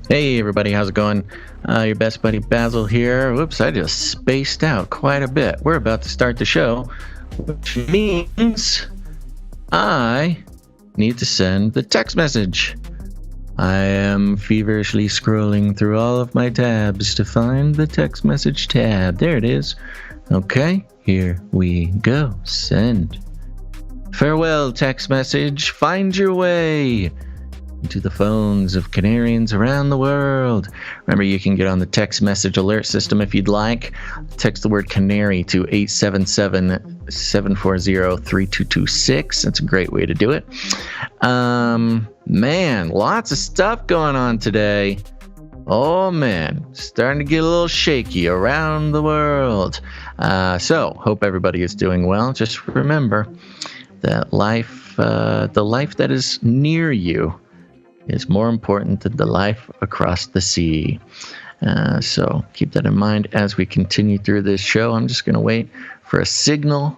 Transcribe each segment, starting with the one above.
Hey everybody, how's it going? Your best buddy Basil here. Whoops, I just spaced out quite a bit. We're about to start the show, which means I need to send the text message. I am feverishly scrolling through all of my tabs to find the text message tab. There it is. Okay, here we go. Send. Farewell, text message. Find your way into the phones of Canarians around the world. Remember, you can get on the text message alert system if you'd like. Text the word Canary to 877-740-3226. That's a great way to do it. Man, lots of stuff going on today. Oh man, starting to get a little shaky around the world. So, hope everybody is doing well. Just remember that life, the life that is near you, is more important than the life across the sea. So keep that in mind as we continue through this show. I'm just going to wait for a signal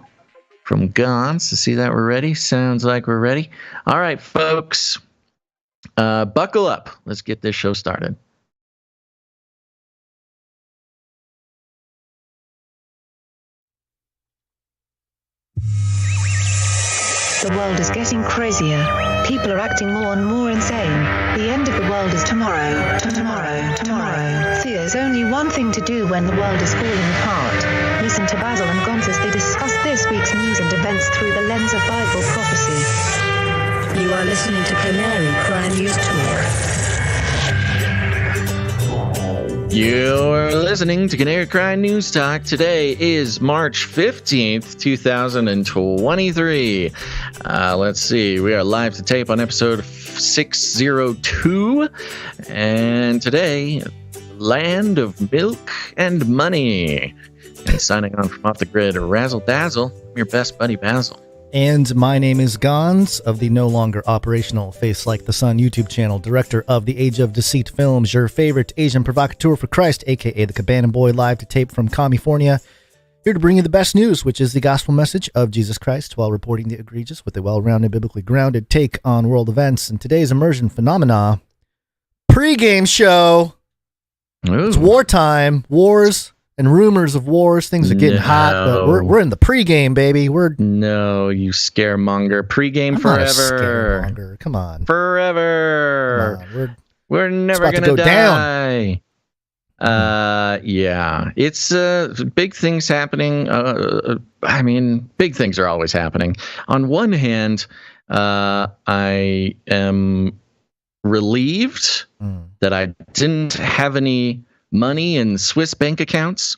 from Gons to see that we're ready. Sounds like we're ready. All right, folks, buckle up. Let's get this show started. The world is getting crazier. People are acting more and more insane. The end of the world is tomorrow. Tomorrow. There's only one thing to do when the world is falling apart. Listen to Basil and Gons as they discuss this week's news and events through the lens of Bible prophecy. You are listening to Canary Crime News Talk. You're listening to Canary Crime News Talk. Today is March 15th, 2023. Let's see. We are live to tape on episode 602. And today, Land of Milk and Money. And signing on from Off the Grid, Razzle Dazzle, your best buddy Basil. And my name is Gons of the no longer operational Face Like the Sun YouTube channel, director of the Age of Deceit films, your favorite Asian provocateur for Christ, aka the Cabana Boy, live to tape from California, here to bring you the best news, which is the gospel message of Jesus Christ, while reporting the egregious with a well-rounded, biblically grounded take on world events. And today's immersion phenomena, pre-game show. Ooh. It's wartime, wars and rumors of wars. Things are getting hot, but we're in the pregame, baby. No, you scaremonger. Pregame I'm forever. Not a scaremonger. Come on. Forever. Come on. We're never going to die. Yeah. It's big things happening. I mean, big things are always happening. On one hand, I am relieved that I didn't have any money in Swiss bank accounts.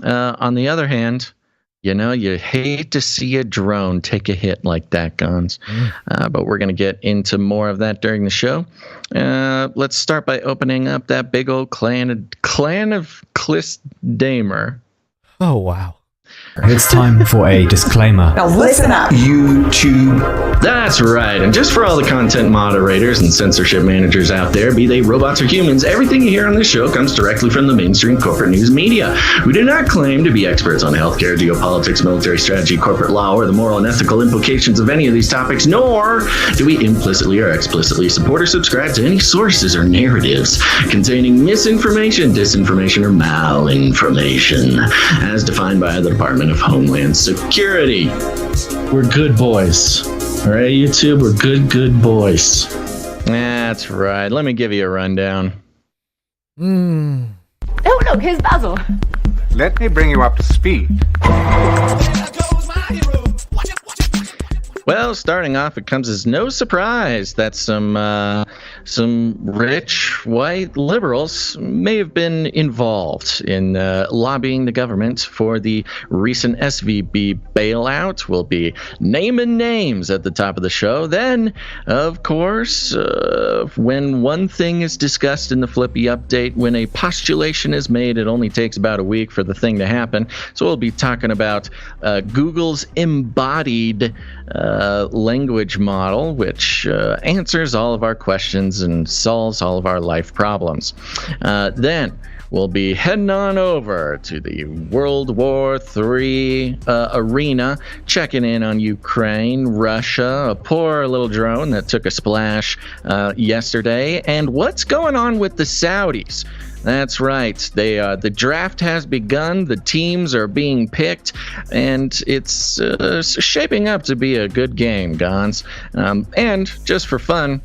On the other hand, you know, you hate to see a drone take a hit like that, Gons. But we're going to get into more of that during the show. Let's start by opening up that big old clan of Cliss Damer. Oh, wow. It's time for a disclaimer. Now listen up, YouTube. That's right. And just for all the content moderators and censorship managers out there, be they robots or humans, everything you hear on this show comes directly from the mainstream corporate news media. We do not claim to be experts on healthcare, geopolitics, military strategy, corporate law, or the moral and ethical implications of any of these topics, nor do we implicitly or explicitly support or subscribe to any sources or narratives containing misinformation, disinformation, or malinformation, as defined by the Department of Homeland Security. We're good boys. All right, YouTube, we're good boys. That's right. Let me give you a rundown. Oh, look, here's Basil. Let me bring you up to speed. Well, starting off, it comes as no surprise that some rich white liberals may have been involved in lobbying the government for the recent SVB bailout. We'll be naming names at the top of the show. Then, of course, when one thing is discussed in the FLIPPY update, when a postulation is made, it only takes about a week for the thing to happen. So we'll be talking about Google's embodied language model, which answers all of our questions and solves all of our life problems. Then we'll be heading on over to the World War III arena, checking in on Ukraine, Russia, a poor little drone that took a splash yesterday, and what's going on with the Saudis. That's right. The draft has begun. The teams are being picked, and it's shaping up to be a good game, Gons. And just for fun,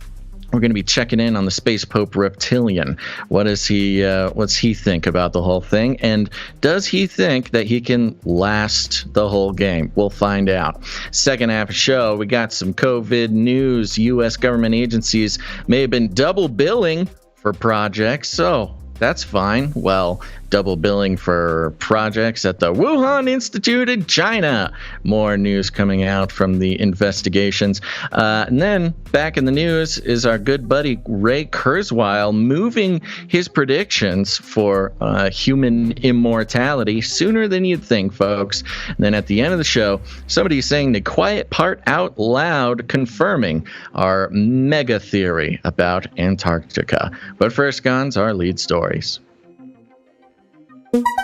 we're going to be checking in on the Space Pope Reptilian. What's he think about the whole thing? And does he think that he can last the whole game? We'll find out. Second half of the show, we got some COVID news. U.S. government agencies may have been double billing for projects. So that's fine. Well, double billing for projects at the Wuhan Institute in China. More news coming out from the investigations. And then back in the news is our good buddy Ray Kurzweil moving his predictions for human immortality sooner than you'd think, folks. And then at the end of the show, somebody's saying the quiet part out loud, confirming our mega theory about Antarctica. But first, Gons, our lead stories.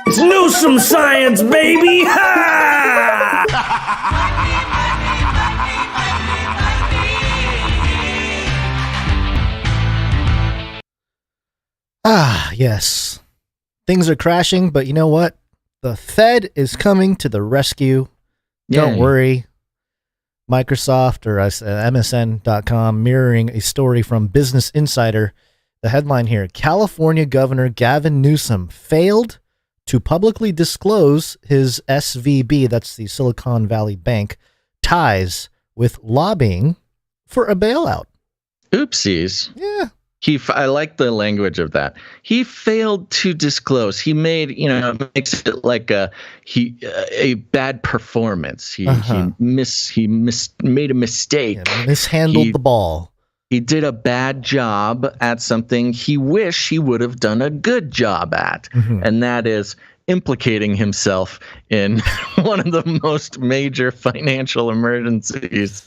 It's Newsom science, baby! Ha! Yes. Things are crashing, but you know what? The Fed is coming to the rescue. Don't worry. Microsoft or MSN.com mirroring a story from Business Insider. The headline here, California Governor Gavin Newsom failed to publicly disclose his SVB, that's the Silicon Valley Bank, ties with lobbying for a bailout. Oopsies. Yeah. I like the language of that. He failed to disclose. He made, makes it like a bad performance. He made a mistake. Yeah, mishandled the ball. He did a bad job at something he wished he would have done a good job at. Mm-hmm. And that is implicating himself in one of the most major financial emergencies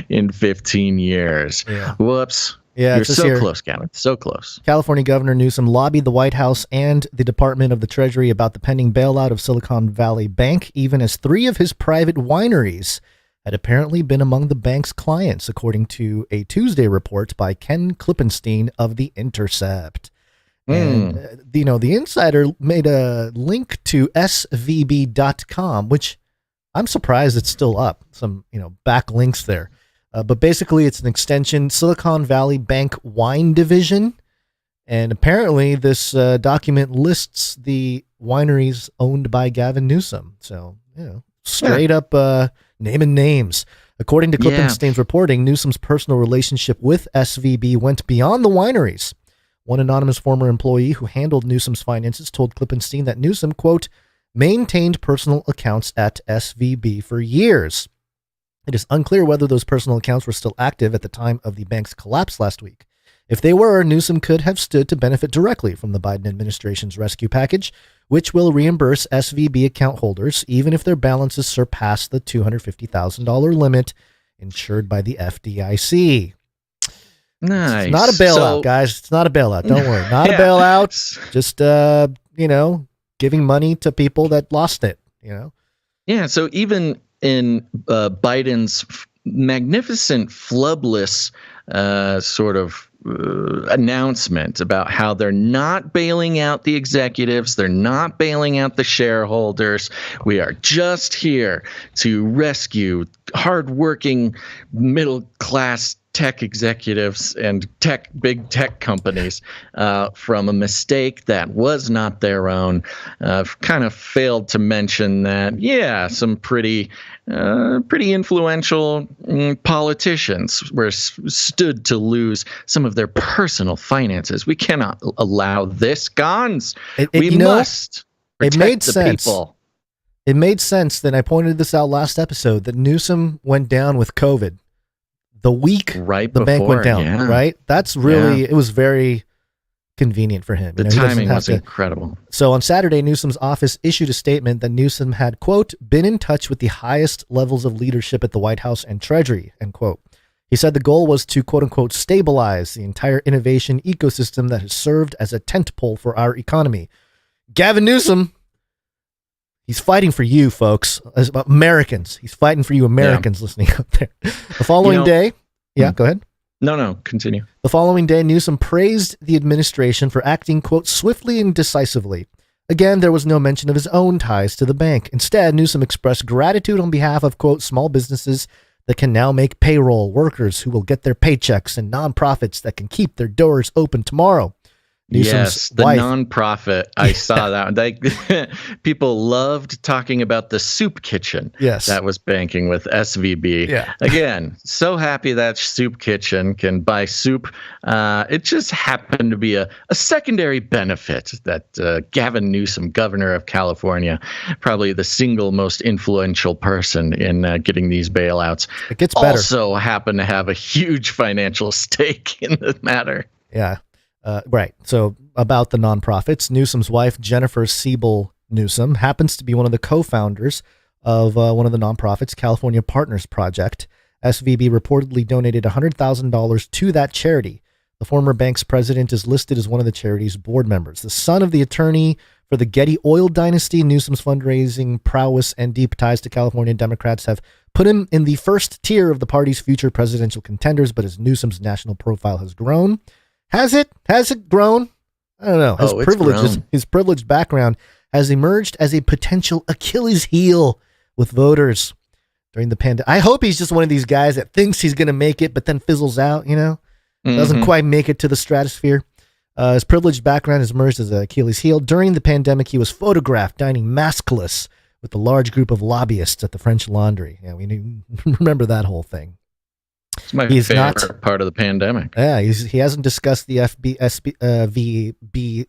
in 15 years. Yeah. Whoops. Yeah, you're so close, Gavin. So close. California Governor Newsom lobbied the White House and the Department of the Treasury about the pending bailout of Silicon Valley Bank, even as 3 of his private wineries had apparently been among the bank's clients, according to a Tuesday report by Ken Klippenstein of The Intercept. And, the Insider made a link to svb.com, which I'm surprised it's still up. Some, backlinks there. But basically, it's an extension, Silicon Valley Bank Wine Division. And apparently, this document lists the wineries owned by Gavin Newsom. So, straight up naming names. According to Klippenstein's reporting, Newsom's personal relationship with SVB went beyond the wineries. One anonymous former employee who handled Newsom's finances told Klippenstein that Newsom, quote, maintained personal accounts at SVB for years. It is unclear whether those personal accounts were still active at the time of the bank's collapse last week. If they were, Newsom could have stood to benefit directly from the Biden administration's rescue package, which will reimburse SVB account holders even if their balances surpass the $250,000 limit insured by the FDIC. Nice. It's not a bailout, guys. It's not a bailout. Don't worry. Not a bailout. Just, giving money to people that lost it, Yeah, so even in Biden's magnificent flubless sort of announcement about how they're not bailing out the executives, they're not bailing out the shareholders. We are just here to rescue hardworking middle-class tech executives and big tech companies from a mistake that was not their own. Kind of failed to mention that, some pretty influential politicians were stood to lose some of their personal finances. We cannot allow this, Gons. We must protect the people. It made sense that I pointed this out last episode that Newsom went down with COVID the week the bank went down, right? That's really, it was very convenient for him. The timing was incredible. So on Saturday, Newsom's office issued a statement that Newsom had, quote, been in touch with the highest levels of leadership at the White House and Treasury, end quote. He said the goal was to, quote unquote, stabilize the entire innovation ecosystem that has served as a tentpole for our economy. Gavin Newsom, he's fighting for you, folks, as Americans. He's fighting for you, Americans listening out there. The following day, go ahead. No, continue. The following day, Newsom praised the administration for acting, quote, swiftly and decisively. Again, there was no mention of his own ties to the bank. Instead, Newsom expressed gratitude on behalf of, quote, small businesses that can now make payroll, workers who will get their paychecks, and nonprofits that can keep their doors open tomorrow. Yes, the nonprofit. I saw that. People loved talking about the soup kitchen. Yes, that was banking with SVB. Yeah. Again, so happy that soup kitchen can buy soup. It just happened to be a secondary benefit that Gavin Newsom, governor of California, probably the single most influential person in getting these bailouts, it gets better. Also happened to have a huge financial stake in the matter. Yeah. Right. So about the nonprofits, Newsom's wife, Jennifer Siebel Newsom, happens to be one of the co-founders of one of the nonprofits, California Partners Project. SVB reportedly donated $100,000 to that charity. The former bank's president is listed as one of the charity's board members. The son of the attorney for the Getty Oil dynasty, Newsom's fundraising prowess and deep ties to California Democrats have put him in the first tier of the party's future presidential contenders, but as Newsom's national profile has grown, Has it grown? I don't know. His privileged background has emerged as a potential Achilles heel with voters during the pandemic. I hope he's just one of these guys that thinks he's going to make it, but then fizzles out, doesn't quite make it to the stratosphere. His privileged background has emerged as an Achilles heel. During the pandemic, he was photographed dining maskless with a large group of lobbyists at the French Laundry. Yeah, we remember that whole thing. It's my favorite part of the pandemic. Yeah, he hasn't discussed the FVB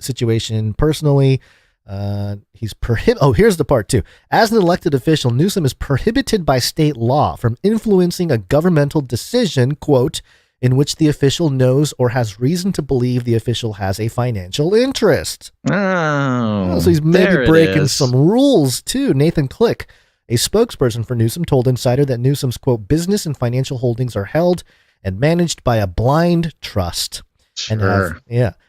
situation personally. Here's the part too. As an elected official, Newsom is prohibited by state law from influencing a governmental decision, quote, in which the official knows or has reason to believe the official has a financial interest. So he's maybe breaking some rules too. Nathan Click, a spokesperson for Newsom, told Insider that Newsom's, quote, business and financial holdings are held and managed by a blind trust. Sure.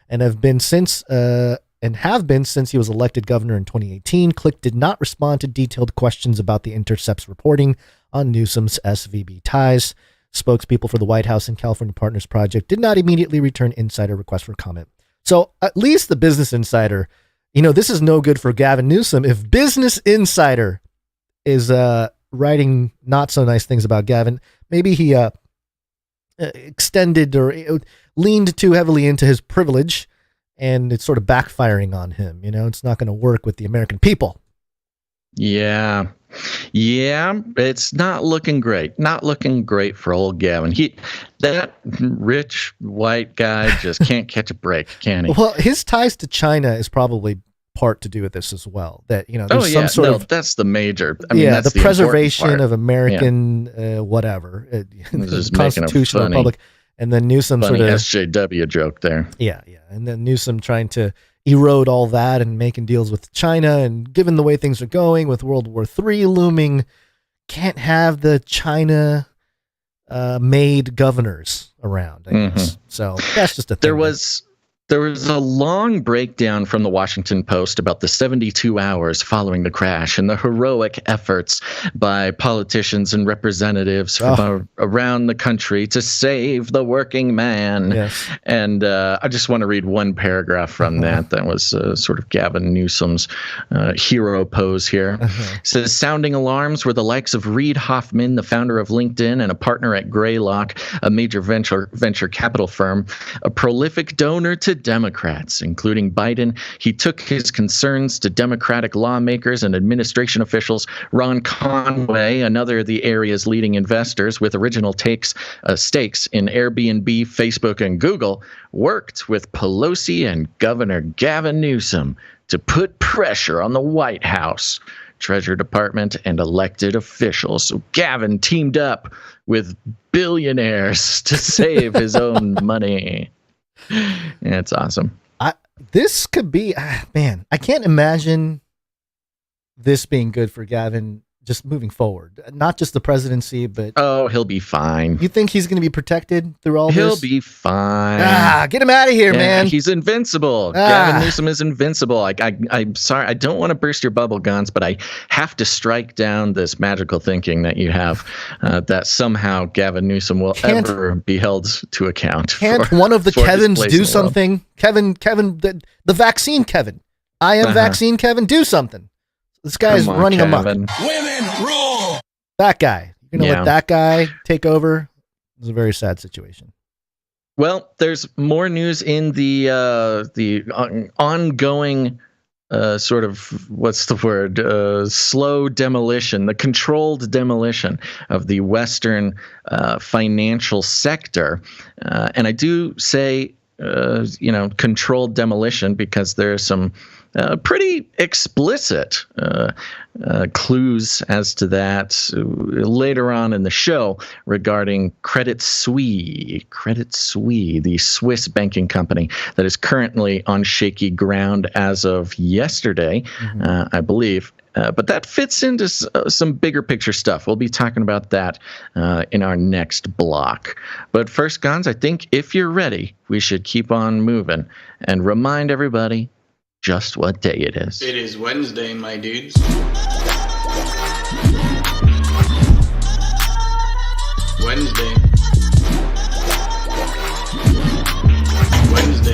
And have been since he was elected governor in 2018. Click did not respond to detailed questions about the Intercept's reporting on Newsom's SVB ties. Spokespeople for the White House and California Partners Project did not immediately return Insider requests for comment. So at least the Business Insider, this is no good for Gavin Newsom. If Business Insider is writing not so nice things about Gavin, maybe he extended or leaned too heavily into his privilege, and it's sort of backfiring on him. It's not going to work with the American people. Yeah, it's not looking great. Not looking great for old Gavin. That rich white guy just can't catch a break, can he? Well, his ties to China is probably part to do with this as well. That there's some sort of that's the major. That's the preservation of American whatever Constitutional Republic, and then Newsom funny sort of SJW joke there. Yeah, and then Newsom trying to erode all that and making deals with China, and given the way things are going with World War III looming, can't have the China made governors around. I guess so. That's just a thing. There was a long breakdown from the Washington Post about the 72 hours following the crash and the heroic efforts by politicians and representatives from around the country to save the working man. Yes. And I just want to read one paragraph from that. That was sort of Gavin Newsom's hero pose here. It says, sounding alarms were the likes of Reid Hoffman, the founder of LinkedIn and a partner at Greylock, a major venture capital firm, a prolific donor to Democrats, including Biden. He took his concerns to Democratic lawmakers and administration officials. Ron Conway, another of the area's leading investors with original stakes in Airbnb, Facebook, and Google, worked with Pelosi and Governor Gavin Newsom to put pressure on the White House, Treasury Department, and elected officials. So Gavin teamed up with billionaires to save his own money. Yeah, it's awesome. This could be, man, I can't imagine this being good for Gavin just moving forward. Not just the presidency, but... Oh, he'll be fine. You think he's going to be protected through all this? He'll be fine. Get him out of here, man. He's invincible. Gavin Newsom is invincible. I'm sorry. I don't want to burst your bubble, Guns, but I have to strike down this magical thinking that you have that somehow Gavin Newsom will ever be held to account. Can't one of the Kevins do something? Kevin, the vaccine Kevin. I am vaccine Kevin. Do something. This guy's running amok. Women rule. That guy. You're going to let that guy take over? It's a very sad situation. Well, there's more news in the ongoing sort of, what's the word, slow demolition, the controlled demolition of the Western financial sector. And I do say, controlled demolition because there's some pretty explicit clues as to that later on in the show regarding Credit Suisse, the Swiss banking company that is currently on shaky ground as of yesterday, I believe. But that fits into some bigger picture stuff. We'll be talking about that in our next block. But first, Gons, I think if you're ready, we should keep on moving and remind everybody just what day it is. It is Wednesday, my dudes. Wednesday.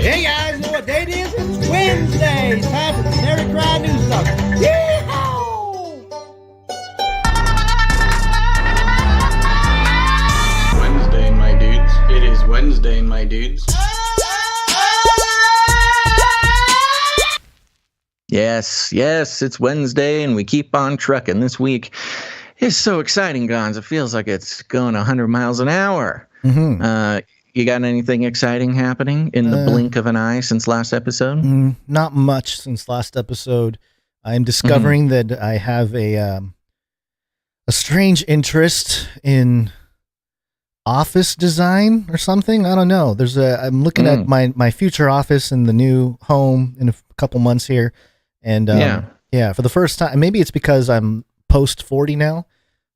Hey guys, know what day it is? It's Wednesday. It's time for Canary Cry News Stuff. Wednesday, my dudes. It is Wednesday, my dudes. Yes, it's Wednesday, and we keep on trucking. This week is so exciting, Gons. It feels like it's going 100 miles an hour. You got anything exciting happening in the blink of an eye since last episode? Not much since last episode. I'm discovering that I have a strange interest in office design or something. I don't know. I'm looking at my future office in the new home in a couple months here. And for the first time, maybe it's because I'm post 40 now,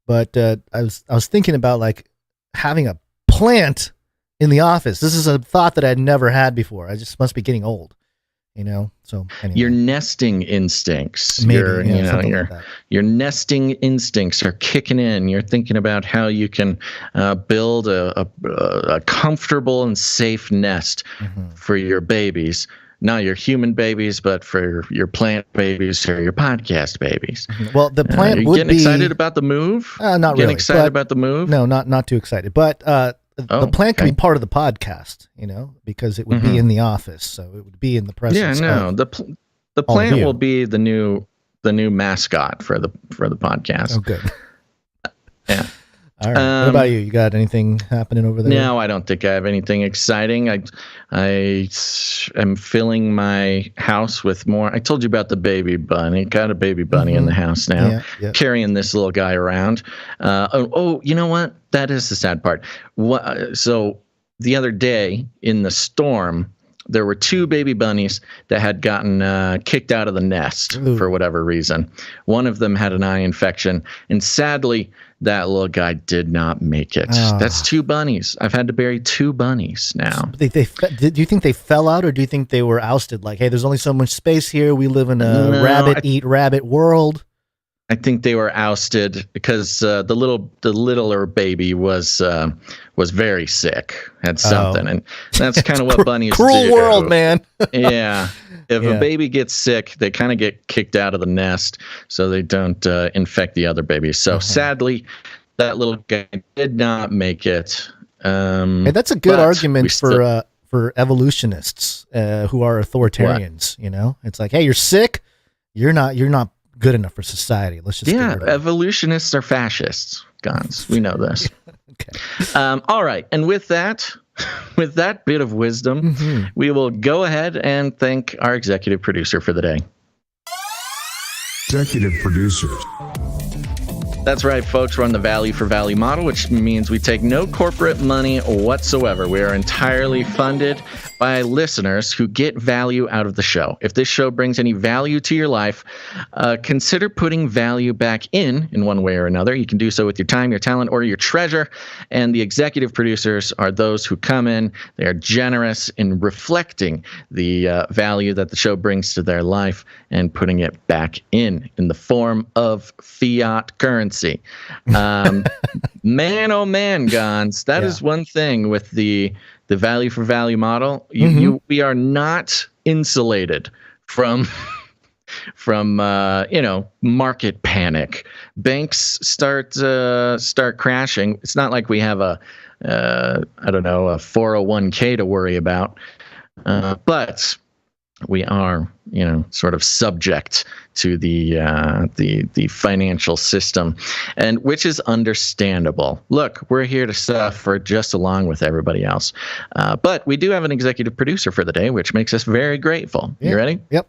but I was thinking about like having a plant in the office. This is a thought that I'd never had before. I just must be getting old, So anyway. Your nesting instincts, maybe, your nesting instincts are kicking in. You're thinking about how you can build a comfortable and safe nest for your babies. Not your human babies, but for your plant babies or your podcast babies. Well, the plant are you would getting excited about the move? Not really. Getting excited about the move? No, not too excited. But the plant can be part of the podcast, because it would be in the office, so it would be in the presence. The plant will be the new mascot for the podcast. Oh, good. Yeah. All right. What about you? You got anything happening over there? No, I don't think I have anything exciting. I am filling my house with more. I told you about the baby bunny. Got a baby bunny in the house now. Yeah. Carrying this little guy around. You know what? That is the sad part. So the other day in the storm, there were 2 baby bunnies that had gotten kicked out of the nest for whatever reason. One of them had an eye infection, and sadly, that little guy did not make it. That's 2 bunnies. I've had to bury 2 bunnies now. Do you think they fell out, or do you think they were ousted? Like, hey, there's only so much space here. We live in a rabbit world. I think they were ousted because the littler baby was very sick, had something, and that's kind of what bunnies do. Cruel world, man. Yeah. If a baby gets sick, they kind of get kicked out of the nest so they don't infect the other babies. So sadly, that little guy did not make it. Hey, that's a good argument for evolutionists who are authoritarians. What? You know, it's like, hey, you're sick. You're not good enough for society. Let's just evolutionists are fascists. Guns. We know this. Okay. All right, and with that bit of wisdom, we will go ahead and thank our executive producer for the day. Executive producers. That's right, folks. We're on the value for value model, which means we take no corporate money whatsoever. We are entirely funded by listeners who get value out of the show. If this show brings any value to your life, consider putting value back in one way or another. You can do so with your time, your talent, or your treasure. And the executive producers are those who come in. They are generous in reflecting the value that the show brings to their life and putting it back in the form of fiat currency. Man, oh man, Gons, that is one thing with the value for value model. We are not insulated from market panic. Banks start crashing. It's not like we have a 401k to worry about, but we are, sort of subject to the financial system, and which is understandable. Look, we're here to suffer just along with everybody else, but we do have an executive producer for the day, which makes us very grateful. You ready? Yep.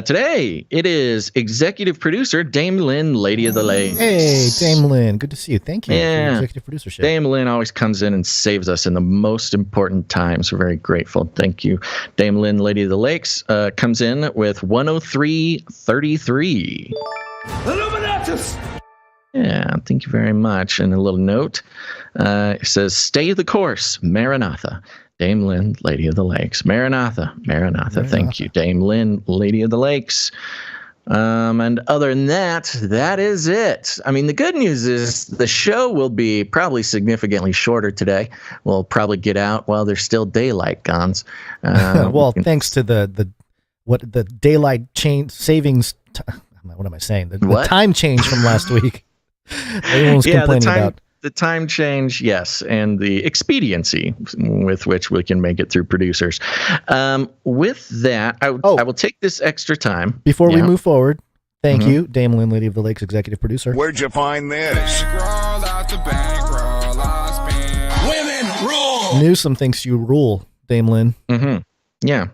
Today, it is executive producer Dame Lynn, Lady of the Lakes. Hey, Dame Lynn. Good to see you. Thank you for your executive producership. Dame Lynn always comes in and saves us in the most important times. We're very grateful. Thank you. Dame Lynn, Lady of the Lakes, comes in with 103.33. Illuminatus! Yeah, thank you very much. And a little note, it says, stay the course, Maranatha. Dame Lynn, Lady of the Lakes. Maranatha. Thank you, Dame Lynn, Lady of the Lakes. And other than that, that is it. I mean, the good news is the show will be probably significantly shorter today. We'll probably get out while there's still daylight, Gons. Well, thanks to the daylight change savings. What am I saying? The time change from last week. Everyone's complaining about. The time change, yes, and the expediency with which we can make it through producers. With that, I will take this extra time. Before we move forward, thank you, Dame Lynn, Lady of the Lakes, executive producer. Where'd you find this? Women rule! Newsom thinks you rule, Dame Lynn. Yeah,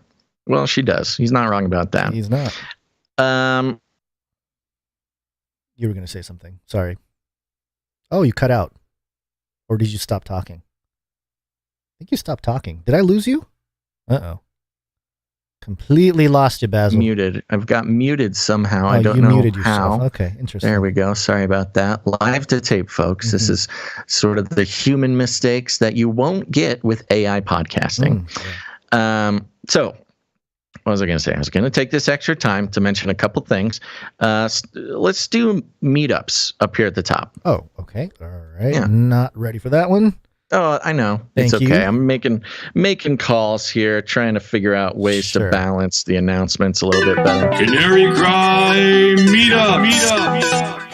well, she does. He's not wrong about that. He's not. You were going to say something. Sorry. Oh, you cut out. Or did you stop talking? I think you stopped talking. Did I lose you? Uh-oh. Completely lost you, Basil. Muted. I've got muted somehow. I don't know muted how. Yourself. Okay, interesting. There we go. Sorry about that. Live to tape, folks. This is sort of the human mistakes that you won't get with AI podcasting. So, what was I going to say? I was going to take this extra time to mention a couple things. Let's do meetups up here at the top. Oh, okay. All right. Yeah. Not ready for that one. Oh, I know. It's okay. You. I'm making calls here, trying to figure out ways to balance the announcements a little bit better. Canary Cry Meetup.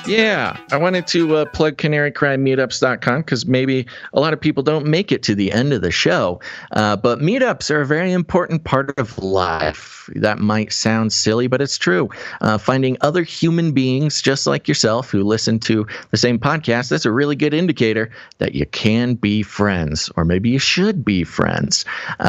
Yeah, I wanted to plug canarycrymeetups.com because maybe a lot of people don't make it to the end of the show. But meetups are a very important part of life. That might sound silly, but it's true. Finding other human beings just like yourself who listen to the same podcast, that's a really good indicator that you can be friends, or maybe you should be friends.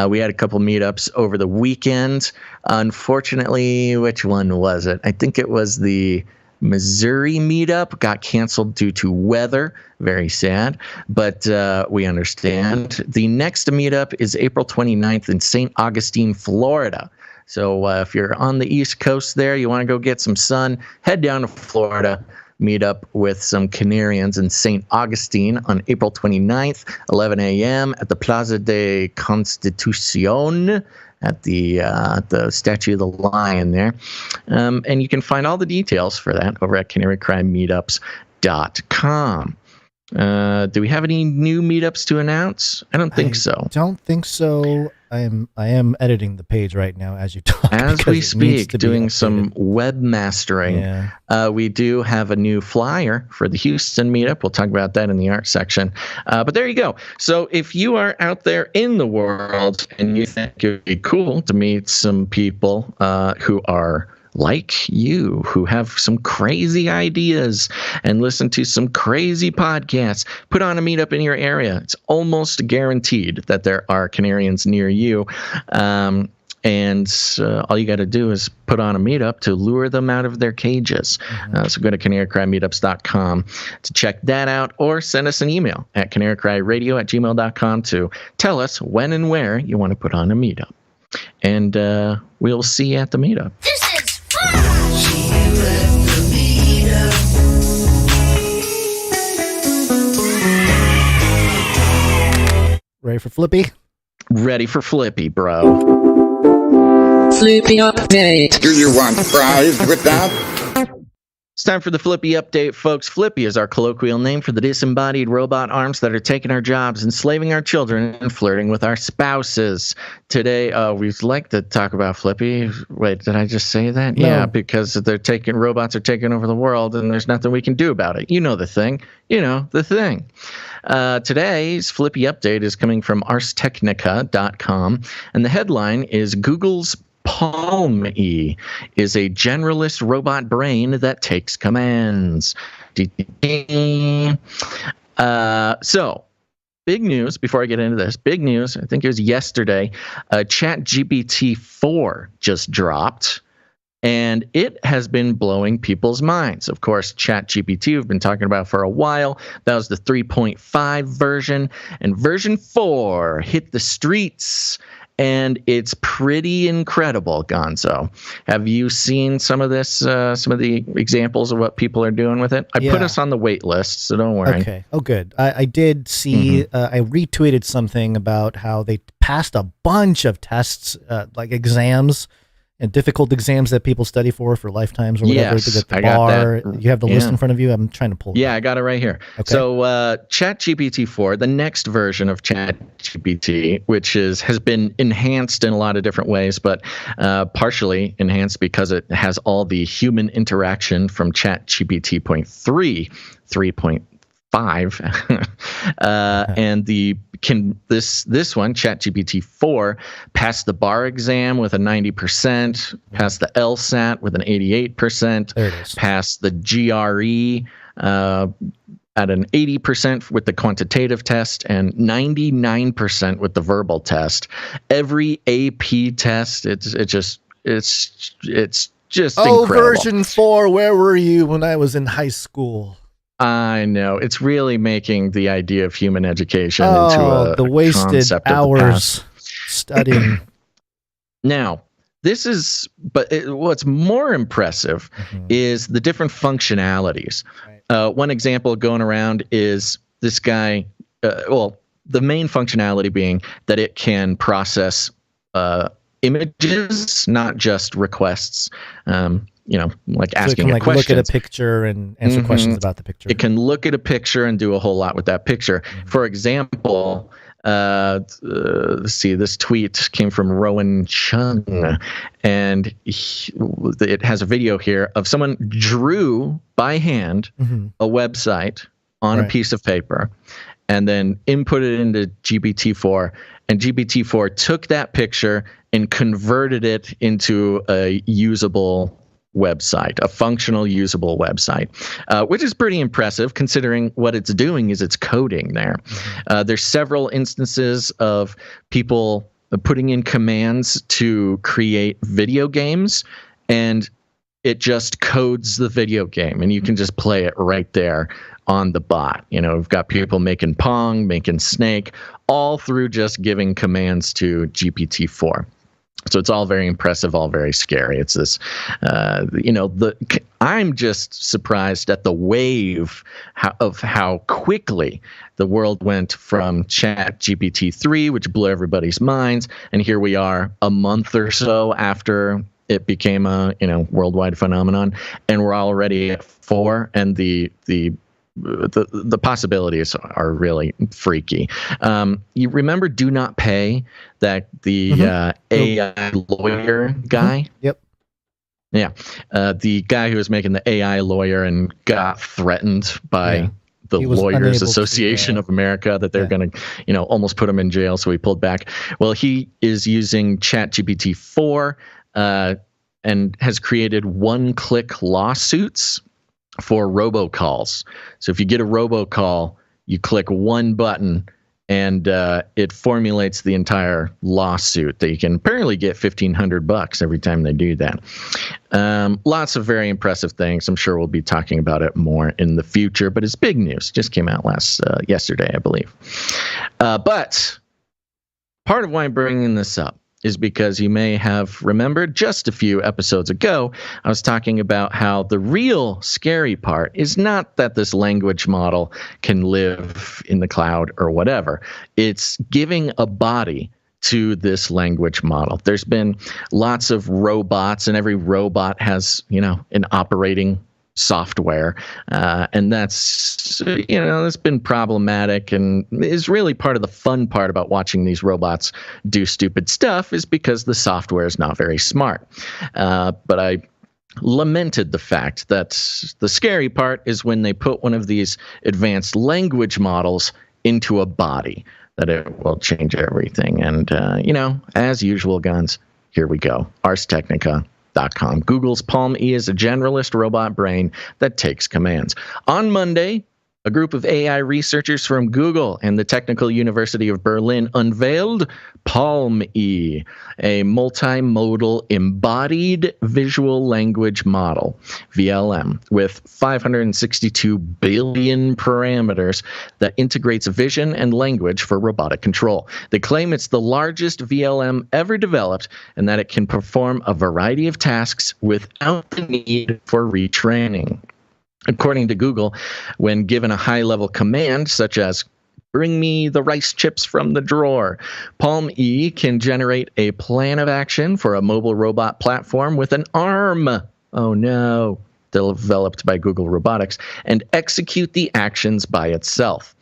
We had a couple meetups over the weekend. Unfortunately, which one was it? I think it was the Missouri meetup got canceled due to weather. Very sad, but we understand. The next meetup is April 29th in St. Augustine, Florida. So if you're on the East Coast there, you want to go get some sun, head down to Florida, meet up with some Canarians in St. Augustine on April 29th, 11 a.m. at the Plaza de Constitucion, at the Statue of the Lion there. And you can find all the details for that over at canarycrimemeetups.com. Do we have any new meetups to announce? I don't think so. Don't think so. I am editing the page right now as you talk. As we speak, doing some webmastering. Yeah. We do have a new flyer for the Houston meetup. We'll talk about that in the art section. But there you go. So if you are out there in the world and you think it would be cool to meet some people who are like you, who have some crazy ideas and listen to some crazy podcasts, put on a meetup in your area. It's almost guaranteed that there are Canarians near you. And all you got to do is put on a meetup to lure them out of their cages. So go to canarycrimemeetups.com to check that out, or send us an email at canarycryradio@gmail.com to tell us when and where you want to put on a meetup. And we'll see you at the meetup. Ready for Flippy? Ready for Flippy, bro. Flippy update. Do you want fries with that? It's time for the Flippy update, folks. Flippy is our colloquial name for the disembodied robot arms that are taking our jobs, enslaving our children, and flirting with our spouses. Today, we'd like to talk about Flippy. Wait, did I just say that? No. Yeah, because robots are taking over the world, and there's nothing we can do about it. You know the thing. Today's Flippy update is coming from ArsTechnica.com, and the headline is Google's Palm-E is a generalist robot brain that takes commands. So, big news, before I get into this, big news, I think it was yesterday, ChatGPT 4 just dropped, and it has been blowing people's minds. Of course, ChatGPT we've been talking about for a while. That was the 3.5 version, and version 4 hit the streets. And it's pretty incredible, Gonzo. Have you seen some of this, some of the examples of what people are doing with it? I put us on the wait list, so don't worry. Okay. Oh, good. I did see, I retweeted something about how they passed a bunch of tests, like exams and difficult exams that people study for lifetimes or whatever. Yes, to get the I bar. got that. You have the list in front of you? I'm trying to pull it. Yeah, I got it right here. Okay. So ChatGPT 4, the next version of ChatGPT, which has been enhanced in a lot of different ways, but partially enhanced because it has all the human interaction from ChatGPT 3.5. And this one, ChatGPT 4, passed the bar exam with a 90%, passed the LSAT with an 88%, passed the GRE at an 80% with the quantitative test, and 99% with the verbal test. Every AP test, it's just incredible. Version 4, where were you when I was in high school? I know. It's really making the idea of human education into the wasted hours studying. Now, what's more impressive is the different functionalities. Right. One example going around is this guy, the main functionality being that it can process images, not just requests. Like asking a question. Look at a picture and answer questions about the picture. It can look at a picture and do a whole lot with that picture. For example, let's see, this tweet came from Rowan Chung, and it has a video here of someone drew by hand a website on a piece of paper and then input it into GPT-4, and GPT-4 took that picture and converted it into a usable website, a functional, usable website, which is pretty impressive considering what it's doing is it's coding there. There's several instances of people putting in commands to create video games, and it just codes the video game, and you can just play it right there on the bot. We've got people making Pong, making Snake, all through just giving commands to GPT-4. So it's all very impressive, all very scary. It's this, I'm just surprised at the wave of how quickly the world went from Chat GPT-3, which blew everybody's minds, and here we are a month or so after it became a worldwide phenomenon, and we're already at 4, and the possibilities are really freaky. You remember Do Not Pay, that the AI lawyer guy? Yep. Yeah. The guy who was making the AI lawyer and got threatened by the Lawyers Association of America that they're going to, almost put him in jail. So he pulled back. Well, he is using ChatGPT 4 and has created one-click lawsuits for robocalls. So if you get a robocall, you click one button and it formulates the entire lawsuit that you can apparently get $1,500 every time they do that. Lots of very impressive things. I'm sure we'll be talking about it more in the future, but it's big news. Just came out yesterday, I believe. But part of why I'm bringing this up is because you may have remembered just a few episodes ago, I was talking about how the real scary part is not that this language model can live in the cloud or whatever. It's giving a body to this language model. There's been lots of robots, and every robot has, an operating software, and that's been problematic, and is really part of the fun part about watching these robots do stupid stuff, is because the software is not very smart. But I lamented the fact that the scary part is when they put one of these advanced language models into a body, that it will change everything. And as usual, guns, here we go. Ars Technica. Google's Palm E is a generalist robot brain that takes commands. On Monday, a group of AI researchers from Google and the Technical University of Berlin unveiled Palm E, a multimodal embodied visual language model, VLM, with 562 billion parameters that integrates vision and language for robotic control. They claim it's the largest VLM ever developed, and that it can perform a variety of tasks without the need for retraining. According to Google, when given a high-level command, such as bring me the rice chips from the drawer, Palm E can generate a plan of action for a mobile robot platform with an arm. Oh no. Developed by Google Robotics, and execute the actions by itself.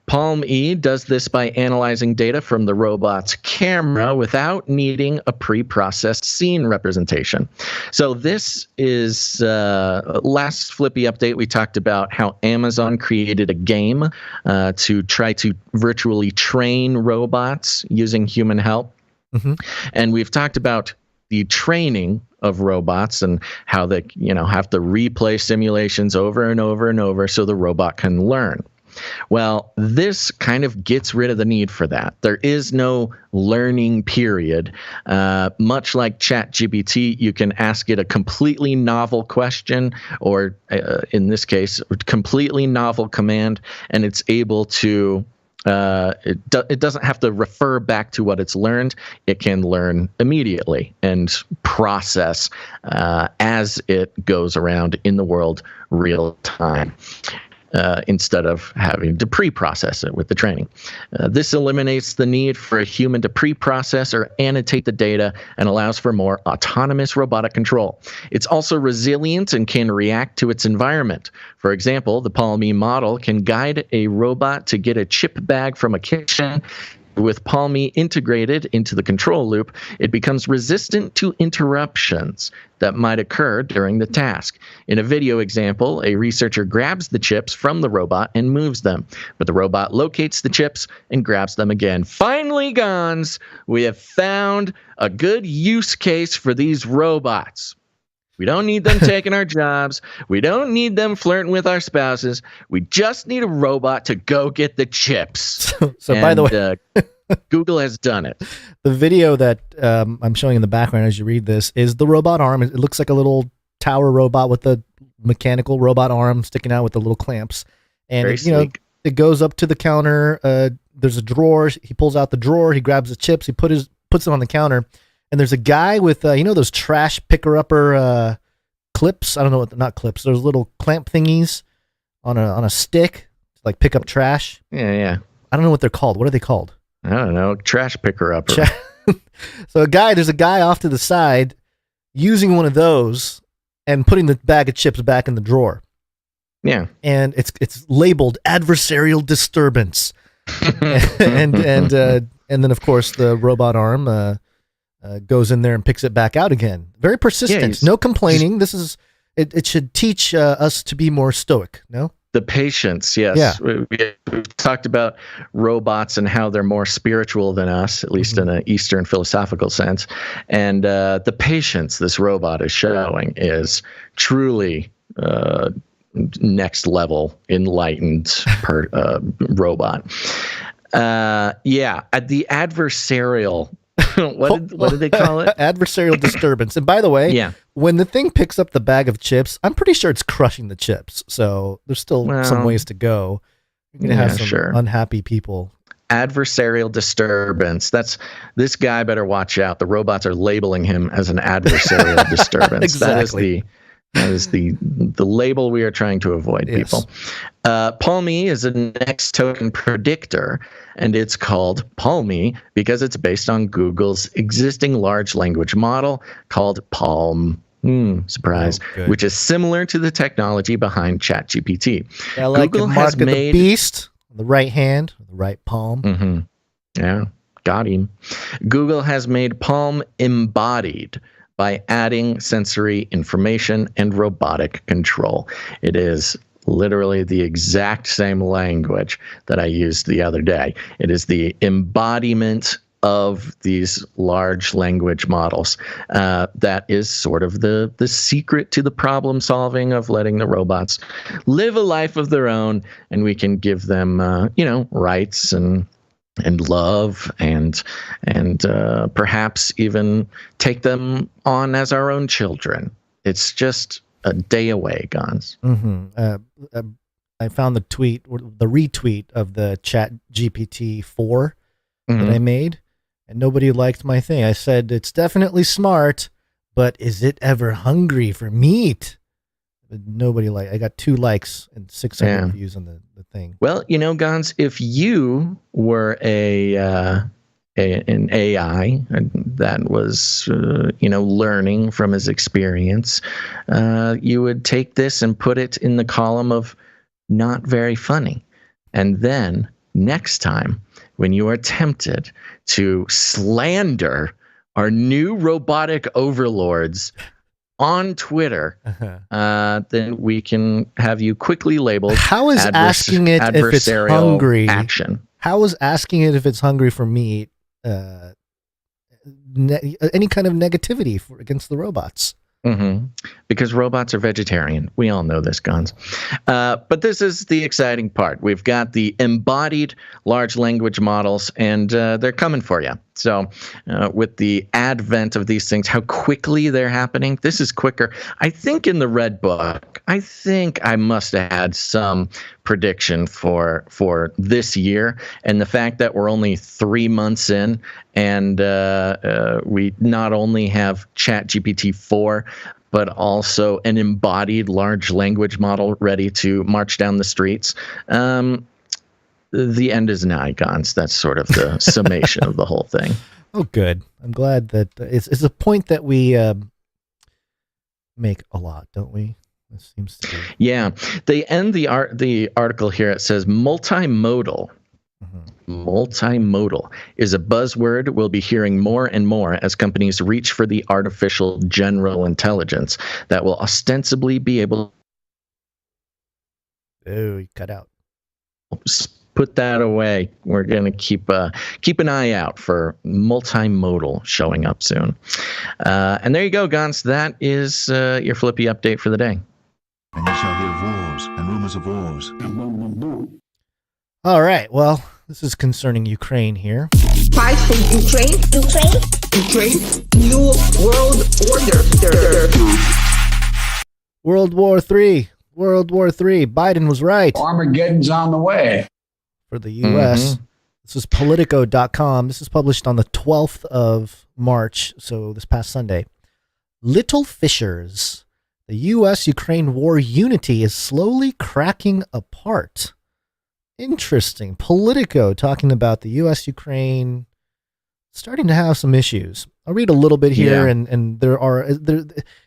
Palm E does this by analyzing data from the robot's camera without needing a pre-processed scene representation. So this is last Flippy update. We talked about how Amazon created a game to try to virtually train robots using human help. And we've talked about the training of robots and how they, have to replay simulations over and over and over so the robot can learn. Well, this kind of gets rid of the need for that. There is no learning period. Much like ChatGPT, you can ask it a completely novel question, or in this case, a completely novel command, and it's able to it doesn't have to refer back to what it's learned. It can learn immediately and process as it goes around in the world real time, instead of having to pre-process it with the training. This eliminates the need for a human to pre-process or annotate the data and allows for more autonomous robotic control. It's also resilient and can react to its environment. For example, the Palm E model can guide a robot to get a chip bag from a kitchen. With Palm E integrated into the control loop, it becomes resistant to interruptions that might occur during the task. In a video example, a researcher grabs the chips from the robot and moves them, but the robot locates the chips and grabs them again. Finally, Gons, we have found a good use case for these robots. We don't need them taking our jobs. We don't need them flirting with our spouses. We just need a robot to go get the chips. So by the way, Google has done it. The video that I'm showing in the background as you read this is the robot arm. It looks like a little tower robot with the mechanical robot arm sticking out with the little clamps. And, it goes up to the counter. There's a drawer. He pulls out the drawer. He grabs the chips. He puts it on the counter. And there's a guy with, those trash picker-upper clips. I don't know what, not clips. Those little clamp thingies on a stick to like pick up trash. Yeah. I don't know what they're called. What are they called? I don't know. Trash picker-upper. So there's a guy off to the side using one of those and putting the bag of chips back in the drawer. Yeah. And it's labeled adversarial disturbance. and then of course the robot arm goes in there and picks it back out again. Very persistent. No complaining. It should teach us to be more stoic, no? The patience, yes. Yeah. We've talked about robots and how they're more spiritual than us, at least in an Eastern philosophical sense. And the patience this robot is showing is truly next level enlightened robot. At the adversarial. What did they call it? Adversarial disturbance. And by the way, when the thing picks up the bag of chips, I'm pretty sure it's crushing the chips. So there's still some ways to go. You're going to have some unhappy people. Adversarial disturbance. This guy better watch out. The robots are labeling him as an adversarial disturbance. Exactly. That is the label we are trying to avoid, people. Palmy is a next token predictor, and it's called Palmy because it's based on Google's existing large language model called Palm. Surprise. Which is similar to the technology behind ChatGPT. I like Google has made the beast on the right hand, the right palm. Mm-hmm. Yeah, got him. Google has made Palm embodied by adding sensory information and robotic control. It is literally the exact same language that I used the other day. It is the embodiment of these large language models. That is sort of the secret to the problem solving of letting the robots live a life of their own, and we can give them, rights and love and perhaps even take them on as our own children. It's just a day away, Gons. Mm-hmm. I found the retweet of the ChatGPT 4 that I made, and nobody liked my thing. I said, it's definitely smart, but is it ever hungry for meat? Nobody liked. I got 2 likes and 600 views on the thing. Well, Gons, if you were an AI that was, learning from his experience, you would take this and put it in the column of not very funny. And then next time, when you are tempted to slander our new robotic overlords on Twitter, then we can have you quickly labeled. How is asking it if it's hungry? Action. How is asking it if it's hungry for meat? Any kind of negativity against the robots? Mm-hmm. Because robots are vegetarian. We all know this, Gons. But this is the exciting part. We've got the embodied large language models, and they're coming for you. So with the advent of these things, how quickly they're happening, this is quicker. I think in the Red Book, I must have had some prediction for this year. And the fact that we're only 3 months in, and we not only have ChatGPT 4, but also an embodied large language model ready to march down the streets. The end is nigh, Gons. That's sort of the summation of the whole thing. Oh, good. I'm glad that it's a point that we make a lot, don't we? It seems to be. Yeah. They end the article here. It says multimodal. Multimodal is a buzzword we'll be hearing more and more as companies reach for the artificial general intelligence that will ostensibly be able. Oh, you cut out. Put that away. We're going to keep an eye out for multimodal showing up soon. And there you go, Gons. That is your Flippy update for the day. And you shall hear wars and rumors of wars. All right. Well, this is concerning Ukraine here. Fight for Ukraine. New world order. World War III. Biden was right. Armageddon's on the way. For the U.S. This is Politico.com. This is published on the 12th of March, so this past Sunday. Little fissures. The U.S. Ukraine war unity is slowly cracking apart. Interesting. Politico talking about the U.S. Ukraine starting to have some issues. I'll read a little bit here, and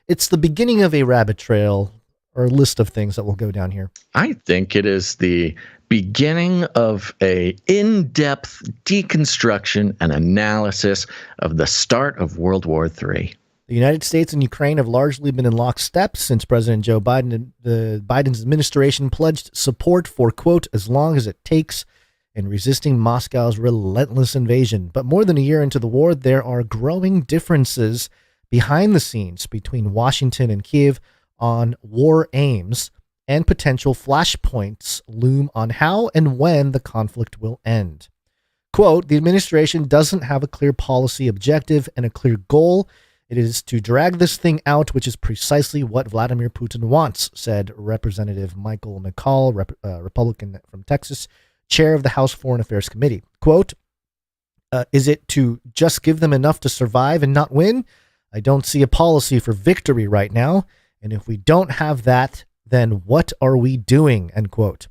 it's the beginning of a rabbit trail or a list of things that will go down here. I think it is the beginning of a in-depth deconstruction and analysis of the start of World War III. The United States and Ukraine have largely been in lockstep since President Joe Biden, Biden's administration pledged support for, quote, as long as it takes in resisting Moscow's relentless invasion. But more than a year into the war, there are growing differences behind the scenes between Washington and Kyiv on war aims, and potential flashpoints loom on how and when the conflict will end. Quote, the administration doesn't have a clear policy objective and a clear goal. It is to drag this thing out, which is precisely what Vladimir Putin wants, said Representative Michael McCall, Republican from Texas, chair of the House Foreign Affairs Committee. Quote, is it to just give them enough to survive and not win? I don't see a policy for victory right now. And if we don't have that, then what are we doing? End quote.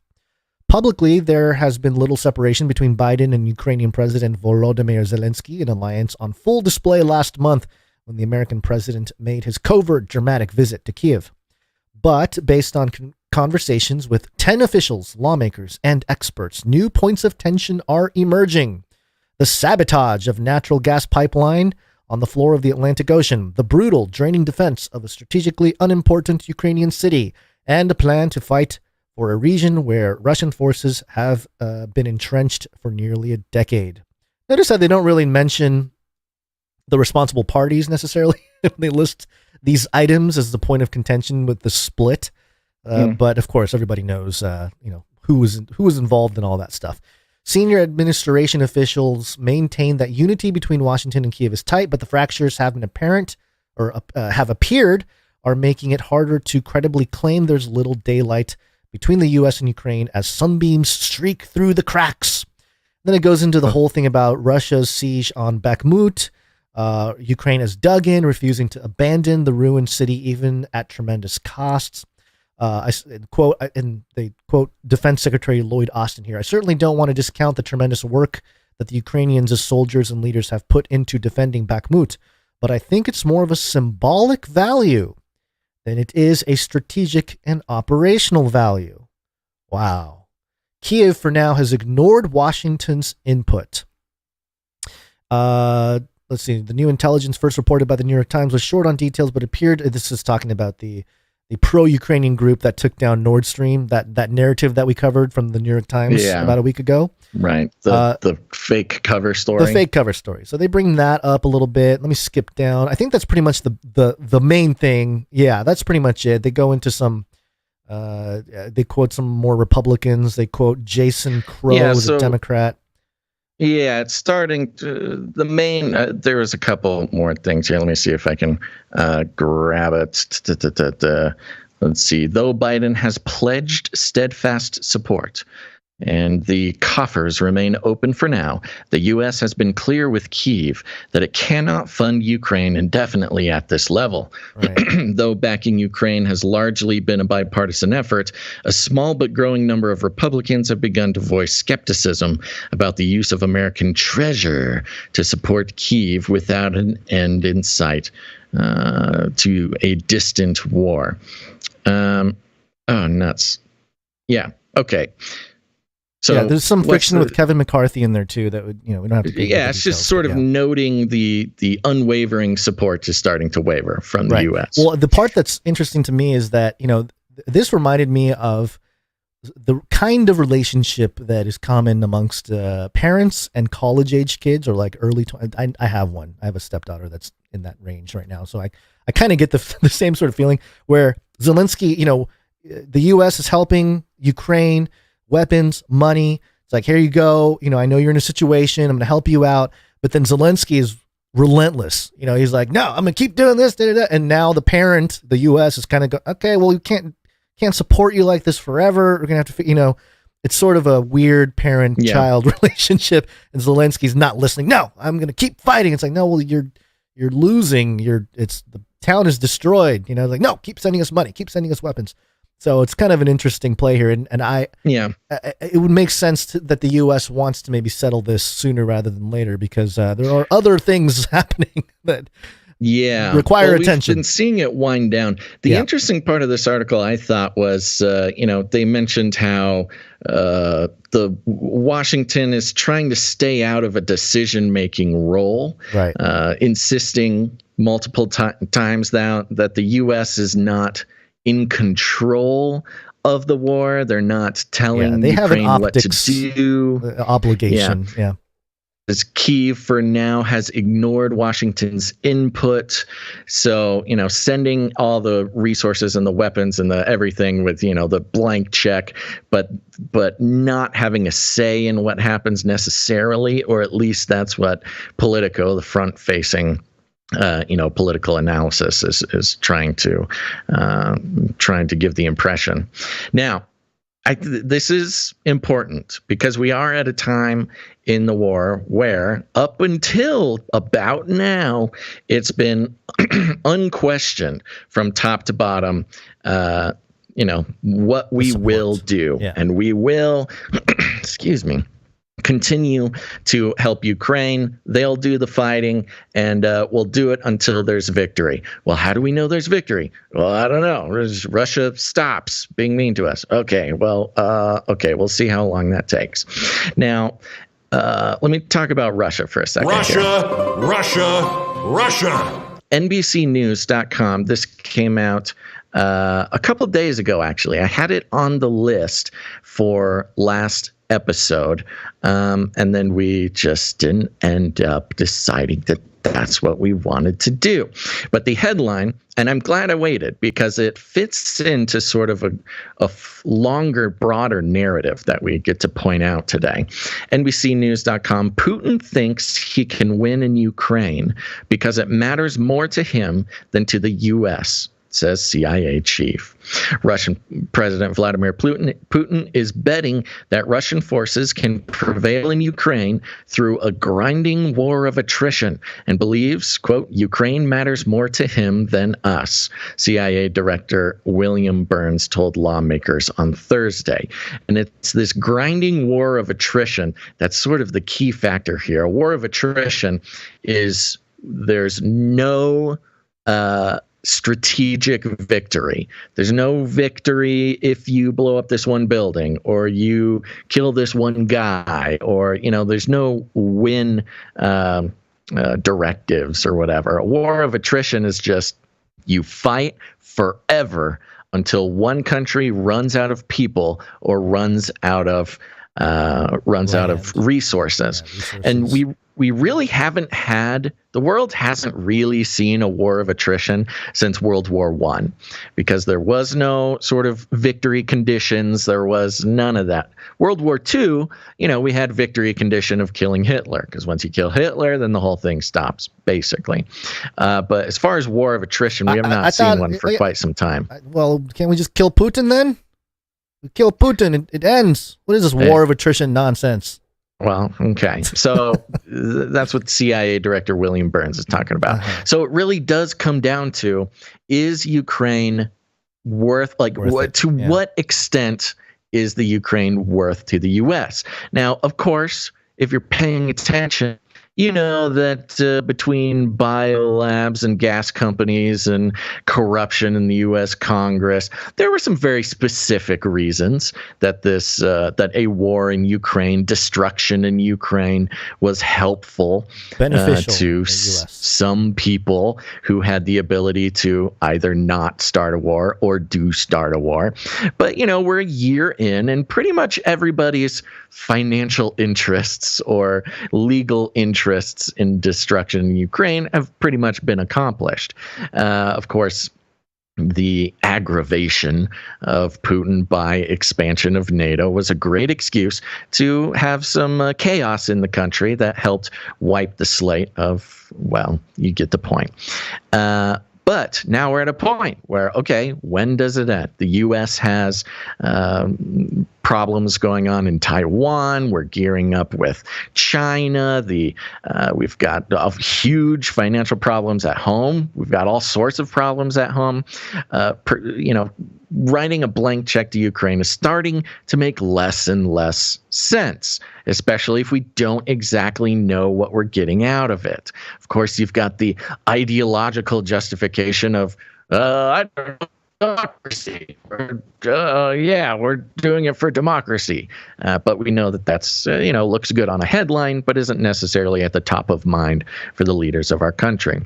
Publicly, there has been little separation between Biden and Ukrainian President Volodymyr Zelensky, an alliance on full display last month when the American president made his covert dramatic visit to Kyiv. But based on conversations with 10 officials, lawmakers, and experts, new points of tension are emerging. The sabotage of natural gas pipeline on the floor of the Atlantic Ocean, the brutal, draining defense of a strategically unimportant Ukrainian city, and a plan to fight for a region where Russian forces have been entrenched for nearly a decade. Notice how they don't really mention the responsible parties necessarily. They list these items as the point of contention with the split. But of course, everybody knows, who was involved in all that stuff. Senior administration officials maintain that unity between Washington and Kyiv is tight, but the fractures have been apparent or have appeared are making it harder to credibly claim there's little daylight between the U.S. and Ukraine as sunbeams streak through the cracks. Then it goes into the whole thing about Russia's siege on Bakhmut. Ukraine has dug in, refusing to abandon the ruined city even at tremendous costs. They quote Defense Secretary Lloyd Austin here. I certainly don't want to discount the tremendous work that the Ukrainians as soldiers and leaders have put into defending Bakhmut, but I think it's more of a symbolic value than it is a strategic and operational value. Wow. Kyiv for now has ignored Washington's input. Let's see. The new intelligence first reported by the New York Times was short on details, but appeared, this is talking about the pro-Ukrainian group that took down Nord Stream, that narrative that we covered from the New York Times about a week ago. Right. The fake cover story. The fake cover story. So they bring that up a little bit. Let me skip down. I think that's pretty much the main thing. Yeah, that's pretty much it. They go into some, they quote some more Republicans. They quote Jason Crow, who's a Democrat. Yeah, it's starting to, the main, there was a couple more things here. Let me see if I can grab it. Let's see. Though Biden has pledged steadfast support and the coffers remain open for now, the U.S. has been clear with Kyiv that it cannot fund Ukraine indefinitely at this level. Right. Though backing Ukraine has largely been a bipartisan effort, a small but growing number of Republicans have begun to voice skepticism about the use of American treasure to support Kyiv without an end in sight to a distant war. Oh, nuts. Yeah, okay. So yeah, there's some friction with Kevin McCarthy in there too. That would, we don't have to. Yeah, it's just sort of noting the unwavering support is starting to waver from the U.S. Well, the part that's interesting to me is that this reminded me of the kind of relationship that is common amongst parents and college-age kids, or like early. I have one. I have a stepdaughter that's in that range right now, so I kind of get the same sort of feeling where Zelensky, the U.S. is helping Ukraine. Weapons, money. It's like, here you go. I know you're in a situation. I'm going to help you out. But then Zelensky is relentless. He's like, no, I'm gonna keep doing this, and now the parent, the U.S., is kind of okay, well, we can't support you like this forever. We're gonna have to, it's sort of a weird parent-child relationship, and Zelensky's not listening. No, I'm gonna keep fighting. It's like, no, well, you're losing. The town is destroyed. Like, no, keep sending us money, keep sending us weapons. So it's kind of an interesting play here, and it would make sense that the U.S. wants to maybe settle this sooner rather than later, because there are other things happening that require attention. We've been seeing it wind down. The interesting part of this article, I thought, was they mentioned how the Washington is trying to stay out of a decision-making role, right? Insisting multiple times now that the U.S. is not in control of the war. They're not telling Ukraine what to do. Obligation. As Kyiv for now has ignored Washington's input. So, sending all the resources and the weapons and the everything with, the blank check, but not having a say in what happens necessarily, or at least that's what Politico, the front facing political analysis is trying to give the impression. Now, this is important because we are at a time in the war where up until about now, it's been unquestioned from top to bottom, what we will do. And we will, continue to help Ukraine. They'll do the fighting, and we'll do it until there's victory. Well, how do we know there's victory? Well, I don't know. Russia stops being mean to us. Okay, well, we'll see how long that takes. Now, let me talk about Russia for a second. Russia. NBCnews.com. This came out a couple of days ago, actually. I had it on the list for last episode, and then we just didn't end up deciding that that's what we wanted to do. But the headline, and I'm glad I waited because it fits into sort of a longer, broader narrative that we get to point out today. NBCnews.com, Putin thinks he can win in Ukraine because it matters more to him than to the U.S., says CIA chief. Russian President Vladimir Putin is betting that Russian forces can prevail in Ukraine through a grinding war of attrition and believes, quote, Ukraine matters more to him than us, CIA Director William Burns told lawmakers on Thursday. And it's this grinding war of attrition that's sort of the key factor here. A war of attrition is there's no strategic victory. There's no victory if you blow up this one building or you kill this one guy, or, there's no win directives or whatever. A war of attrition is just you fight forever until one country runs out of people or runs out of resources. And we really haven't had, the world hasn't really seen a war of attrition since World War I, because there was no sort of victory conditions. There was none of that. World War II, we had victory condition of killing Hitler, because once you kill Hitler, then the whole thing stops, basically. But as far as war of attrition, we have not seen one for quite some time. Well, can't we just kill Putin then? We kill Putin, it ends. What is this war of attrition nonsense? Well, okay. So that's what CIA Director William Burns is talking about. So it really does come down to, is Ukraine worth what extent is the Ukraine worth to the U.S.? Now, of course, if you're paying attention, you know that between biolabs and gas companies and corruption in the U.S. Congress, there were some very specific reasons that that a war in Ukraine, destruction in Ukraine, was helpful, beneficial to some people who had the ability to either not start a war or do start a war. But we're a year in, and pretty much everybody's financial interests or legal interests in destruction in Ukraine have pretty much been accomplished. Of course, the aggravation of Putin by expansion of NATO was a great excuse to have some chaos in the country that helped wipe the slate of, well, you get the point. But now we're at a point where, okay, when does it end? The U.S. has problems going on in Taiwan. We're gearing up with China. We've got huge financial problems at home. We've got all sorts of problems at home. Writing a blank check to Ukraine is starting to make less and less sense, especially if we don't exactly know what we're getting out of it. Of course, you've got the ideological justification of, I don't know, democracy. We're doing it for democracy. But we know that that's, looks good on a headline, but isn't necessarily at the top of mind for the leaders of our country.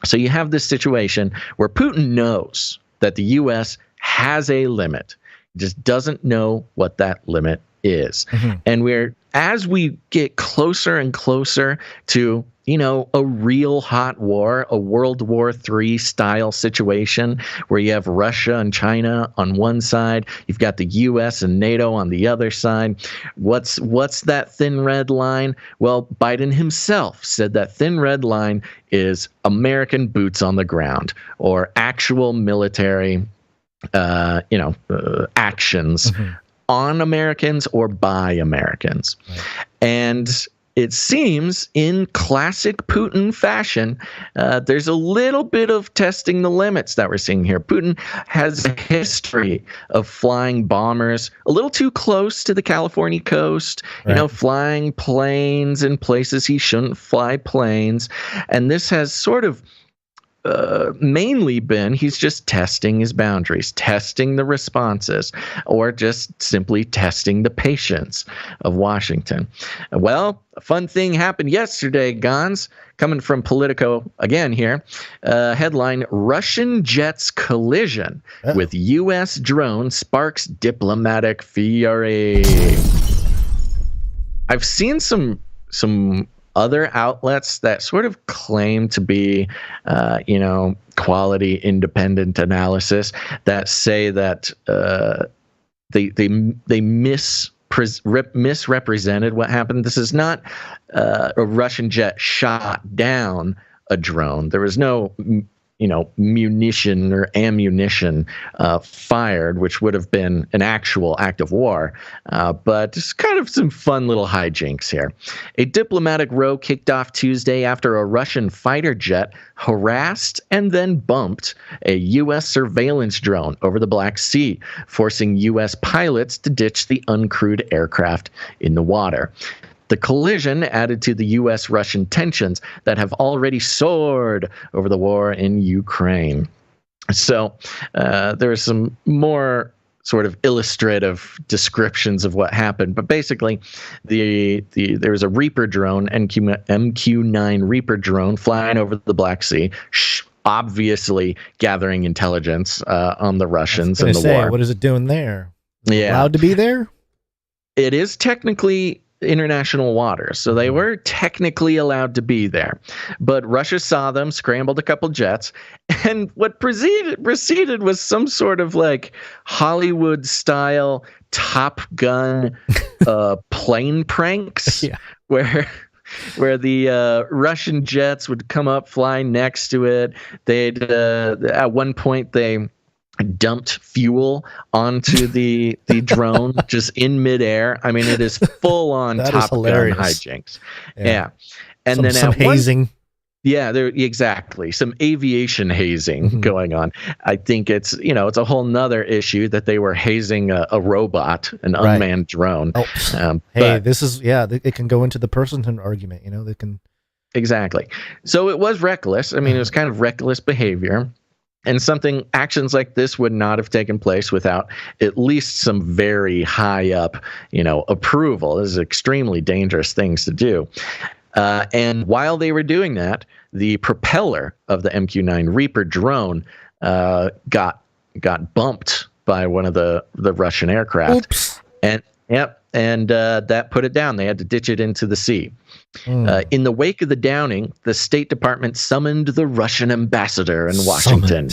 So you have this situation where Putin knows that the U.S. has a limit, just doesn't know what that limit is. Mm-hmm. And as we get closer and closer to, a real hot war, a World War III style situation where you have Russia and China on one side, you've got the U.S. and NATO on the other side. What's that thin red line? Well, Biden himself said that thin red line is American boots on the ground or actual military actions on Americans or by Americans. Right. And it seems in classic Putin fashion, there's a little bit of testing the limits that we're seeing here. Putin has a history of flying bombers a little too close to the California coast, right. Flying planes in places he shouldn't fly planes. And this has sort of mainly been he's just testing his boundaries, testing the responses, or just simply testing the patience of Washington. Well, a fun thing happened yesterday, Gons, coming from Politico again here. Headline, Russian jets collision with U.S. drone sparks diplomatic fury. I've seen some other outlets that sort of claim to be, quality independent analysis that say that they misrepresented what happened. This is not a Russian jet shot down a drone. There was no munition or ammunition fired, which would have been an actual act of war. But it's kind of some fun little hijinks here. A diplomatic row kicked off Tuesday after a Russian fighter jet harassed and then bumped a U.S. surveillance drone over the Black Sea, forcing U.S. pilots to ditch the uncrewed aircraft in the water. The collision added to the U.S.-Russian tensions that have already soared over the war in Ukraine. So there are some more sort of illustrative descriptions of what happened. But basically, there was a Reaper drone, MQ-9 Reaper drone, flying over the Black Sea, obviously gathering intelligence on the Russians and the war. What is it doing there? Yeah. Allowed to be there? It is technically international waters, so they were technically allowed to be there. But Russia saw them, scrambled a couple jets, and what proceeded was some sort of like Hollywood-style Top Gun plane pranks, where the Russian jets would come up, fly next to it. They'd at one point they dumped fuel onto the drone just in midair. I mean, it is full on Top Gun hijinks. Yeah. And then some hazing. Exactly. Some aviation hazing going on. I think it's a whole nother issue that they were hazing a robot, an unmanned drone. This is, it can go into the personhood argument, they can. Exactly. So it was reckless. I mean, it was kind of reckless behavior. And actions like this would not have taken place without at least some very high up, approval. This is extremely dangerous things to do. And while they were doing that, the propeller of the MQ-9 Reaper drone got bumped by one of the Russian aircraft. Oops. And that put it down. They had to ditch it into the sea. In the wake of the downing, the State Department summoned the Russian ambassador in Washington.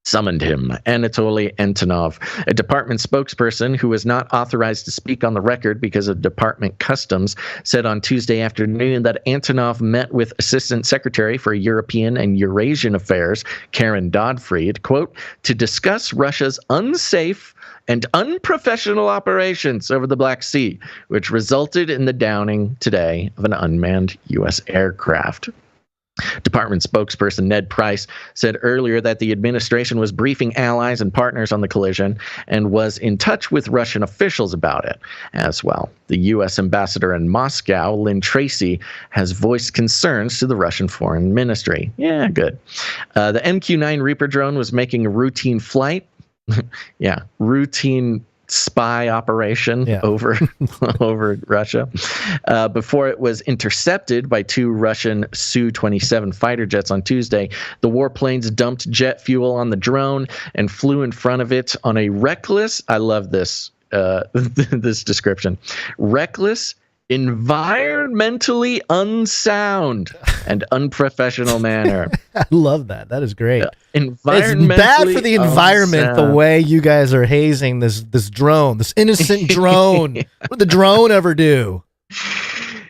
summoned him. Anatoly Antonov, a department spokesperson who was not authorized to speak on the record because of department customs, said on Tuesday afternoon that Antonov met with Assistant Secretary for European and Eurasian Affairs, Karen Dodfried, quote, to discuss Russia's unsafe and unprofessional operations over the Black Sea, which resulted in the downing today of an unmanned U.S. aircraft. Department spokesperson Ned Price said earlier that the administration was briefing allies and partners on the collision and was in touch with Russian officials about it as well. The U.S. ambassador in Moscow, Lynn Tracy, has voiced concerns to the Russian Foreign Ministry. Yeah, good. The MQ-9 Reaper drone was making a routine flight. Routine spy operation over Russia before it was intercepted by two Russian Su-27 fighter jets on Tuesday. The warplanes dumped jet fuel on the drone and flew in front of it on a reckless, I love this this description, reckless, environmentally unsound and unprofessional manner. I love that. That is great. It's bad for the environment the way you guys are hazing this drone, this innocent drone. What did the drone ever do?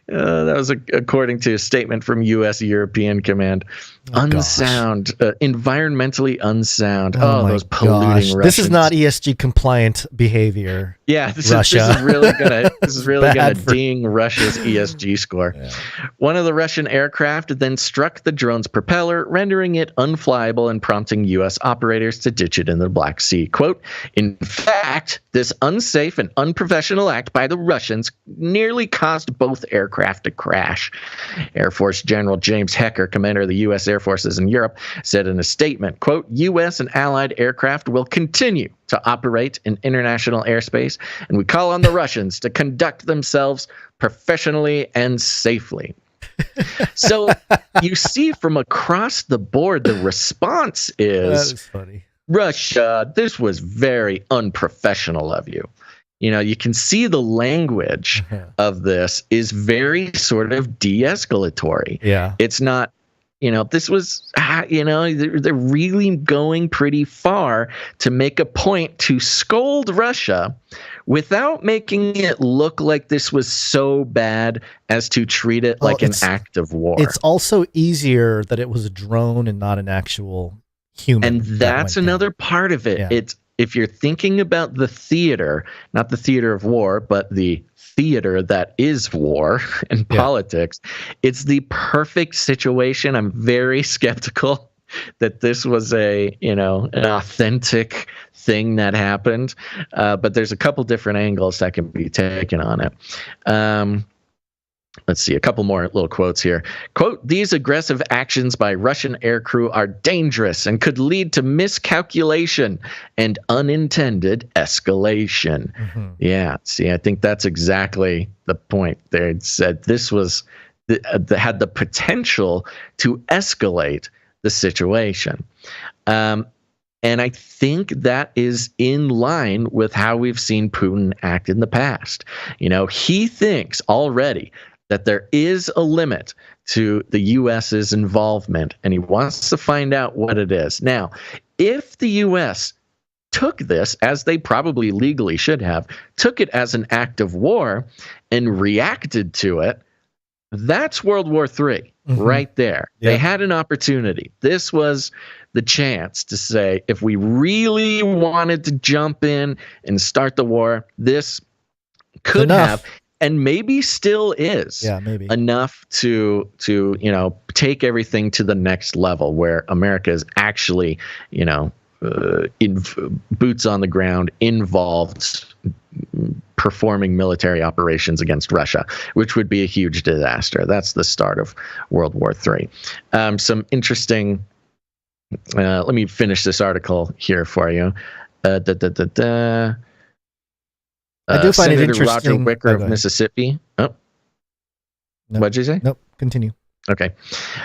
That was according to a statement from U.S. European Command. Unsound, environmentally unsound. Oh, those polluting Russians. This is not ESG compliant behavior. Yeah, this is really gonna ding Russia's ESG score. Yeah. One of the Russian aircraft then struck the drone's propeller, rendering it unflyable and prompting U.S. operators to ditch it in the Black Sea. Quote, in fact, this unsafe and unprofessional act by the Russians nearly caused both aircraft to crash. Air Force General James Hecker, commander of the U.S. Air Forces in Europe, said in a statement, quote, U.S. and allied aircraft will continue to operate in international airspace, and we call on the Russians to conduct themselves professionally and safely. So you see from across the board, the response is, that is funny. Russia, this was very unprofessional of you. You know, you can see the language of this is very sort of de-escalatory. Yeah. It's not, this was, they're really going pretty far to make a point to scold Russia without making it look like this was so bad as to treat it like an act of war. It's also easier that it was a drone and not an actual human. And that's another part of it. Yeah. If you're thinking about the theater, not the theater of war, but the theater that is war and politics, it's the perfect situation. I'm very skeptical that this was an authentic thing that happened. But there's a couple different angles that can be taken on it. Let's see, a couple more little quotes here. Quote, these aggressive actions by Russian aircrew are dangerous and could lead to miscalculation and unintended escalation. Mm-hmm. Yeah, see, I think that's exactly the point there. It said this was had the potential to escalate the situation. And I think that is in line with how we've seen Putin act in the past. He thinks already that there is a limit to the U.S.'s involvement, and he wants to find out what it is. Now, if the U.S. took this, as they probably legally should have, took it as an act of war and reacted to it, that's World War III right there. Yeah. They had an opportunity. This was the chance to say, if we really wanted to jump in and start the war, this could have, and maybe still is, enough to take everything to the next level where America is actually, in boots on the ground, involved, performing military operations against Russia, which would be a huge disaster. That's the start of World War III. Some interesting. Let me finish this article here for you. I do find Senator it interesting. Roger Wicker of Mississippi. Oh, nope. What'd you say? Nope. Continue. Okay.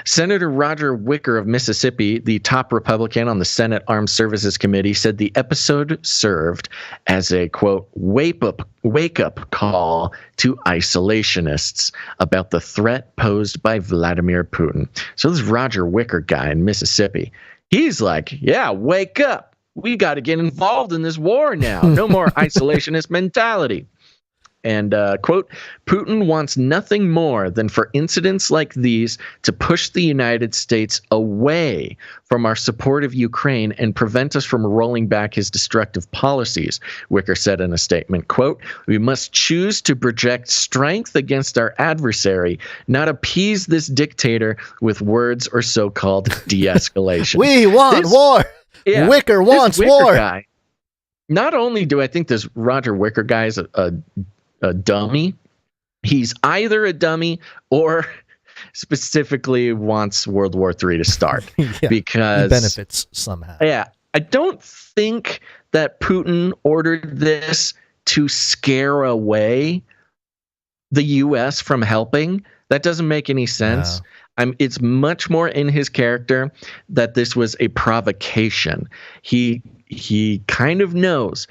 Senator Roger Wicker of Mississippi, the top Republican on the Senate Armed Services Committee, said the episode served as a, quote, wake up call to isolationists about the threat posed by Vladimir Putin. So this Roger Wicker guy in Mississippi, He's like, yeah, wake up. We got to get involved in this war now. No more isolationist mentality. And, quote, Putin wants nothing more than for incidents like these to push the United States away from our support of Ukraine and prevent us from rolling back his destructive policies, Wicker said in a statement. Quote, we must choose to project strength against our adversary, not appease this dictator with words or so-called de-escalation. We want war. Yeah, Wicker wants war. Guy, not only do I think this Roger Wicker guy is a dummy, he's either a dummy or specifically wants World War III to start. Yeah, because he benefits somehow. Yeah, I don't think that Putin ordered this to scare away the U.S. from helping. That doesn't make any sense. No. It's much more in his character that this was a provocation. He kind of knows,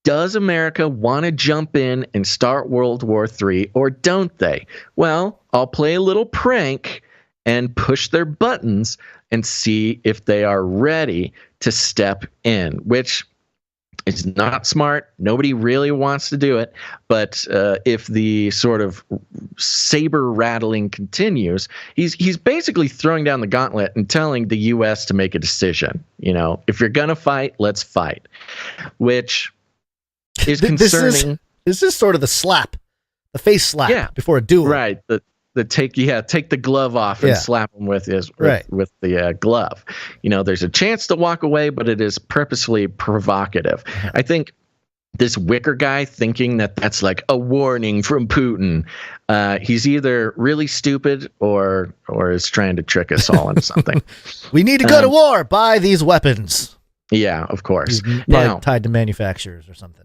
does America want to jump in and start World War III or don't they? Well, I'll play a little prank and push their buttons and see if they are ready to step in, which is not smart. Nobody really wants to do it. But if the sort of saber rattling continues, he's basically throwing down the gauntlet and telling the U.S. to make a decision. You know, if you're going to fight, let's fight, which is concerning. This is sort of the slap, the face slap before a duel. Right. Take the glove off and slap him with the glove. You know, there's a chance to walk away, but it is purposefully provocative. I think this Wicker guy thinking that that's like a warning from Putin, he's either really stupid or is trying to trick us all into something. We need to go to war. Buy these weapons. Yeah, of course. Now, tied to manufacturers or something.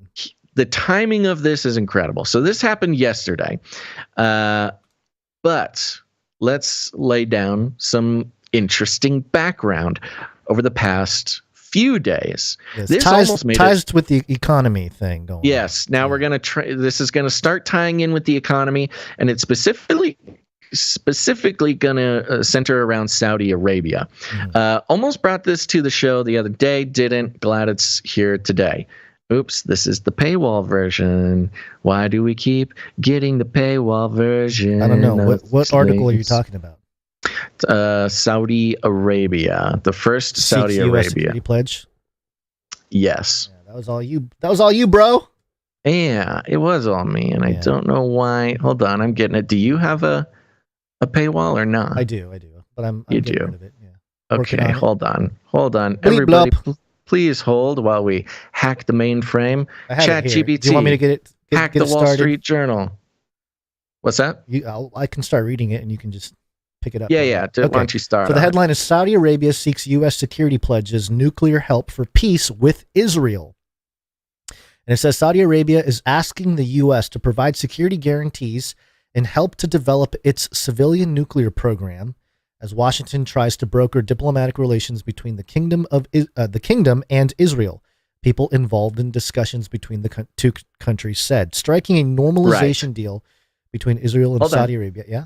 The timing of this is incredible. So this happened yesterday. But let's lay down some interesting background over the past few days. Yes, this ties with the economy thing going on. Yes. Now we're going to this is going to start tying in with the economy, and it's specifically going to center around Saudi Arabia. Almost brought this to the show the other day, didn't. Glad it's here today. Oops, this is the paywall version. Why do we keep getting the paywall version? I don't know. What article are you talking about? Saudi Arabia. The first Saudi Arabia. U.S. security pledge? Yes. Yeah, that was all you. That was all you, bro. Yeah, it was all me, and I don't know why. Hold on, I'm getting it. Do you have a paywall or not? I do. But I'm you getting do. rid of it. Yeah. Okay, hold on. Bleep Everybody, please hold while we hack the mainframe. ChatGPT. Do you want me to get it? Hack the Wall Street Journal. What's that? I can start reading it, and you can just pick it up. Yeah. Why don't you start? So the headline is Saudi Arabia seeks U.S. security pledges nuclear help for peace with Israel. And it says Saudi Arabia is asking the U.S. to provide security guarantees and help to develop its civilian nuclear program as Washington tries to broker diplomatic relations between the kingdom and Israel. People involved in discussions between the two countries said, striking a normalization deal between Israel and Saudi Arabia. Yeah.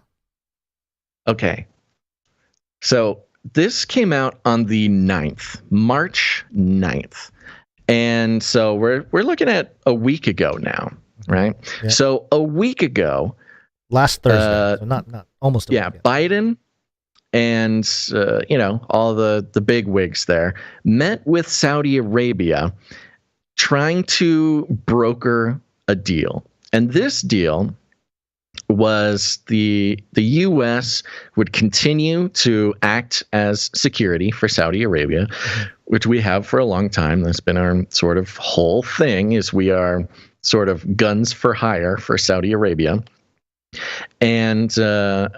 Okay. So this came out on the 9th, March 9th. And so we're looking at a week ago now, right? Yeah. So a week ago, last Thursday, so not almost a week ago. Biden and all the big wigs there met with Saudi Arabia trying to broker a deal. And this deal was the U.S. would continue to act as security for Saudi Arabia, which we have for a long time. That's been our sort of whole thing, is we are sort of guns for hire for Saudi Arabia. And so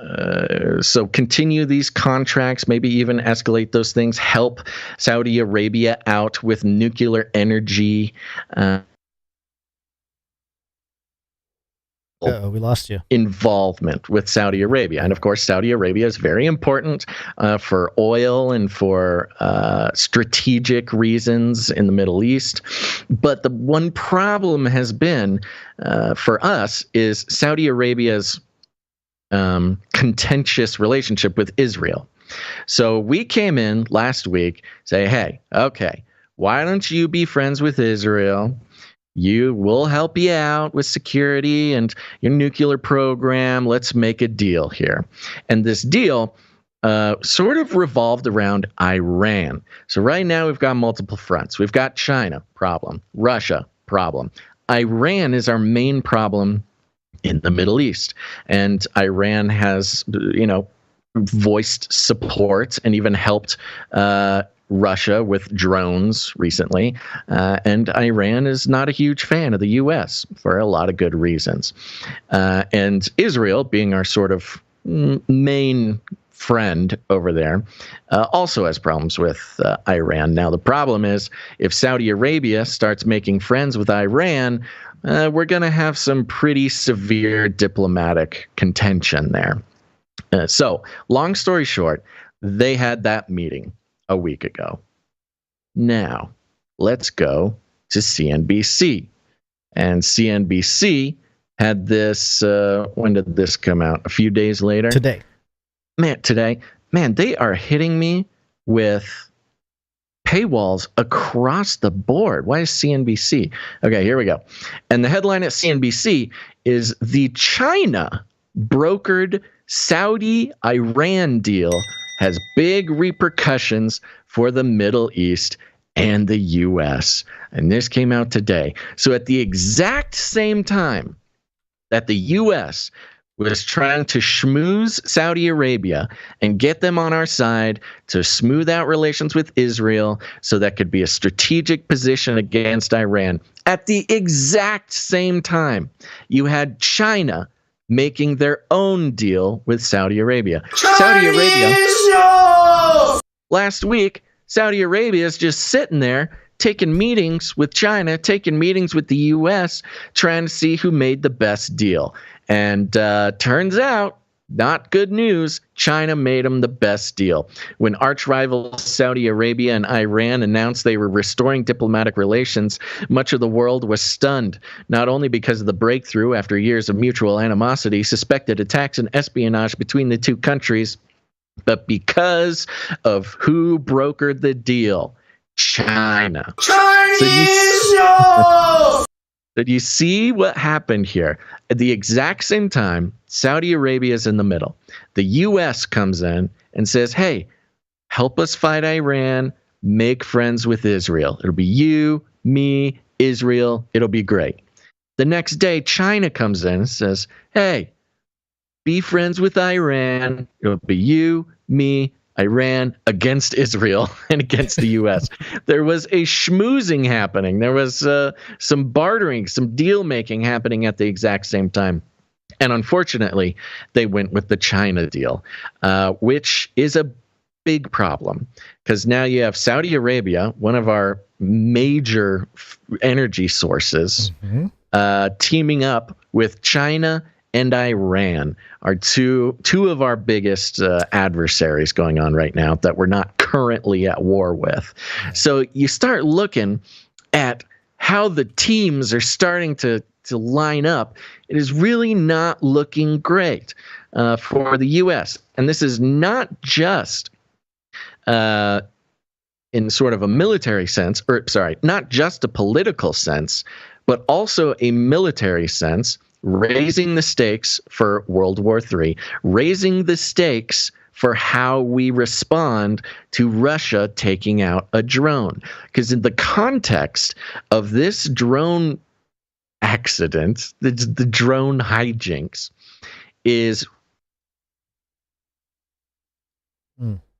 continue these contracts, maybe even escalate those things, help Saudi Arabia out with nuclear energy. We lost you. Involvement with Saudi Arabia. And of course, Saudi Arabia is very important for oil and for strategic reasons in the Middle East. But the one problem has been for us is Saudi Arabia's contentious relationship with Israel. So we came in last week, say, hey, okay, why don't you be friends with Israel? You will help you out with security and your nuclear program. Let's make a deal here. And this deal sort of revolved around Iran. So right now we've got multiple fronts. We've got China, problem. Russia, problem. Iran is our main problem in the Middle East. And Iran has, voiced support and even helped Russia with drones recently, and Iran is not a huge fan of the U.S. for a lot of good reasons. And Israel, being our sort of main friend over there, also has problems with Iran. Now, the problem is if Saudi Arabia starts making friends with Iran, we're going to have some pretty severe diplomatic contention there. So, long story short, they had that meeting a week ago. Now, let's go to CNBC. And CNBC had this, when did this come out? A few days later? Today. Man, they are hitting me with paywalls across the board. Why is CNBC? Okay, here we go. And the headline at CNBC is the China brokered Saudi-Iran deal has big repercussions for the Middle East and the U.S. And this came out today. So at the exact same time that the U.S. was trying to schmooze Saudi Arabia and get them on our side to smooth out relations with Israel so that could be a strategic position against Iran, at the exact same time, you had China making their own deal with Saudi Arabia. Saudi Arabia. Last week, Saudi Arabia is just sitting there taking meetings with China, taking meetings with the U.S., trying to see who made the best deal. And turns out, not good news, China made them the best deal. When arch rivals Saudi Arabia and Iran announced they were restoring diplomatic relations, much of the world was stunned, not only because of the breakthrough after years of mutual animosity, suspected attacks and espionage between the two countries, but because of who brokered the deal, China. Did you see what happened here? At the exact same time, Saudi Arabia is in the middle. The U.S. comes in and says, hey, help us fight Iran, make friends with Israel. It'll be you, me, Israel. It'll be great. The next day, China comes in and says, hey, be friends with Iran. It'll be you, me, Iran against Israel and against the U.S. There was a schmoozing happening. There was some bartering, some deal making happening at the exact same time. And unfortunately, they went with the China deal, which is a big problem because now you have Saudi Arabia, one of our major energy sources, teaming up with China and Iran are two of our biggest adversaries going on right now that we're not currently at war with. So you start looking at how the teams are starting to line up. It is really not looking great for the U.S. And this is not just in sort of a military sense, not just a political sense, but also a military sense, raising the stakes for World War III, raising the stakes for how we respond to Russia taking out a drone. Because in the context of this drone accident, the drone hijinks, is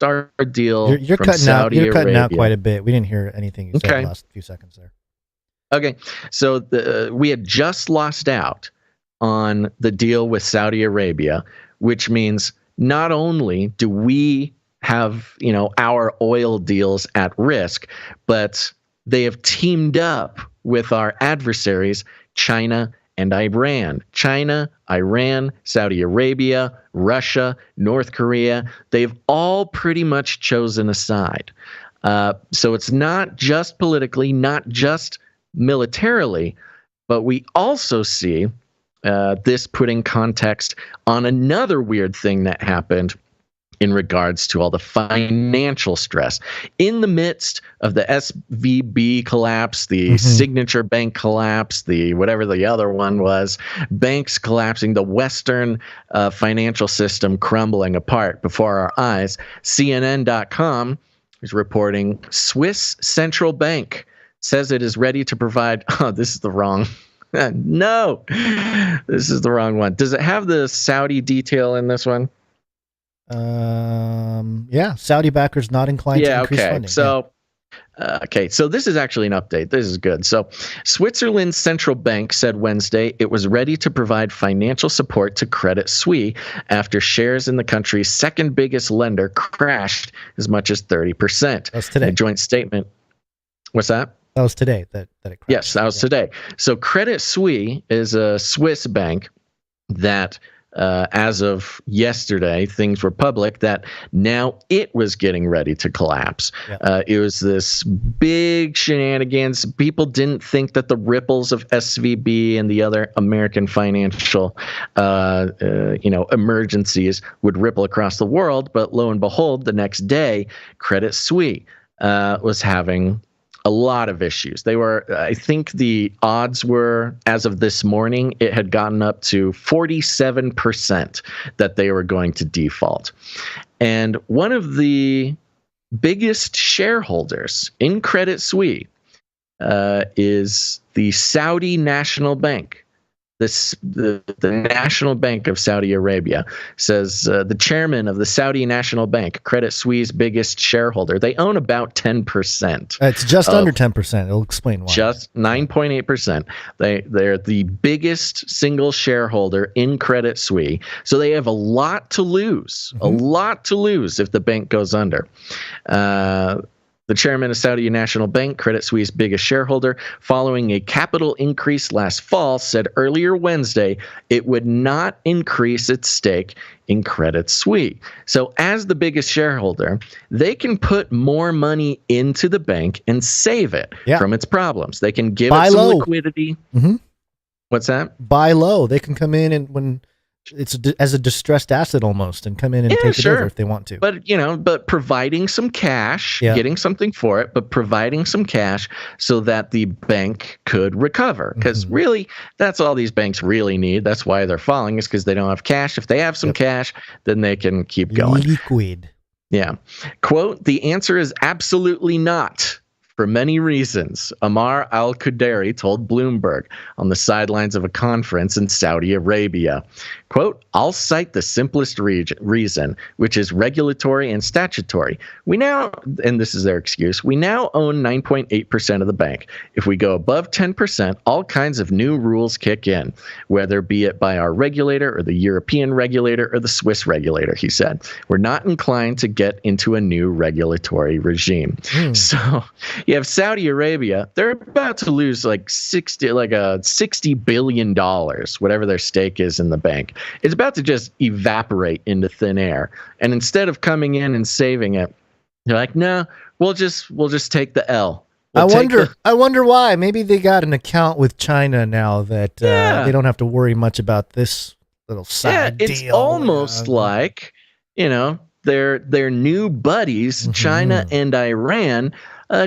our deal you're from cutting Saudi out. You're cutting Arabia. out quite a bit. We didn't hear anything you said in the last few seconds there. Okay, so we had just lost out on the deal with Saudi Arabia, which means not only do we have, our oil deals at risk, but they have teamed up with our adversaries, China and Iran. China, Iran, Saudi Arabia, Russia, North Korea, they've all pretty much chosen a side. So it's not just politically, not just militarily, but we also see this putting context on another weird thing that happened in regards to all the financial stress. In the midst of the SVB collapse, the Signature Bank collapse, the whatever the other one was, banks collapsing, the Western financial system crumbling apart before our eyes, CNN.com is reporting Swiss Central Bank says it is ready to provide, this is the wrong, no, this is the wrong one. Does it have the Saudi detail in this one? Yeah, Saudi backers not inclined to increase funding. So, so this is actually an update. This is good. So, Switzerland's central bank said Wednesday it was ready to provide financial support to Credit Suisse after shares in the country's second biggest lender crashed as much as 30%. That's today. In a joint statement. What's that? That was today that it crashed. Yes, that was today. So, Credit Suisse is a Swiss bank that as of yesterday, things were public that now it was getting ready to collapse. It was this big shenanigans. People didn't think that the ripples of SVB and the other American financial, emergencies would ripple across the world. But lo and behold, the next day, Credit Suisse was having a lot of issues. They were, I think the odds were, as of this morning, it had gotten up to 47% that they were going to default. And one of the biggest shareholders in Credit Suisse is the Saudi National Bank. The National Bank of Saudi Arabia says the chairman of the Saudi National Bank, Credit Suisse's biggest shareholder, they own about 10%. It's just under 10%. It'll explain why. Just 9.8%. They're the biggest single shareholder in Credit Suisse, so they have a lot to lose. A lot to lose if the bank goes under. The chairman of Saudi National Bank, Credit Suisse's biggest shareholder, following a capital increase last fall, said earlier Wednesday it would not increase its stake in Credit Suisse. So as the biggest shareholder, they can put more money into the bank and save it from its problems. They can give it some liquidity. What's that? Buy low. They can come in and when it's as a distressed asset almost and come in and take it over if they want to. But providing some cash, getting something for it, but providing some cash so that the bank could recover. Because really, that's all these banks really need. That's why they're falling, is because they don't have cash. If they have some cash, then they can keep going. Liquid. Yeah. Quote, the answer is absolutely not. For many reasons, Ammar al-Qudari told Bloomberg on the sidelines of a conference in Saudi Arabia. Quote, I'll cite the simplest reason, which is regulatory and statutory. We now, and this is their excuse, we now own 9.8% of the bank. If we go above 10%, all kinds of new rules kick in, whether be it by our regulator or the European regulator or the Swiss regulator, he said. We're not inclined to get into a new regulatory regime. So you have Saudi Arabia, they're about to lose $60 billion, whatever their stake is in the bank. It's about to just evaporate into thin air. And instead of coming in and saving it, they're like, no, we'll just take the L. I wonder why. Maybe they got an account with China now that they don't have to worry much about this little side deal. It's almost like, their new buddies, China and Iran,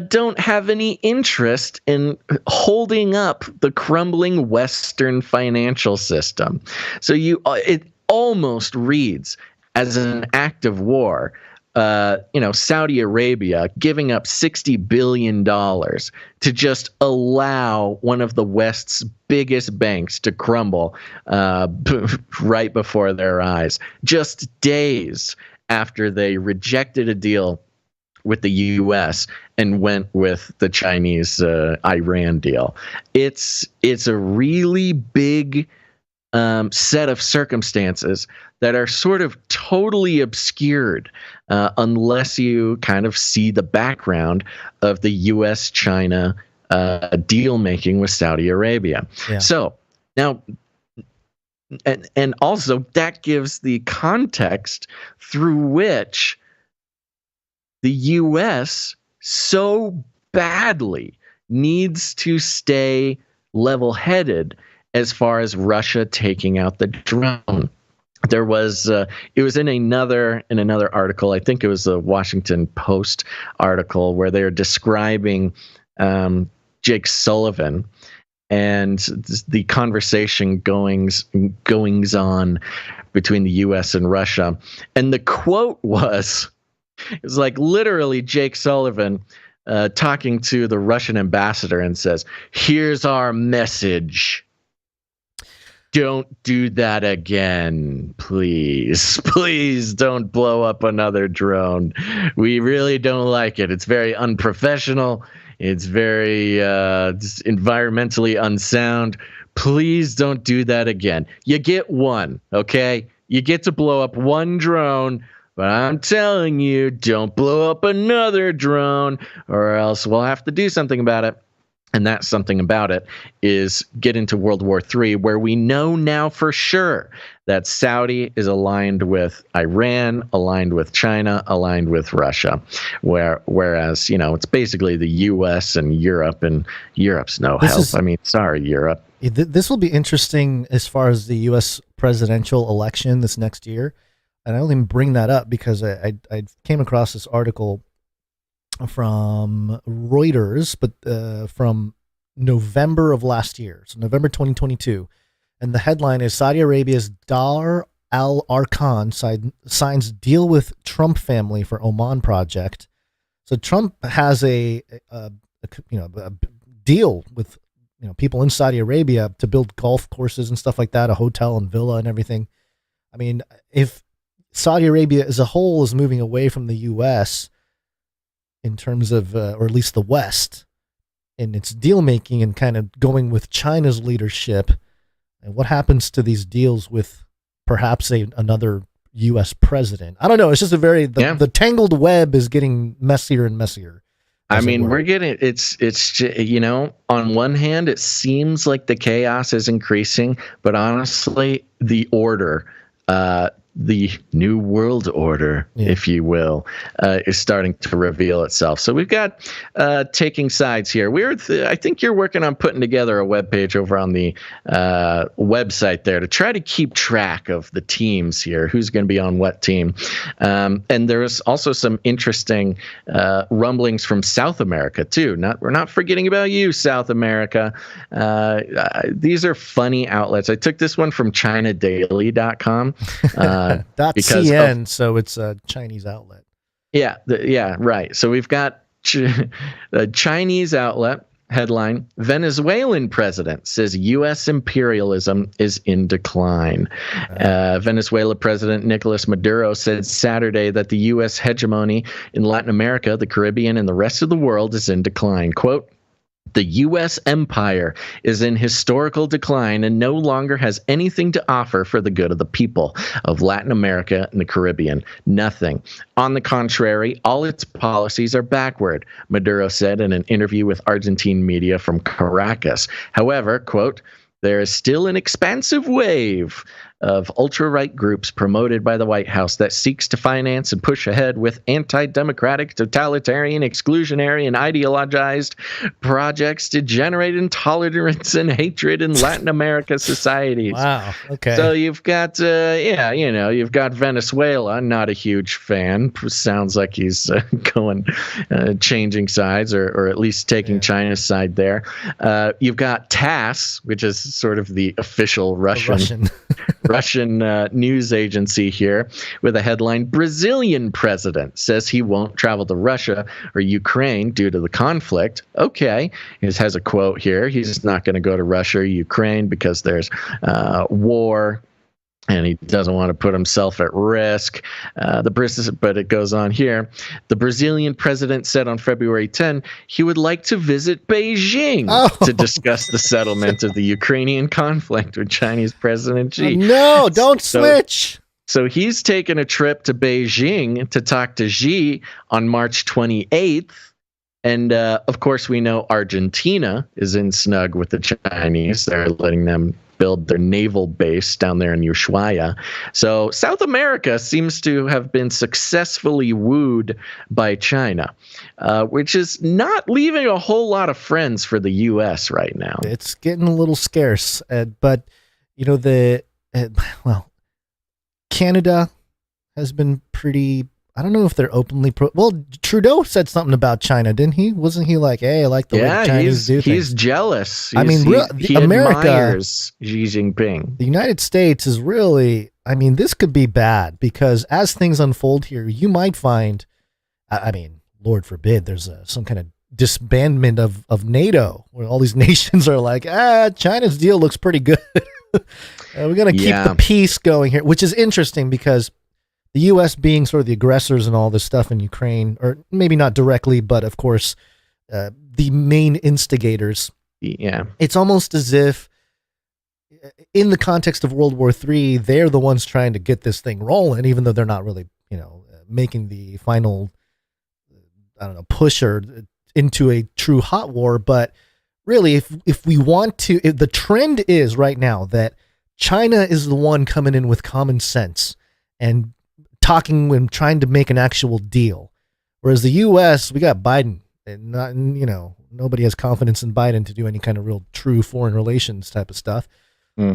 don't have any interest in holding up the crumbling Western financial system. So it almost reads as an act of war. Saudi Arabia giving up $60 billion to just allow one of the West's biggest banks to crumble right before their eyes, just days after they rejected a deal with the U.S. and went with the Chinese Iran deal. It's a really big set of circumstances that are sort of totally obscured unless you kind of see the background of the U.S.-China deal making with Saudi Arabia. Yeah. So now, and also that gives the context through which the U.S. so badly needs to stay level-headed as far as Russia taking out the drone. there was it was in another article. I think it was a Washington Post article where they're describing Jake Sullivan and the conversation goings on between the U.S. and Russia. And the quote was, it was like literally Jake Sullivan talking to the Russian ambassador and says, "Here's our message. Don't do that again, please. Please don't blow up another drone. We really don't like it. It's very unprofessional. It's very environmentally unsound. Please don't do that again. You get one, okay? You get to blow up one drone, but I'm telling you, don't blow up another drone, or else we'll have to do something about it." And that something about it is get into World War III, where we know now for sure that Saudi is aligned with Iran, aligned with China, aligned with Russia. Whereas, it's basically the U.S. and Europe, and Europe's no help. Sorry, Europe. This will be interesting as far as the U.S. presidential election this next year. And I only bring that up because I came across this article from Reuters, but from November of last year, so November 2022, and the headline is Saudi Arabia's Dar Al Arkan signs deal with Trump family for Oman project. So Trump has a deal with people in Saudi Arabia to build golf courses and stuff like that, a hotel and villa and everything. I mean, if Saudi Arabia as a whole is moving away from the U.S. in terms of, or at least the West, in its deal making and kind of going with China's leadership, and what happens to these deals with perhaps another U.S. president? I don't know. It's just the tangled web is getting messier and messier. I mean, we're getting it's on one hand, it seems like the chaos is increasing, but honestly, the order, the new world order, if you will, is starting to reveal itself. So we've got taking sides here. I think you're working on putting together a webpage over on the website there to try to keep track of the teams here, who's going to be on what team. And there's also some interesting rumblings from South America too. We're not forgetting about you, South America. These are funny outlets. I took this one from ChinaDaily.com. .cn, so it's a Chinese outlet. Yeah, right. So we've got the Chinese outlet headline: Venezuelan president says U.S. imperialism is in decline. Venezuela President Nicolas Maduro said Saturday that the U.S. hegemony in Latin America, the Caribbean, and the rest of the world is in decline. Quote, "The U.S. empire is in historical decline and no longer has anything to offer for the good of the people of Latin America and the Caribbean. Nothing. On the contrary, all its policies are backward," Maduro said in an interview with Argentine media from Caracas. However, quote, "There is still an expansive wave of ultra-right groups promoted by the White House that seeks to finance and push ahead with anti-democratic, totalitarian, exclusionary, and ideologized projects to generate intolerance and hatred in Latin America societies." Wow. Okay. So you've got, you've got Venezuela. Not a huge fan. Sounds like he's changing sides, or at least taking China's side there. You've got TASS, which is sort of the official Russian news agency here, with a headline: Brazilian president says he won't travel to Russia or Ukraine due to the conflict. Okay, he has a quote here. He's not going to go to Russia or Ukraine because there's war, and he doesn't want to put himself at risk. But it goes on here. The Brazilian president said on February 10 he would like to visit Beijing to discuss the settlement of the Ukrainian conflict with Chinese President Xi. No, don't switch. So he's taken a trip to Beijing to talk to Xi on March 28th. And, of course, we know Argentina is in snug with the Chinese. They're letting them build their naval base down there in Ushuaia. So South America seems to have been successfully wooed by China, which is not leaving a whole lot of friends for the U.S. right now. It's getting a little scarce. But, Canada has been pretty. I don't know if they're openly well, Trudeau said something about China, didn't he? Wasn't he like, hey, I like the way the Chinese do things? He's jealous. He America admires Xi Jinping. The United States is really, this could be bad because as things unfold here, you might find, Lord forbid, there's some kind of disbandment of NATO where all these nations are like, China's deal looks pretty good. We're going to keep the peace going here, which is interesting because the U.S. being sort of the aggressors and all this stuff in Ukraine, or maybe not directly, but of course, the main instigators. Yeah. It's almost as if in the context of World War III, they're the ones trying to get this thing rolling, even though they're not really, making the final, pusher into a true hot war. But really, if we want to, the trend is right now that China is the one coming in with common sense and talking and trying to make an actual deal. Whereas the U.S., we got Biden, and nobody has confidence in Biden to do any kind of real true foreign relations type of stuff.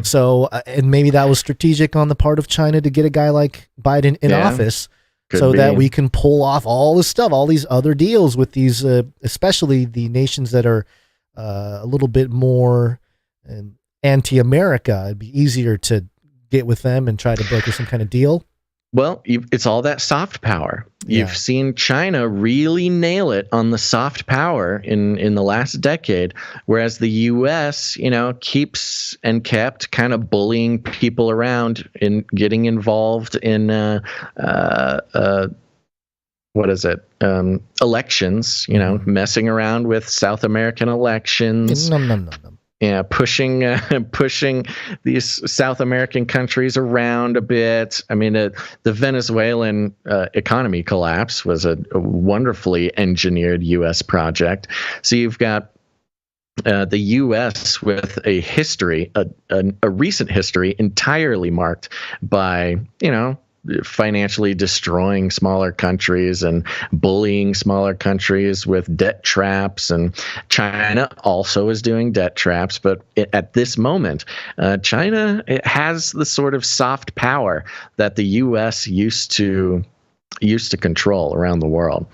So, and maybe that was strategic on the part of China to get a guy like Biden in office that we can pull off all this stuff, all these other deals with these, especially the nations that are a little bit more anti-America. It'd be easier to get with them and try to broker some kind of deal. Well, it's all that soft power. You've seen China really nail it on the soft power in the last decade, whereas the U.S., keeps and kept kind of bullying people around in getting involved in elections, messing around with South American elections. Yeah, pushing these South American countries around a bit. The Venezuelan economy collapse was a wonderfully engineered U.S. project. So you've got the U.S. with a history, a recent history entirely marked by, financially destroying smaller countries and bullying smaller countries with debt traps. And China also is doing debt traps. But at this moment, China has the sort of soft power that the U.S. used to control around the world.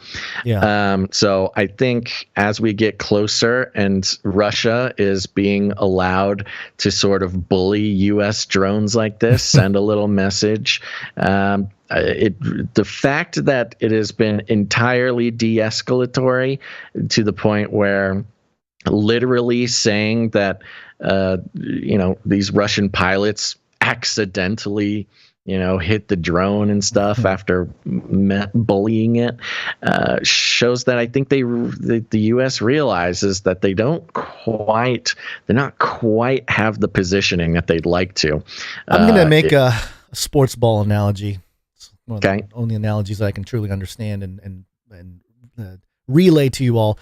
So I think as we get closer and Russia is being allowed to sort of bully U.S. drones like this, send a little message. The fact that it has been entirely de-escalatory to the point where literally saying that, these Russian pilots accidentally hit the drone and stuff after bullying it, shows that I think the U.S. realizes that they're not quite have the positioning that they'd like to. I'm going to make a sports ball analogy. It's one of the only analogies I can truly understand and relay to you all.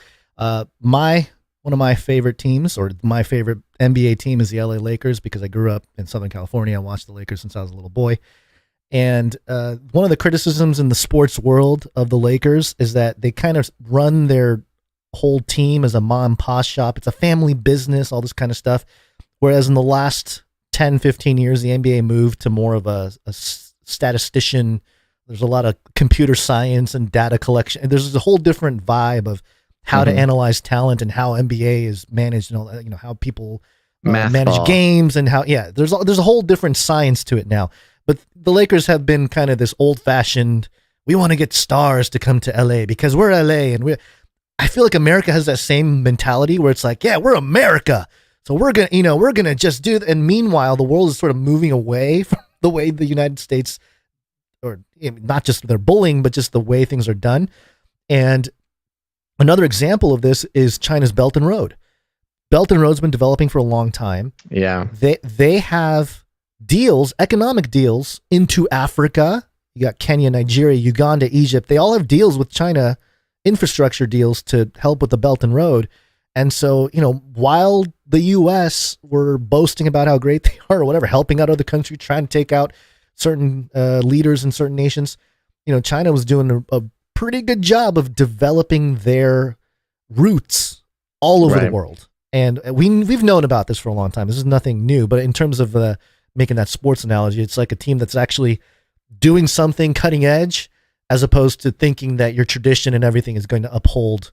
One of my favorite teams, or my favorite NBA team, is the LA Lakers because I grew up in Southern California. I watched the Lakers since I was a little boy. And one of the criticisms in the sports world of the Lakers is that they kind of run their whole team as a mom and pop shop. It's a family business, all this kind of stuff. Whereas in the last 10, 15 years, the NBA moved to more of a statistician. There's a lot of computer science and data collection. And there's a whole different vibe of how to analyze talent and how NBA is managed and all that, how people manage games and how, there's a whole different science to it now. But the Lakers have been kind of this old fashioned, we want to get stars to come to LA because we're LA. And I feel like America has that same mentality where it's like, we're America. So we're going to just do that. And meanwhile, the world is sort of moving away from the way the United States, or not just their bullying, but just the way things are done. And another example of this is China's Belt and Road. Belt and Road's been developing for a long time. Yeah. They have deals, economic deals into Africa. You got Kenya, Nigeria, Uganda, Egypt. They all have deals with China, infrastructure deals to help with the Belt and Road. And so, while the U.S. were boasting about how great they are or whatever, helping out other countries, trying to take out certain leaders in certain nations, China was doing a pretty good job of developing their roots all over the world. And we've known about this for a long time. This is nothing new, but in terms of making that sports analogy, it's like a team that's actually doing something cutting edge, as opposed to thinking that your tradition and everything is going to uphold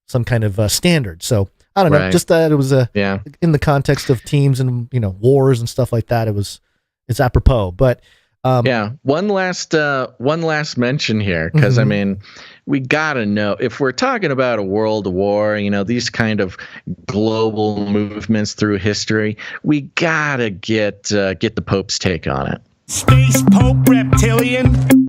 some kind of standard. So I don't know, just that it was in the context of teams and wars and stuff like that. It's apropos, but one last mention here, because I mean, we gotta know if we're talking about a world war, these kind of global movements through history, we gotta get the Pope's take on it. Space Pope reptilian.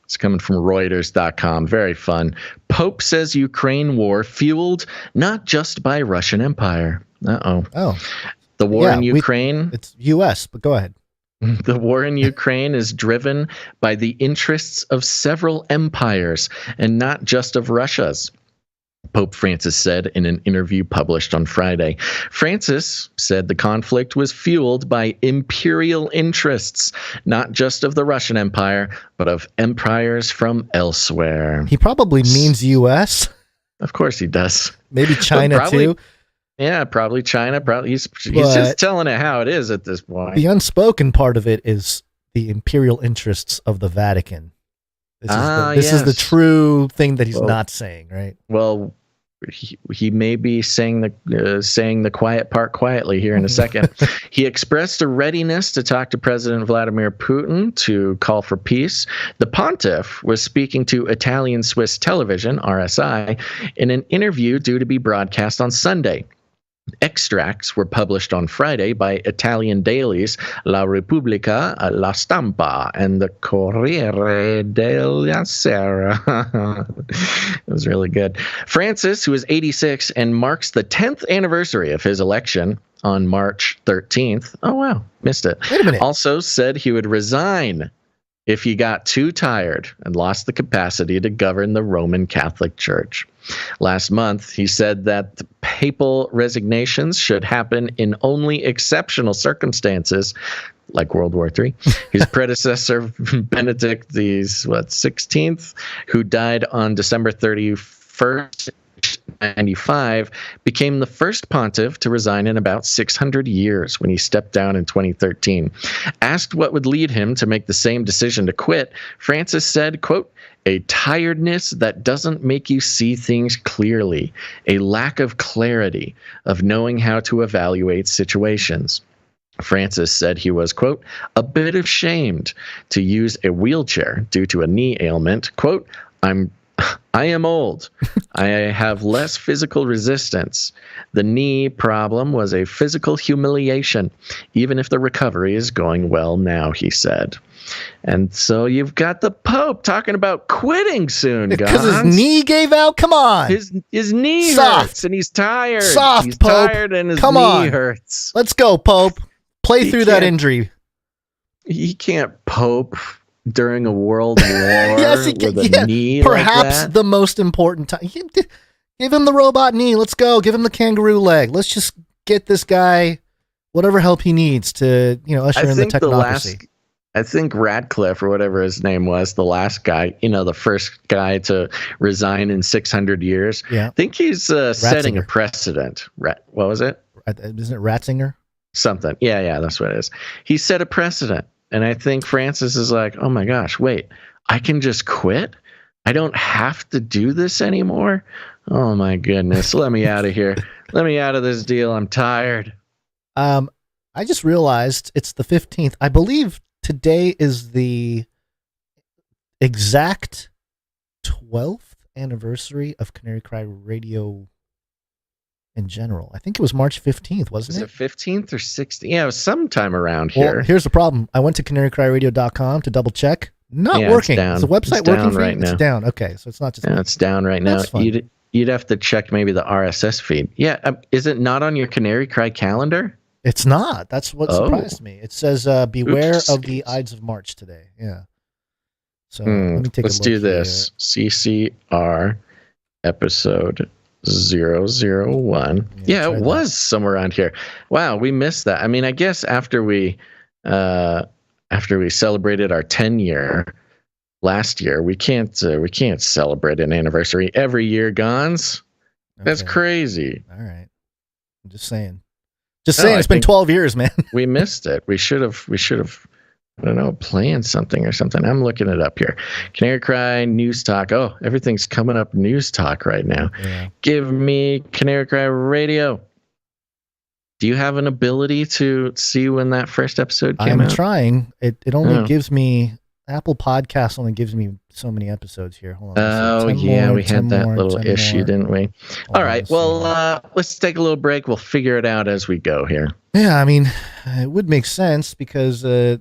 It's coming from Reuters.com. Very fun. Pope says Ukraine war fueled not just by Russian Empire. Oh. The war in Ukraine. It's U.S., but go ahead. The war in Ukraine is driven by the interests of several empires and not just of Russia's, Pope Francis said in an interview published on Friday. Francis said the conflict was fueled by imperial interests, not just of the Russian Empire, but of empires from elsewhere. He probably means U.S. Of course he does. Maybe China too. Yeah, probably China. Probably he's just telling it how it is at this point. The unspoken part of it is the imperial interests of the Vatican. This is the true thing that he's not saying, right? Well, he may be saying the quiet part quietly here in a second. He expressed a readiness to talk to President Vladimir Putin to call for peace. The pontiff was speaking to Italian-Swiss television, RSI, in an interview due to be broadcast on Sunday. Extracts were published on Friday by Italian dailies La Repubblica, La Stampa, and the Corriere della Sera. It was really good. Francis, who is 86 and marks the 10th anniversary of his election on March 13th. Oh, wow. Missed it. Wait a minute. Also said he would resign if he got too tired and lost the capacity to govern the Roman Catholic Church. Last month, he said that the papal resignations should happen in only exceptional circumstances, like World War III. His predecessor, Benedict XVI, who died on December 31st, 1995, became the first pontiff to resign in about 600 years when he stepped down in 2013. Asked what would lead him to make the same decision to quit, Francis said, quote, "A tiredness that doesn't make you see things clearly, a lack of clarity, of knowing how to evaluate situations." Francis said he was, quote, "a bit ashamed to use a wheelchair due to a knee ailment. Quote, I am old. I have less physical resistance. The knee problem was a physical humiliation, even if the recovery is going well now," he said. And so you've got the Pope talking about quitting soon, guys. Because his knee gave out? Come on. His knee hurts, and he's tired. Soft, he's Pope. tired, and his Come knee on. hurts. Let's go, Pope. Play through that injury. He can't Pope during a world war yes, he can. with a knee perhaps like that. The most important time. Give him the robot knee. Let's go. Give him the kangaroo leg. Let's just get this guy whatever help he needs to, usher in the technocracy. I think Radcliffe, or whatever his name was, the last guy, the first guy to resign in 600 years. Yeah. I think he's setting a precedent. What was it? Isn't it Ratzinger? Something. Yeah, that's what it is. He set a precedent. And I think Francis is like, oh my gosh, wait, I can just quit? I don't have to do this anymore? Oh my goodness, let me out of here. Let me out of this deal. I'm tired. I just realized it's the 15th. I believe today is the exact 12th anniversary of Canary Cry Radio in general. I think it was March 15th, wasn't it? Was it 15th or 16th? Yeah, it was sometime around here. Well, here's the problem. I went to canarycryradio.com to double check. Not working. Is the website working for you? It's down. Okay, so it's not just... Yeah, it's down right now. You'd have to check maybe the RSS feed. Yeah, is it not on your Canary Cry calendar? It's not. That's what surprised me. It says, beware of the Ides of March today. Yeah. So let me take a look. Let's do this. CCR episode 001. Yeah, it was somewhere around here. Wow, we missed that. I mean, I guess after we celebrated our 10-year last year, we can't celebrate an anniversary every year, Gons. That's crazy. All right. I'm just saying. It's been 12 years, man. We missed it. We should have I don't know, playing something or something. I'm looking it up here. Canary Cry, News Talk. Oh, everything's coming up News Talk right now. Yeah. Give me Canary Cry Radio. Do you have an ability to see when that first episode came out? I'm trying. It only gives me, Apple Podcasts only gives me so many episodes here. Hold on. Oh, yeah, we had that little issue, didn't we? All right, well, let's take a little break. We'll figure it out as we go here. Yeah, I mean, it would make sense because we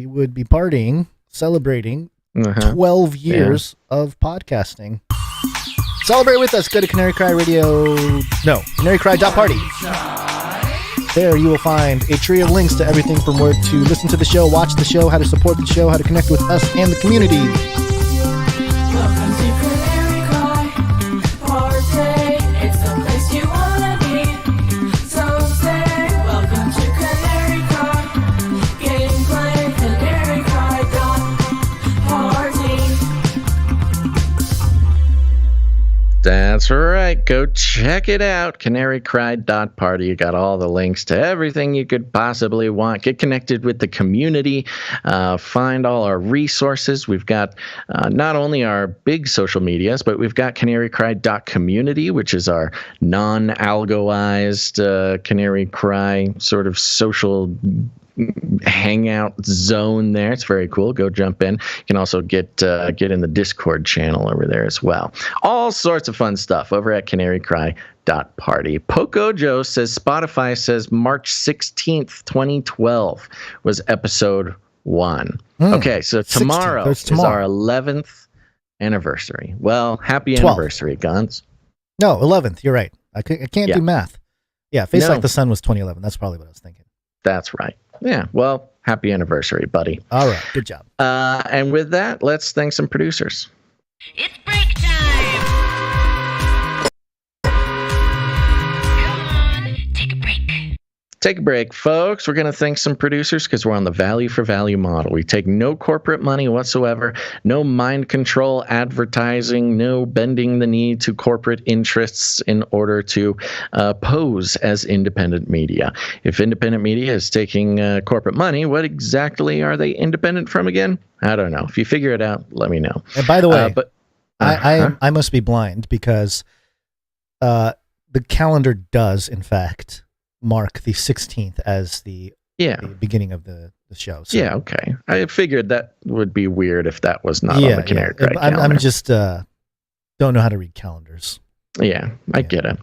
would be partying, celebrating 12 years of podcasting. Celebrate with us. Go to Canary Cry Radio. No, canarycry.party. There you will find a tree of links to everything from where to listen to the show, watch the show, how to support the show, how to connect with us and the community. Welcome to Canary Cry Party. It's the place you wanna be. So say welcome to Canary Cry. Gameplay Canary Cry Party. That's right. Go check it out. CanaryCry.party. You got all the links to everything you could possibly want. Get connected with the community. Find all our resources. We've got not only our big social medias, but we've got CanaryCry.community, which is our non-algoized Canary Cry sort of social hangout zone there. It's very cool. Go jump in. You can also get in the Discord channel over there as well. All sorts of fun stuff over at canarycry.party. Poco Joe says Spotify says March 16th, 2012 was episode 1. Okay, so tomorrow is our 11th anniversary. Well, happy 12th. Anniversary, Guns. No, 11th. You're right. I can't do math. Yeah, Face Like the Sun was 2011. That's probably what I was thinking. That's right. Yeah, well, happy anniversary, buddy. All right, good job. And with that, let's thank some producers. It's break time. Come on, take a break. Take a break, folks. We're going to thank some producers because we're on the value for value model. We take no corporate money whatsoever, no mind control advertising, no bending the knee to corporate interests in order to pose as independent media. If independent media is taking corporate money, what exactly are they independent from again? I don't know. If you figure it out, let me know. And by the way, I must be blind because the calendar does, in fact, mark the 16th as the beginning of the show. So. Yeah, okay. I figured that would be weird if that was not on the Canary Cry calendar. I'm just don't know how to read calendars. Yeah, I get it.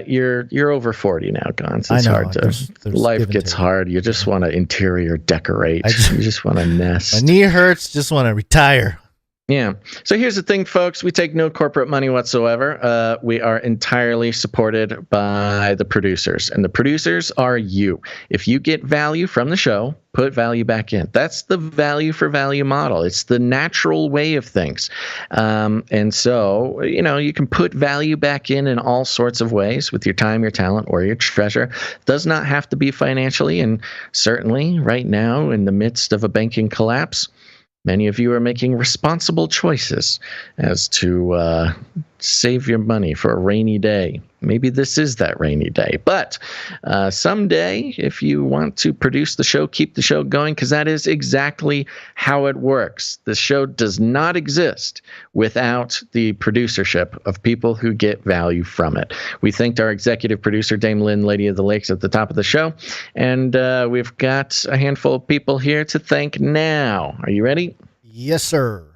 You're over 40 now, Gons. It's hard to. Life gets hard. You just want to interior decorate. You just want to nest. My knee hurts. Just want to retire. Yeah. So here's the thing, folks. We take no corporate money whatsoever. We are entirely supported by the producers, and the producers are you. If you get value from the show, put value back in. That's the value for value model. It's the natural way of things. And so, you can put value back in all sorts of ways with your time, your talent, or your treasure. It does not have to be financially. And certainly right now, in the midst of a banking collapse, many of you are making responsible choices as to save your money for a rainy day. Maybe this is that rainy day. But someday, if you want to produce the show, keep the show going, because that is exactly how it works. The show does not exist without the producership of people who get value from it. We thanked our executive producer, Dame Lynn, Lady of the Lakes, at the top of the show. And we've got a handful of people here to thank now. Are you ready? Yes, sir.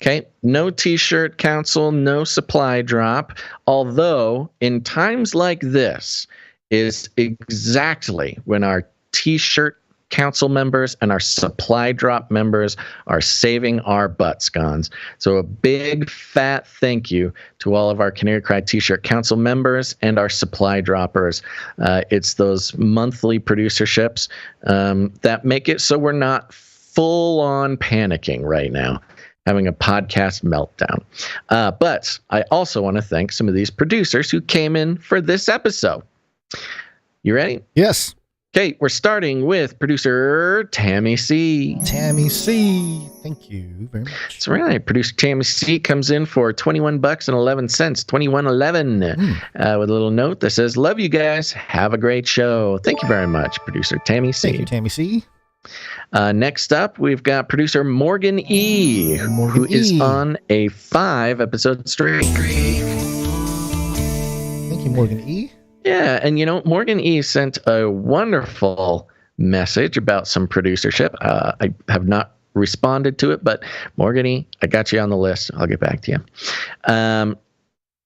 Okay, no T-shirt council, no supply drop, although in times like this is exactly when our T-shirt council members and our supply drop members are saving our butts, Gons. So a big fat thank you to all of our Canary Cry T-shirt council members and our supply droppers. It's those monthly producerships that make it so we're not full on panicking right now, having a podcast meltdown. But I also want to thank some of these producers who came in for this episode. You ready? Yes. Okay, we're starting with producer Tammy C. Tammy C. Thank you very much. That's right. Producer Tammy C comes in for $21.11, $21.11, with a little note that says, "Love you guys. Have a great show." Thank you very much, producer Tammy C. Thank you, Tammy C. Next up, we've got producer Morgan E, who is on a 5-episode streak. Thank you, Morgan E. Yeah, and Morgan E sent a wonderful message about some producership. I have not responded to it, but Morgan E, I got you on the list. I'll get back to you.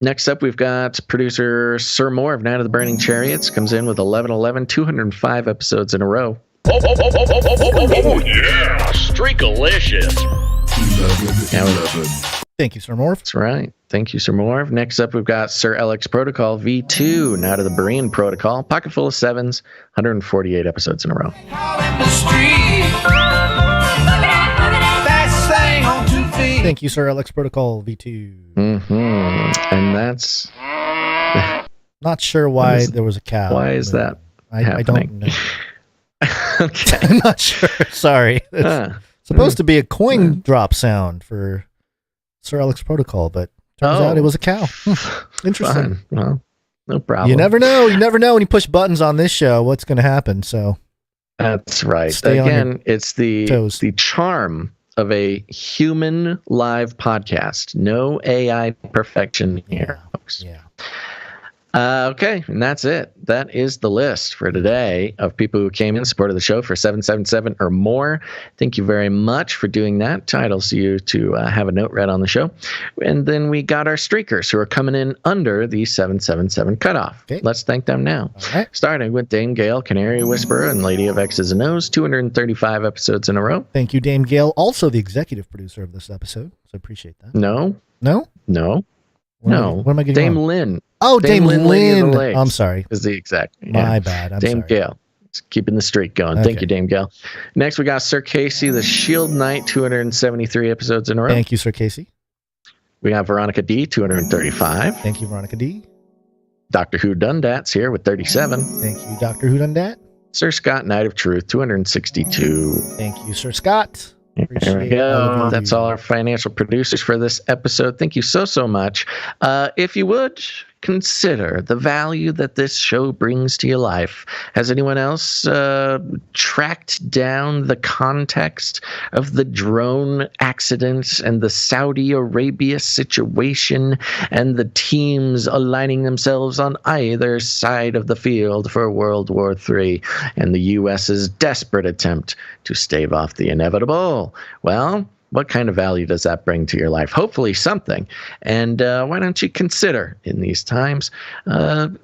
Next up, we've got producer Sir Moore of Night of the Burning Chariots. Comes in with 1111, 205 episodes in a row. Oh yeah, Streakalicious. Thank you, Sir Morph. That's right. Thank you, Sir Morph. Next up, we've got Sir Alex Protocol V2, Night of the Berean Protocol. Pocket full of 7s, 148 episodes in a row. Thank you, Sir Alex Protocol V2. And that's... Not sure why there was a cow. Why is that I don't know. Okay. I'm not sure. Sorry. It's supposed to be a coin drop sound for Sir Alex Protocol, but turns out it was a cow. Interesting. Fine. Well, no problem. You never know. You never know when you push buttons on this show what's going to happen. So that's right. Stay Again, it's the toes. the charm of a human live podcast. No AI perfection here, folks. Yeah. Okay, and that's it. That is the list for today of people who came in support of the show for 777 or more. Thank you very much for doing that. Entitles you to have a note read on the show. And then we got our streakers who are coming in under the 777 cutoff. Okay. Let's thank them now. All right. Starting with Dame Gale, Canary Whisperer, and Lady of X's and O's, 235 episodes in a row. Thank you, Dame Gale, also the executive producer of this episode. So appreciate that. No. No? What am I getting Dame wrong? Lynn. Oh, Dame Lynn. Lady of the Lakes I'm sorry. is the exact. My bad. I'm Dame sorry. Gale. It's keeping the streak going. Thank Okay. you, Dame Gale. Next, we got Sir Casey, the Shield Knight, 273 episodes in a row. Thank you, Sir Casey. We got Veronica D, 235. Thank you, Veronica D. Doctor Who Dundat's here with 37. Thank you, Dr. Who Done Dat. Sir Scott, Knight of Truth, 262. Thank you, Sir Scott. There we Appreciate all go. of That's you. all our financial producers for this episode. Thank you so much. If you would consider the value that this show brings to your life. Has anyone else tracked down the context of the drone accident and the Saudi Arabia situation and the teams aligning themselves on either side of the field for World War III and the U.S.'s desperate attempt to stave off the inevitable? Well, what kind of value does that bring to your life? Hopefully something. And why don't you consider, in these times,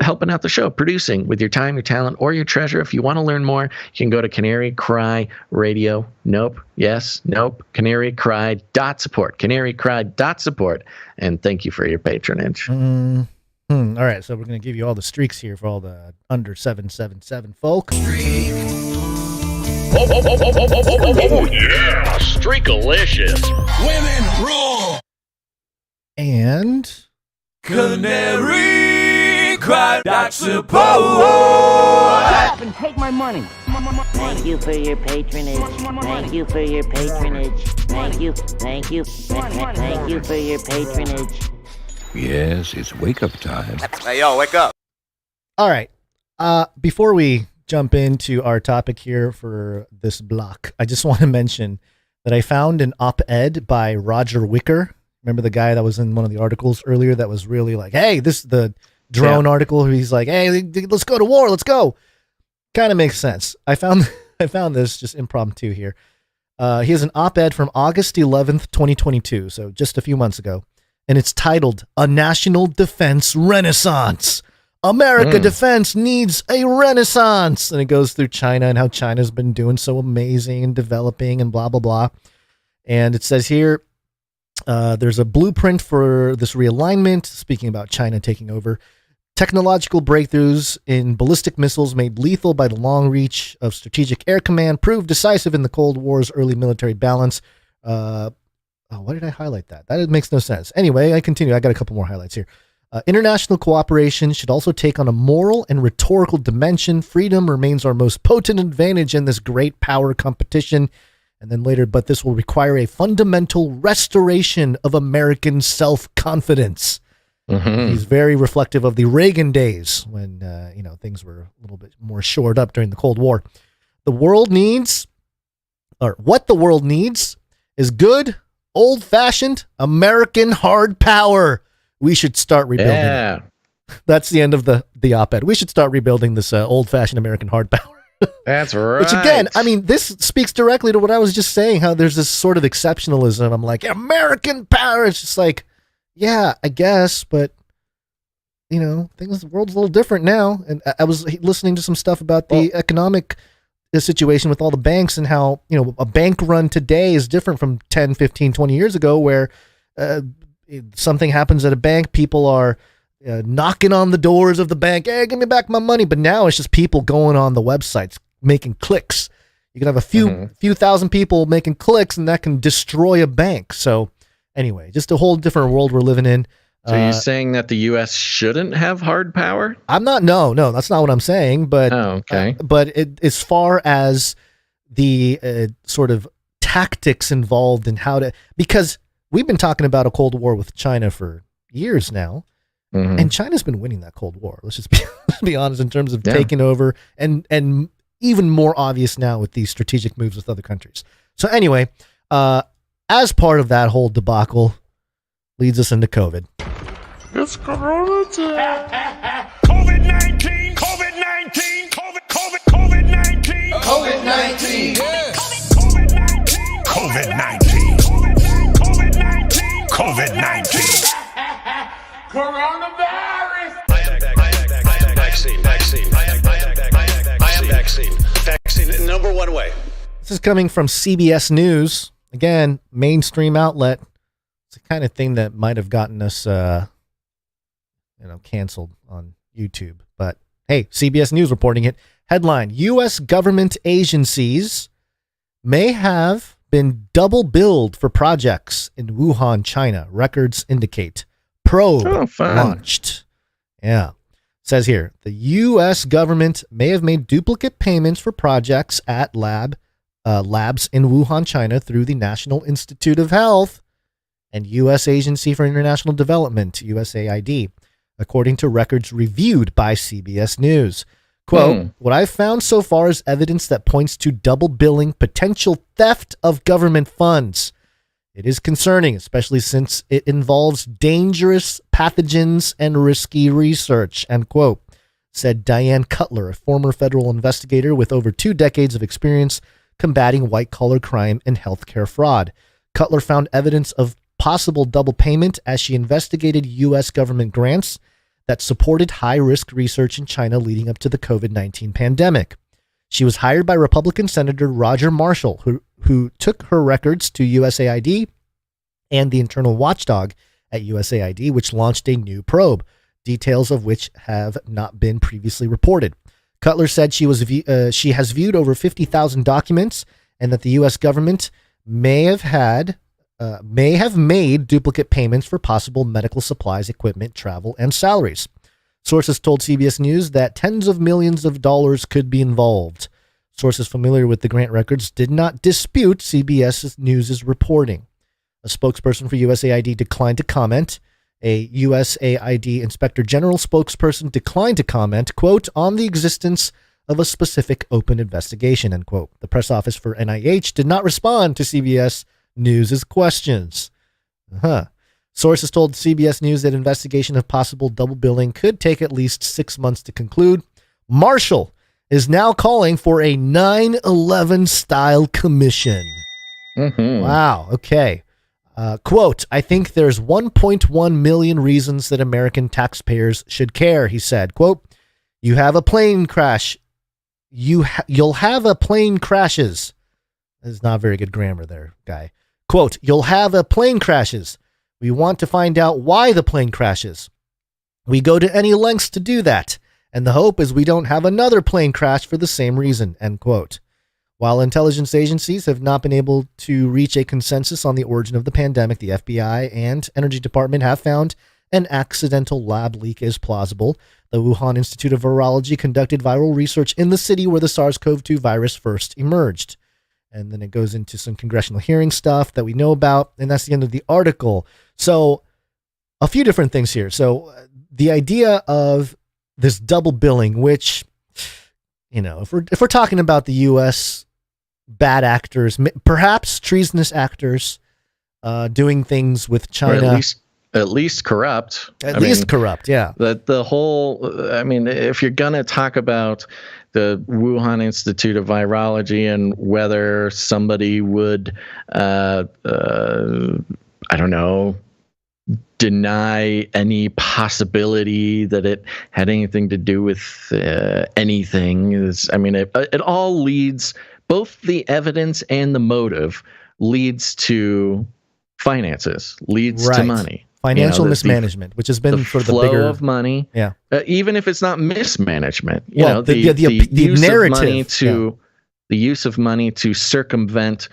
helping out the show, producing with your time, your talent, or your treasure. If you want to learn more, you can go to Canary Cry Radio. Nope. Yes. Nope. CanaryCry.support. CanaryCry.support. And thank you for your patronage. All right. So we're going to give you all the streaks here for all the under 777 folk. Oh yeah, Streakalicious. Women rule. And Canary Cry.support. And take my money. Thank you for your patronage. Thank you for your patronage. Thank you for your patronage. Yes, it's wake-up time. Hey, yo, wake up. all right. Before we jump into our topic here for this block, I just want to mention that I found an op-ed by Roger Wicker. Remember the guy that was in one of the articles earlier that was really like, hey, this is the drone article. He's like, hey, let's go to war. Let's go. Kind of makes sense. I found this just impromptu here. He has an op-ed from August 11th, 2022. So just a few months ago. And it's titled A National Defense Renaissance. America defense needs a renaissance. And it goes through China and how China's been doing so amazing and developing and blah, blah, blah. And it says here, there's a blueprint for this realignment, speaking about China taking over. Technological breakthroughs in ballistic missiles made lethal by the long reach of Strategic Air Command proved decisive in the Cold War's early military balance. Why did I highlight that? That makes no sense. Anyway, I continue. I got a couple more highlights here. International cooperation should also take on a moral and rhetorical dimension. Freedom remains our most potent advantage in this great power competition. And then later, but this will require a fundamental restoration of American self-confidence. He's very reflective of the Reagan days when, things were a little bit more shored up during the Cold War. The world needs what the world needs is good, old-fashioned American hard power. We should start rebuilding it. That's the end of the op-ed. We should start rebuilding this old-fashioned American hard power. That's right. Which again, I mean, this speaks directly to what I was just saying, how there's this sort of exceptionalism. I'm like, American power. It's just like, yeah, I guess, but the world's a little different now. And I was listening to some stuff about the economic situation with all the banks and how, a bank run today is different from 10, 15, 20 years ago, where something happens at a bank, people are knocking on the doors of the bank, hey, give me back my money. But now it's just people going on the websites, making clicks. You can have a few thousand people making clicks, and that can destroy a bank. So anyway, just a whole different world we're living in. So you're saying that the U.S. shouldn't have hard power? I'm not. No, that's not what I'm saying. But okay. But as far as the sort of tactics involved in how to, because we've been talking about a Cold War with China for years now. Mm-hmm. And China's been winning that Cold War. Let's just be honest in terms of taking over, and even more obvious now with these strategic moves with other countries. So anyway, as part of that whole debacle, leads us into COVID. It's Corona time. COVID-19, COVID-19, COVID-19, COVID-19, COVID-19, COVID-19, COVID-19, COVID-19. Coronavirus! I am vaccine. Vaccine, number one way. This is coming from CBS News. Again, mainstream outlet. It's the kind of thing that might have gotten us, canceled on YouTube. But hey, CBS News reporting it. Headline, U.S. government agencies may have been double billed for projects in Wuhan, China. Records indicate. Probe launched. Yeah. Says here, the U.S. government may have made duplicate payments for projects at labs in Wuhan, China through the National Institute of Health and U.S. Agency for International Development, USAID, according to records reviewed by CBS News. Quote, what I've found so far is evidence that points to double billing, potential theft of government funds. It is concerning, especially since it involves dangerous pathogens and risky research, end quote, said Diane Cutler, a former federal investigator with over 2 decades of experience combating white-collar crime and healthcare fraud. Cutler found evidence of possible double payment as she investigated U.S. government grants that supported high-risk research in China leading up to the COVID-19 pandemic. She was hired by Republican Senator Roger Marshall, who took her records to USAID and the internal watchdog at USAID, which launched a new probe, details of which have not been previously reported. Cutler said she has viewed over 50,000 documents and that the U.S. government may have made duplicate payments for possible medical supplies, equipment, travel, and salaries. Sources told CBS News that tens of millions of dollars could be involved. Sources familiar with the grant records did not dispute CBS News' reporting. A spokesperson for USAID declined to comment. A USAID Inspector General spokesperson declined to comment, quote, on the existence of a specific open investigation, end quote. The press office for NIH did not respond to CBS News' questions. Sources told CBS News that investigation of possible double billing could take at least 6 months to conclude. Marshall is now calling for a 9/11 style commission. Wow. Okay. Quote, I think there's 1.1 million reasons that American taxpayers should care, he said. Quote, you have a plane crash. You'll have a plane crashes. That's not very good grammar there, guy. Quote, you'll have a plane crashes. We want to find out why the plane crashes. We go to any lengths to do that. And the hope is we don't have another plane crash for the same reason, end quote. While intelligence agencies have not been able to reach a consensus on the origin of the pandemic, the FBI and Energy Department have found an accidental lab leak is plausible. The Wuhan Institute of Virology conducted viral research in the city where the SARS-CoV-2 virus first emerged. And then it goes into some congressional hearing stuff that we know about, and that's the end of the article. So a few different things here. So the idea of this double billing, which, if we're talking about the U.S. bad actors, perhaps treasonous actors, doing things with China. Or at least corrupt. At least corrupt, yeah. The whole, I mean, if you're going to talk about the Wuhan Institute of Virology and whether somebody would, I don't know, deny any possibility that it had anything to do with anything. I mean, it all leads, both the evidence and the motive leads to finances, leads to money. Financial mismanagement, which has been for the bigger flow of money. Yeah. Even if it's not mismanagement, the use narrative, of money to the use of money to circumvent,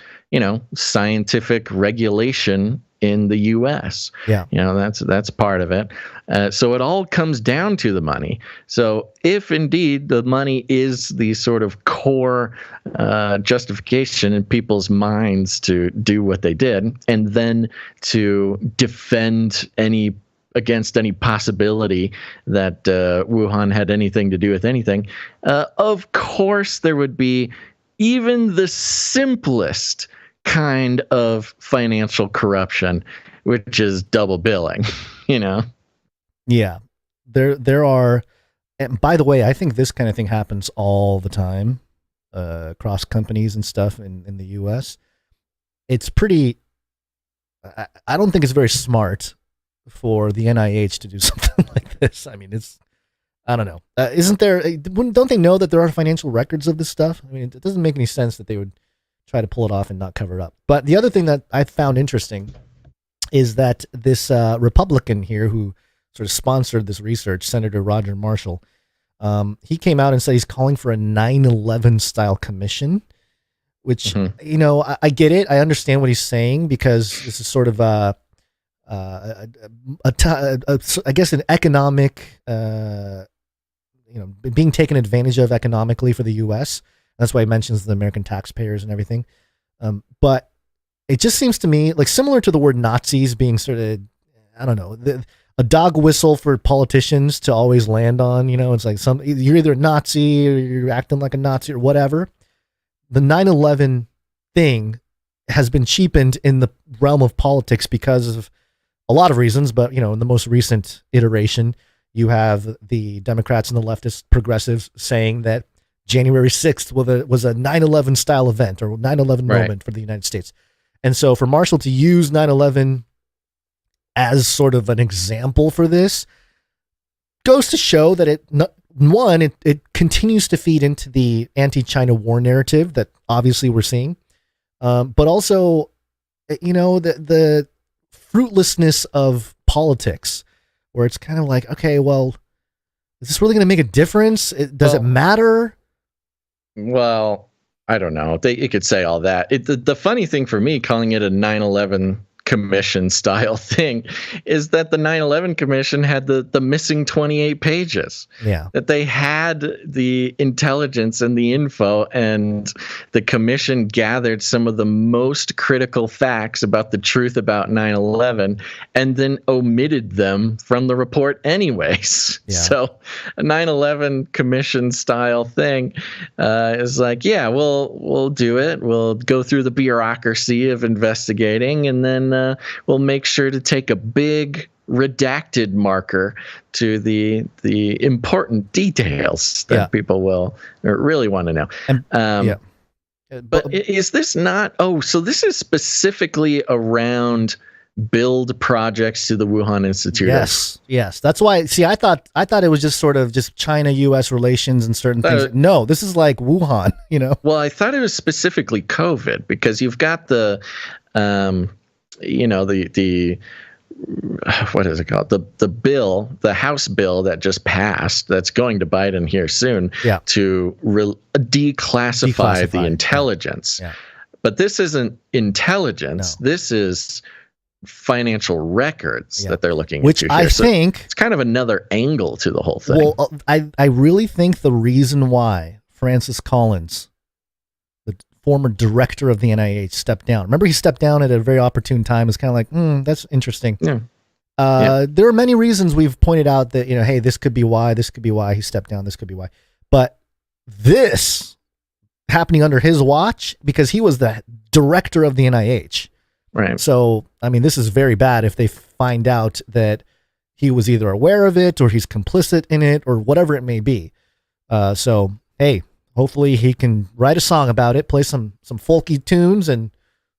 scientific regulation in the U.S. Yeah. That's part of it. So it all comes down to the money. So if indeed the money is the sort of core justification in people's minds to do what they did, and then to defend against any possibility that Wuhan had anything to do with anything, of course there would be even the simplest kind of financial corruption, which is double billing, Yeah, there are, and by the way, I think this kind of thing happens all the time, across companies and stuff in the U.S. It's pretty, I don't think it's very smart for the NIH to do something like this. I mean, I don't know. Don't they know that there are financial records of this stuff? I mean, it doesn't make any sense that they would try to pull it off and not cover it up. But the other thing that I found interesting is that this Republican here who sort of sponsored this research, Senator Roger Marshall, he came out and said he's calling for a 9/11 style commission, which, I get it. I understand what he's saying, because this is sort of I guess an economic, being taken advantage of economically for the U.S. That's why he mentions the American taxpayers and everything. But it just seems to me like similar to the word Nazis being sort of, I don't know, a dog whistle for politicians to always land on. It's like you're either a Nazi or you're acting like a Nazi or whatever. The 9/11 thing has been cheapened in the realm of politics because of a lot of reasons. But, in the most recent iteration, you have the Democrats and the leftist progressives saying that January 6th was a 9/11 style event, or 9/11 moment for the United States. And so for Marshall to use 9/11 as sort of an example for this goes to show that it continues to feed into the anti-China war narrative that obviously we're seeing. But also, the fruitlessness of politics, where it's kind of like, okay, well, is this really going to make a difference? Does it matter? Well, I don't know. You could say all that. The funny thing for me, calling it a 9/11 commission style thing, is that the 9/11 commission had the missing 28 pages. Yeah. That they had the intelligence and the info, and the commission gathered some of the most critical facts about the truth about 9/11 and then omitted them from the report anyways. Yeah. So a 9/11 commission style thing is like, yeah, we'll do it. We'll go through the bureaucracy of investigating, and then we'll make sure to take a big redacted marker to the important details that people will really want to know. But is this not? Oh, so this is specifically around build projects to the Wuhan Institute. Yes. That's why. See, I thought it was just sort of just China-U.S. relations and certain things. No, this is like Wuhan. Well, I thought it was specifically COVID, because you've got the what is it called? The bill, the House bill that just passed, that's going to Biden here soon, to declassify the intelligence. Yeah. But this isn't intelligence. No. This is financial records that they're looking into here. I think it's kind of another angle to the whole thing. Well, I really think the reason why Francis Collins, the former director of the NIH, stepped down. Remember, he stepped down at a very opportune time. It's kind of like, that's interesting. Yeah. There are many reasons we've pointed out that, hey, this could be why he stepped down. This could be why. But this happening under his watch because he was the director of the NIH. Right. So, I mean, this is very bad if they find out that he was either aware of it or he's complicit in it or whatever it may be. So, hey, hopefully he can write a song about it, play some folky tunes, and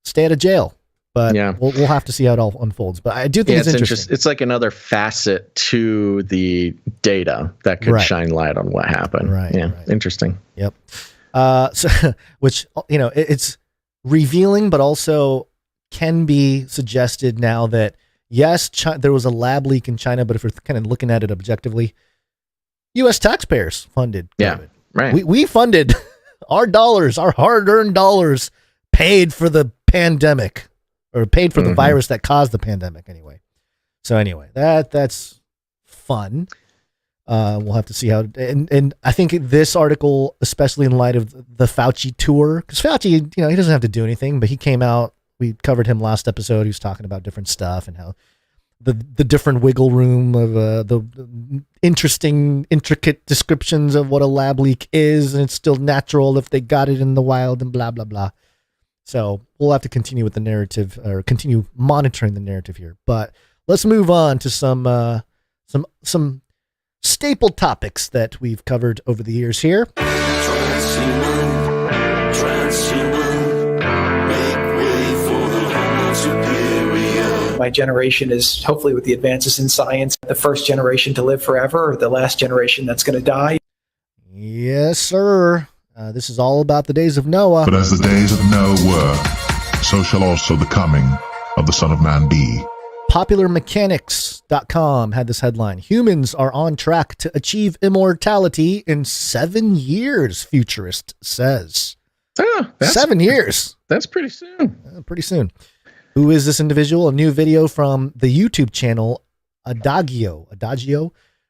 stay out of jail. But yeah, we'll have to see how it all unfolds. But I do think it's interesting. It's like another facet to the data that could shine light on what happened. Right. Yeah. Right. Interesting. Yep. So, which, it's revealing, but also can be suggested now that, yes, there was a lab leak in China, but if we're kind of looking at it objectively, U.S. taxpayers funded COVID. Yeah. Right. We funded our dollars, our hard-earned dollars paid for the pandemic. Or paid for the virus that caused the pandemic anyway. So anyway, that's fun. We'll have to see how. And I think this article, especially in light of the Fauci tour, because Fauci, he doesn't have to do anything, but he came out. We covered him last episode. He was talking about different stuff and how the different wiggle room of the interesting, intricate descriptions of what a lab leak is, and it's still natural if they got it in the wild and blah blah blah. So we'll have to continue with the narrative, or continue monitoring the narrative here. But let's move on to some staple topics that we've covered over the years here. My generation is, hopefully with the advances in science, the first generation to live forever, or the last generation that's going to die. Yes, sir. This is all about the days of Noah. But as the days of Noah were, so shall also the coming of the Son of Man be. PopularMechanics.com had this headline: humans are on track to achieve immortality in 7 years, futurist says. 7 years. That's pretty soon. Pretty soon. Who is this individual? A new video from the YouTube channel Adagio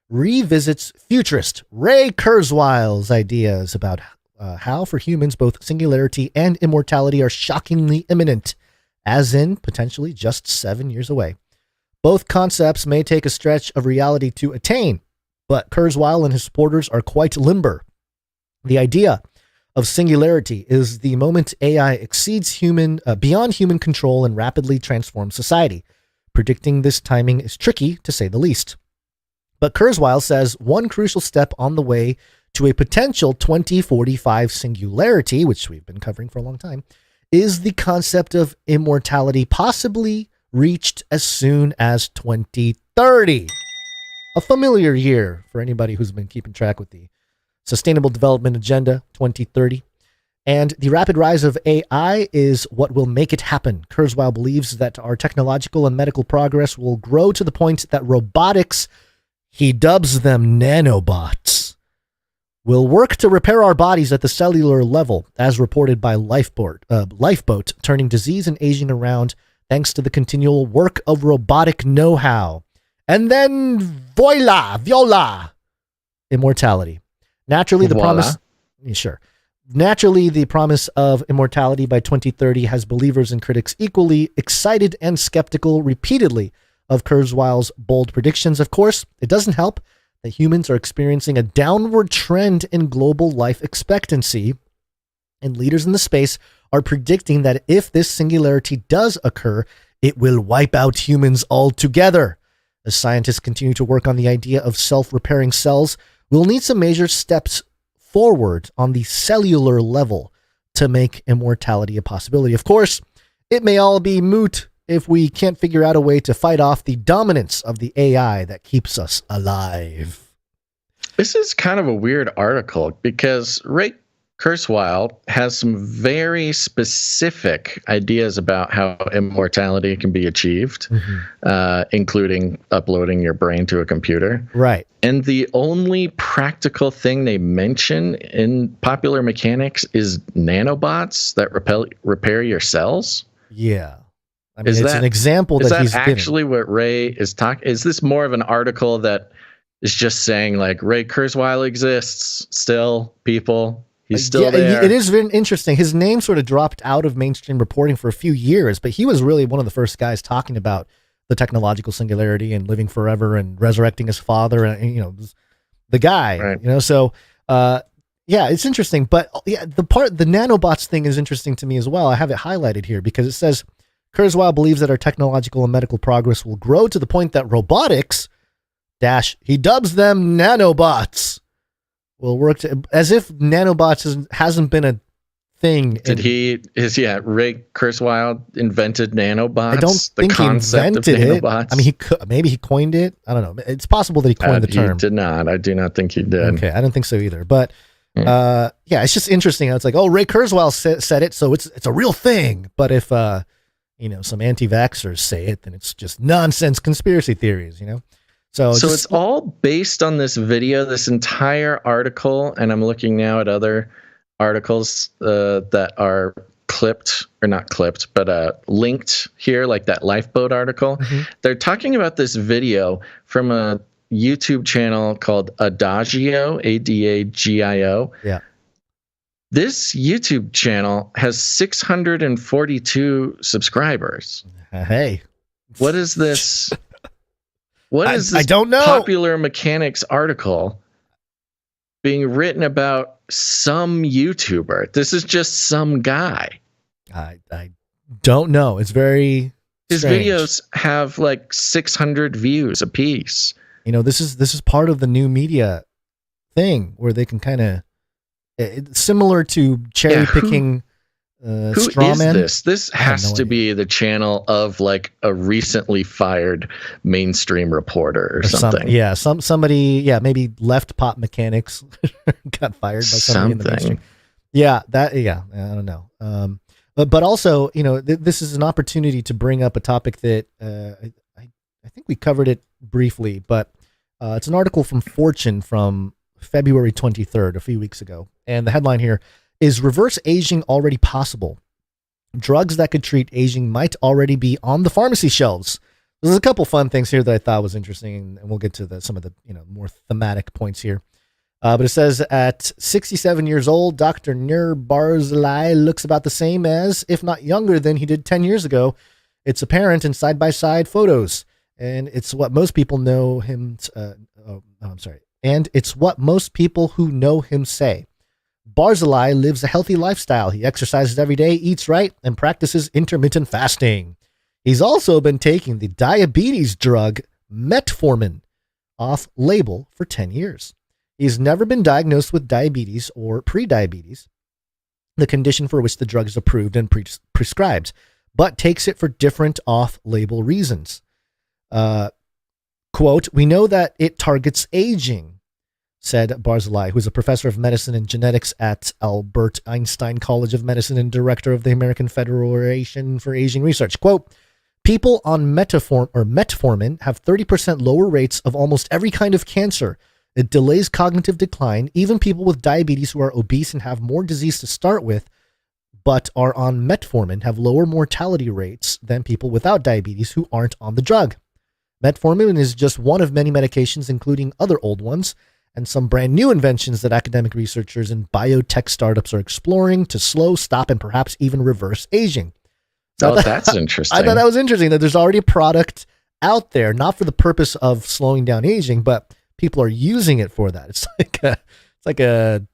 revisits futurist Ray Kurzweil's ideas about how for humans both singularity and immortality are shockingly imminent, as in potentially just 7 years away. Both concepts may take a stretch of reality to attain, but Kurzweil and his supporters are quite limber. The idea of singularity is the moment AI exceeds beyond human control and rapidly transforms society. Predicting this timing is tricky, to say the least. But Kurzweil says one crucial step on the way to a potential 2045 singularity, which we've been covering for a long time, is the concept of immortality, possibly reached as soon as 2030. A familiar year for anybody who's been keeping track with the Sustainable Development Agenda 2030. And the rapid rise of AI is what will make it happen. Kurzweil believes that our technological and medical progress will grow to the point that robotics, he dubs them nanobots, will work to repair our bodies at the cellular level, as reported by Lifeboat, turning disease and aging around thanks to the continual work of robotic know-how. And then voila, immortality. Naturally, the promise of immortality by 2030 has believers and critics equally excited and skeptical repeatedly of Kurzweil's bold predictions. Of course, it doesn't help that humans are experiencing a downward trend in global life expectancy, and leaders in the space are predicting that if this singularity does occur, it will wipe out humans altogether. As scientists continue to work on the idea of self-repairing cells, we'll need some major steps forward on the cellular level to make immortality a possibility. Of course, it may all be moot if we can't figure out a way to fight off the dominance of the AI that keeps us alive. This is kind of a weird article because Ray Kurzweil has some very specific ideas about how immortality can be achieved, including uploading your brain to a computer. Right. And the only practical thing they mention in Popular Mechanics is nanobots that repair your cells. Yeah. I mean, it's an example that he's giving. Is that actually what Ray is talking? Is this more of an article that is just saying like Ray Kurzweil exists still, people? He's still there. It is very interesting. His name sort of dropped out of mainstream reporting for a few years, but he was really one of the first guys talking about the technological singularity and living forever and resurrecting his father, and the guy. Right. So Yeah, it's interesting. But yeah, the nanobots thing is interesting to me as well. I have it highlighted here because it says Kurzweil believes that our technological and medical progress will grow to the point that robotics, he dubs them nanobots, will work as if nanobots hasn't been a thing. Ray Kurzweil invented nanobots? I don't think he invented it. I mean, maybe he coined it. I don't know. It's possible that he coined the term. He did not. I do not think he did. Okay, I don't think so either. But yeah, it's just interesting. It's like, Ray Kurzweil said it, so it's a real thing. But if some anti-vaxxers say it, then it's just nonsense conspiracy theories. So it's all based on this video, this entire article, and I'm looking now at other articles that are linked here, like that lifeboat article. Mm-hmm. They're talking about this video from a YouTube channel called Adagio, Adagio. Yeah. This YouTube channel has 642 subscribers. Hey. What is this? What is this I don't know. Popular Mechanics article being written about some YouTuber? This is just some guy. I don't know. It's very His strange. videos have like 600 views a piece. This is part of the new media thing where they can kind of similar to cherry picking straw men. Who is this? This has to be the channel of like a recently fired mainstream reporter or something. Somebody, maybe left Pop Mechanics got fired by somebody in the mainstream. I don't know. But also, this is an opportunity to bring up a topic that I think we covered it briefly, but it's an article from Fortune from February 23rd, a few weeks ago. And the headline here is reverse aging already possible? Drugs that could treat aging might already be on the pharmacy shelves. There's a couple fun things here that I thought was interesting, and we'll get to some of the more thematic points here. But it says at 67 years old, Dr. Nur Barzilai looks about the same as, if not younger than he did 10 years ago. It's apparent in side-by-side photos, and it's what most people know him. And it's what most people who know him say. Barzilai lives a healthy lifestyle. He exercises every day, eats right, and practices intermittent fasting. He's also been taking the diabetes drug metformin off label for 10 years. He's never been diagnosed with diabetes or prediabetes, the condition for which the drug is approved and prescribed, but takes it for different off-label reasons. Quote, we know that it targets aging, said Barzilai, who's a professor of medicine and genetics at Albert Einstein College of Medicine and director of the American Federation for Aging Research. Quote, people on metformin have 30% lower rates of almost every kind of cancer. It delays cognitive decline. Even people with diabetes who are obese and have more disease to start with, but are on metformin, have lower mortality rates than people without diabetes who aren't on the drug. Metformin is just one of many medications, including other old ones, and some brand new inventions that academic researchers and biotech startups are exploring to slow, stop, and perhaps even reverse aging. So that's interesting. I thought that was interesting that there's already a product out there, not for the purpose of slowing down aging, but people are using it for that. It's like a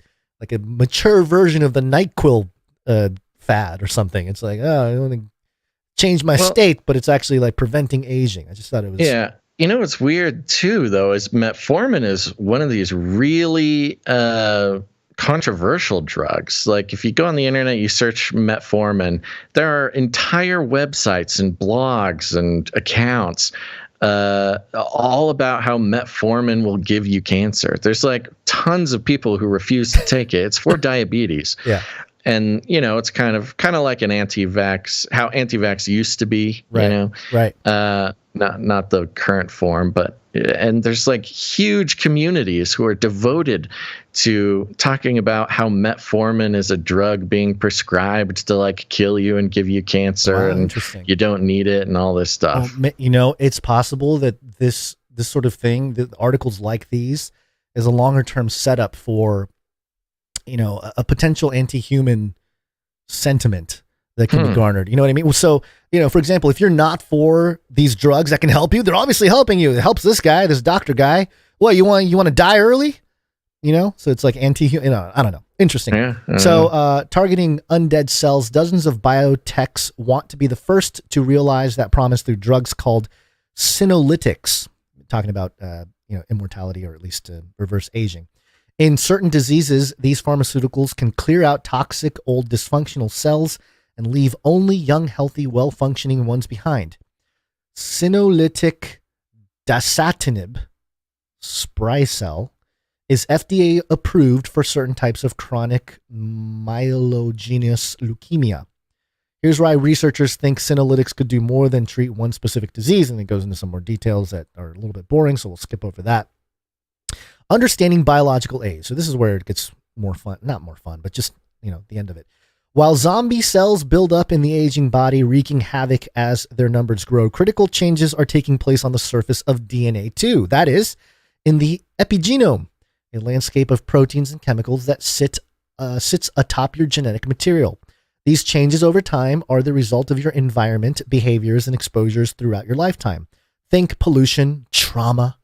mature version of the NyQuil fad or something. It's like, I want to change my state, but it's actually like preventing aging. I just thought it was. Yeah. What's weird too, though, is metformin is one of these really controversial drugs. Like if you go on the internet, you search metformin, there are entire websites and blogs and accounts all about how metformin will give you cancer. There's like tons of people who refuse to take it. It's for diabetes. Yeah. And, it's kind of like an anti-vax, how anti-vax used to be, right. Right. Not the current form, and there's like huge communities who are devoted to talking about how metformin is a drug being prescribed to like kill you and give you cancer, and you don't need it and all this stuff. It's possible that this sort of thing, that articles like these, is a longer term setup for, a potential anti-human sentiment that can be garnered. You know what I mean? So, for example, if you're not for these drugs that can help you, they're obviously helping you. It helps this guy, this doctor guy. What, you want to die early? So it's like anti-human, I don't know. Interesting. Yeah, so targeting undead cells, dozens of biotechs want to be the first to realize that promise through drugs called senolytics, talking about immortality, or at least reverse aging. In certain diseases, these pharmaceuticals can clear out toxic, old, dysfunctional cells and leave only young, healthy, well-functioning ones behind. Senolytic dasatinib, Sprycel, is FDA approved for certain types of chronic myelogenous leukemia. Here's why researchers think senolytics could do more than treat one specific disease, and it goes into some more details that are a little bit boring, so we'll skip over that. Understanding biological age. So this is where it gets more fun, not more fun, but just, the end of it. While zombie cells build up in the aging body, wreaking havoc as their numbers grow, critical changes are taking place on the surface of DNA too. That is, in the epigenome, a landscape of proteins and chemicals that sits atop your genetic material. These changes over time are the result of your environment, behaviors, and exposures throughout your lifetime. Think pollution, trauma,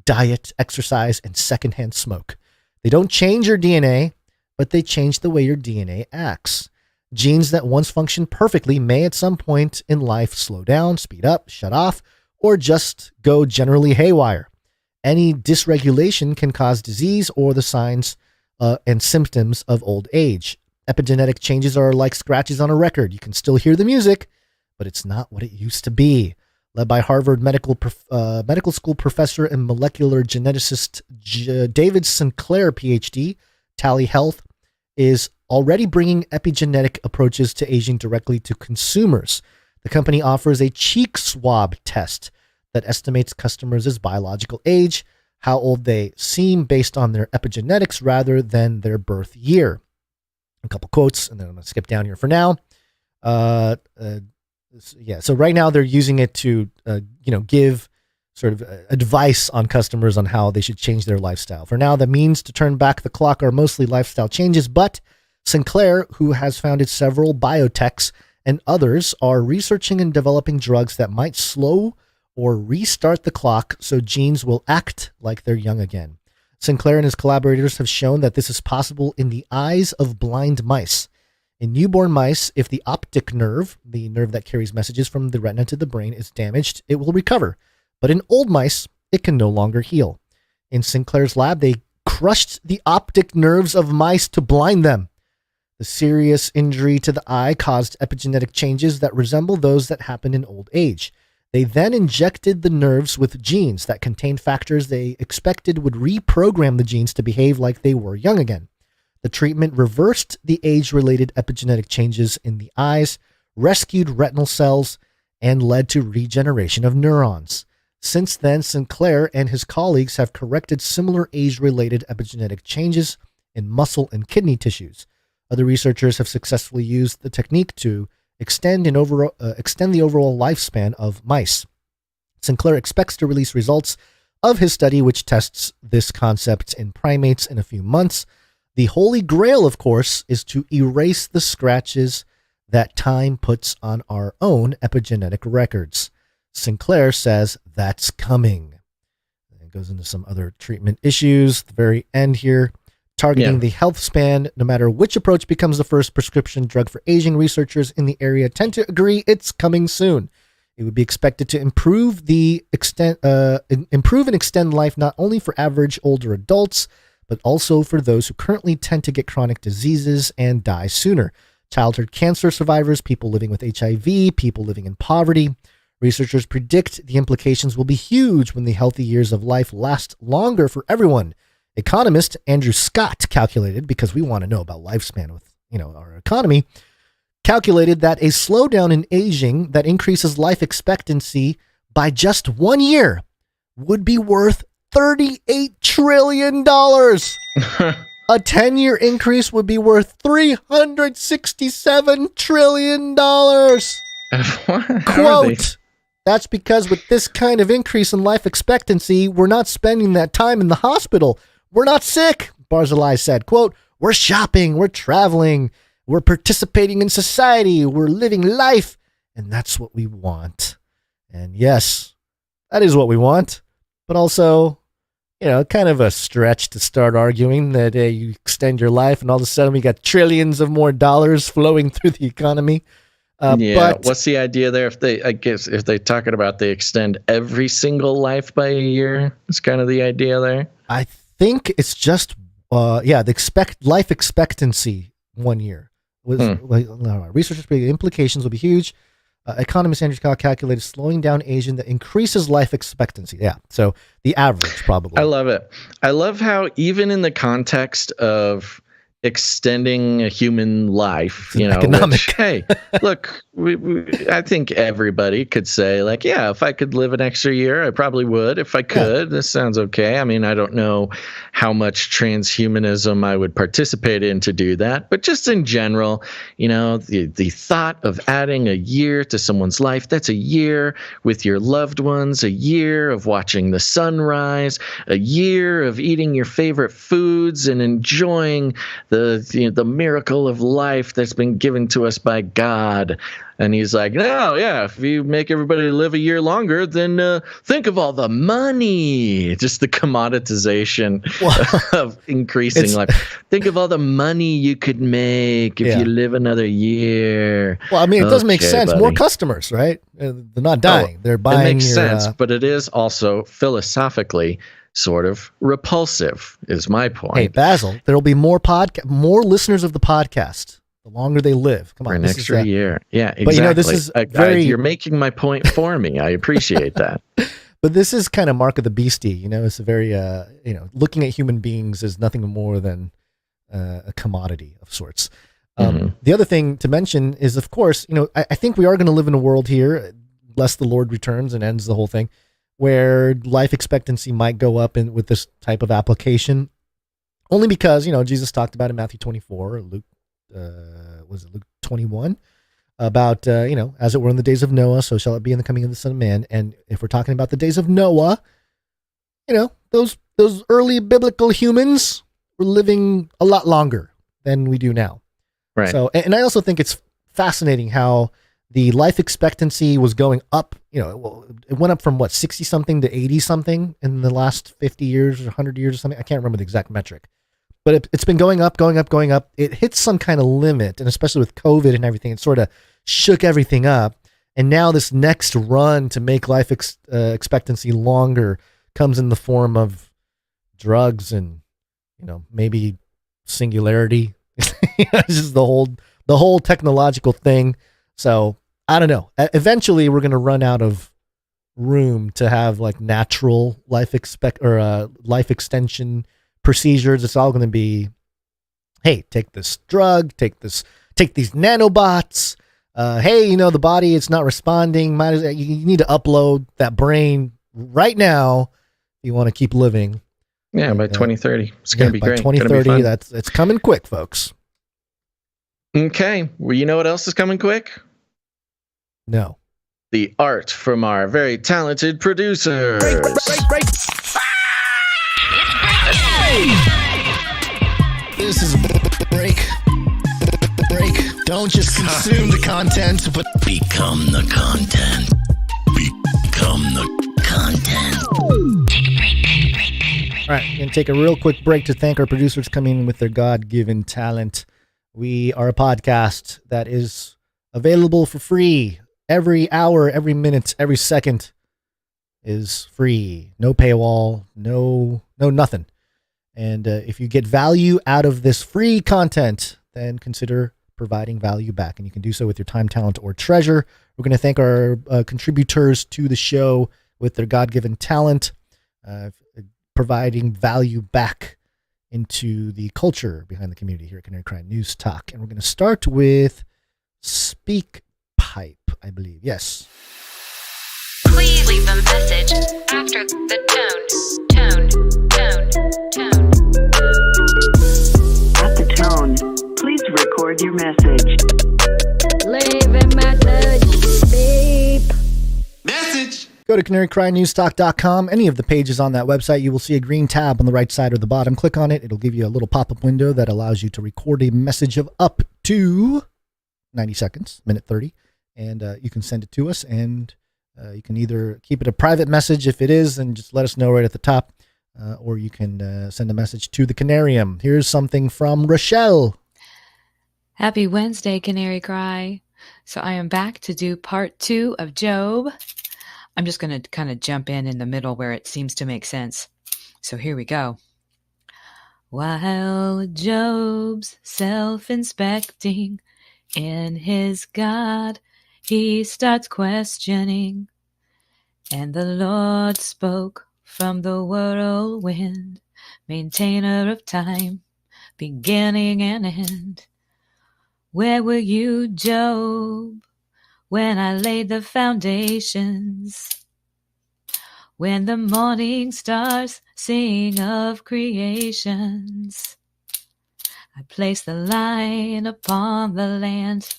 diet, exercise, and secondhand smoke. They don't change your DNA, but they change the way your DNA acts. Genes that once functioned perfectly may at some point in life slow down, speed up, shut off, or just go generally haywire. Any dysregulation can cause disease or the signs and symptoms of old age. Epigenetic changes are like scratches on a record. You can still hear the music, but it's not what it used to be. Led by Harvard Medical School professor and molecular geneticist David Sinclair, PhD, Tally Health is already bringing epigenetic approaches to aging directly to consumers. The company offers a cheek swab test that estimates customers' biological age, how old they seem based on their epigenetics rather than their birth year. A couple quotes, and then I'm going to skip down here for now. So right now they're using it to, give sort of advice on customers on how they should change their lifestyle. For now, the means to turn back the clock are mostly lifestyle changes, but Sinclair, who has founded several biotechs and others, are researching and developing drugs that might slow or restart the clock so genes will act like they're young again. Sinclair and his collaborators have shown that this is possible in the eyes of blind mice. In newborn mice, if the optic nerve, the nerve that carries messages from the retina to the brain, is damaged, it will recover. But in old mice, it can no longer heal. In Sinclair's lab, they crushed the optic nerves of mice to blind them. The serious injury to the eye caused epigenetic changes that resemble those that happen in old age. They then injected the nerves with genes that contained factors they expected would reprogram the genes to behave like they were young again. The treatment reversed the age-related epigenetic changes in the eyes, rescued retinal cells, and led to regeneration of neurons. Since then, Sinclair and his colleagues have corrected similar age-related epigenetic changes in muscle and kidney tissues. Other researchers have successfully used the technique to extend the overall lifespan of mice. Sinclair expects to release results of his study, which tests this concept in primates in a few months. The holy grail, of course, is to erase the scratches that time puts on our own epigenetic records. Sinclair says that's coming. It goes into some other treatment issues at the very end here. Targeting the health span, no matter which approach becomes the first prescription drug for aging, researchers in the area tend to agree it's coming soon. It would be expected to improve and extend life not only for average older adults, but also for those who currently tend to get chronic diseases and die sooner. Childhood cancer survivors, people living with HIV, people living in poverty. Researchers predict the implications will be huge when the healthy years of life last longer for everyone. Economist Andrew Scott calculated, because we want to know about lifespan with, our economy, calculated that a slowdown in aging that increases life expectancy by just 1 year would be worth $38 trillion. A 10-year increase would be worth $367 trillion. Quote, that's because with this kind of increase in life expectancy, we're not spending that time in the hospital. We're not sick, Barzilai said. Quote, we're shopping, we're traveling, we're participating in society, we're living life, and that's what we want. And yes, that is what we want. But also, kind of a stretch to start arguing that you extend your life and all of a sudden we got trillions of more dollars flowing through the economy. But what's the idea there? If they're talking about they extend every single life by a year, it's kind of the idea there. I think it's just, the life expectancy 1 year. Researchers believe the implications will be huge. Economist Andrew Scott calculated slowing down aging that increases life expectancy. Yeah, so the average probably. I love it. I love how even in the context of extending a human life, which, hey, look, I think everybody could say, like, yeah, if I could live an extra year, I probably would. If I could, this sounds okay. I mean, I don't know how much transhumanism I would participate in to do that, but just in general, the thought of adding a year to someone's life, that's a year with your loved ones, a year of watching the sunrise, a year of eating your favorite foods and enjoying the miracle of life that's been given to us by God. And he's like, no, yeah, if you make everybody live a year longer, then think of all the money, just the commoditization of increasing life. Think of all the money you could make if you live another year. Well, I mean, it does make sense. Buddy. More customers, right? They're not dying. They're buying. It makes sense, but it is also philosophically sort of repulsive, is my point. Hey, Basil, there will be more listeners of the podcast the longer they live. Come on, for an extra year. Yeah, exactly. But this is you're making my point for me. I appreciate that. But this is kind of mark of the beastie. It's a very looking at human beings as nothing more than a commodity of sorts. The other thing to mention is, of course, I think we are going to live in a world here, lest the Lord returns and ends the whole thing, where life expectancy might go up with this type of application, only because, Jesus talked about in Matthew 24, Luke 21, about, as it were in the days of Noah, so shall it be in the coming of the Son of Man. And if we're talking about the days of Noah, those early biblical humans were living a lot longer than we do now. Right. So, and I also think it's fascinating how the life expectancy was going up. It went up from 60 something to 80 something in the last 50 years or 100 years or something. I can't remember the exact metric, but it's been going up. It hit some kind of limit, and especially with COVID and everything, it sort of shook everything up. And now this next run to make life expectancy longer comes in the form of drugs and, maybe singularity. It's just the whole technological thing. So I don't know. Eventually, we're going to run out of room to have natural life life extension procedures. It's all going to be, hey, take this drug, take these nanobots. Hey, the body, it's not responding. You need to upload that brain right now if you want to keep living. Yeah, by 2030. It's going to be great. By 2030, it's coming quick, folks. Okay. Well, you know what else is coming quick? No. The art from our very talented producers. Break. This is a break. Don't just consume the content, but become the content. Become the content. Take a break. All right, we're going to take a real quick break to thank our producers coming in with their God-given talent. We are a podcast that is available for free. Every hour, every minute, every second is free. No paywall, no nothing. And if you get value out of this free content, then consider providing value back. And you can do so with your time, talent, or treasure. We're going to thank our contributors to the show with their God-given talent, providing value back into the culture behind the community here at Canary Crime News Talk. And we're going to start with Speak Pipe, I believe. Yes. Please leave a message after the tone. At the tone, please record your message. Leave a message. Beep. Message. Go to canarycrynewstalk.com. Any of the pages on that website, you will see a green tab on the right side or the bottom. Click on it. It'll give you a little pop-up window that allows you to record a message of up to 90 seconds, minute 30. And you can send it to us, and you can either keep it a private message if it is, and just let us know right at the top. or you can send a message to the Canarium. Here's something from Rochelle. Happy Wednesday, Canary Cry. So I am back to do part 2 of Job. I'm just going to kind of jump in the middle where it seems to make sense. So here we go. While Job's self-inspecting in his God, he starts questioning. And the Lord spoke from the whirlwind, maintainer of time, beginning and end. Where were you, Job, when I laid the foundations? When the morning stars sing of creations? I placed the line upon the land.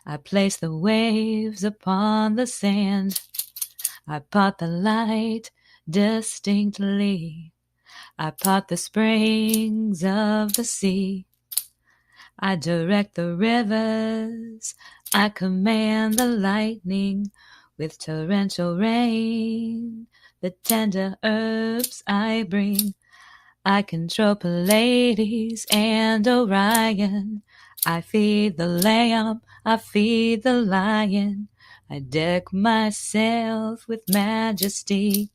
I placed the waves upon the sand. I part the light distinctly. I part the springs of the sea. I direct the rivers, I command the lightning with torrential rain. The tender herbs I bring, I control Pleiades and Orion. I feed the lamb, I feed the lion. I deck myself with majesty.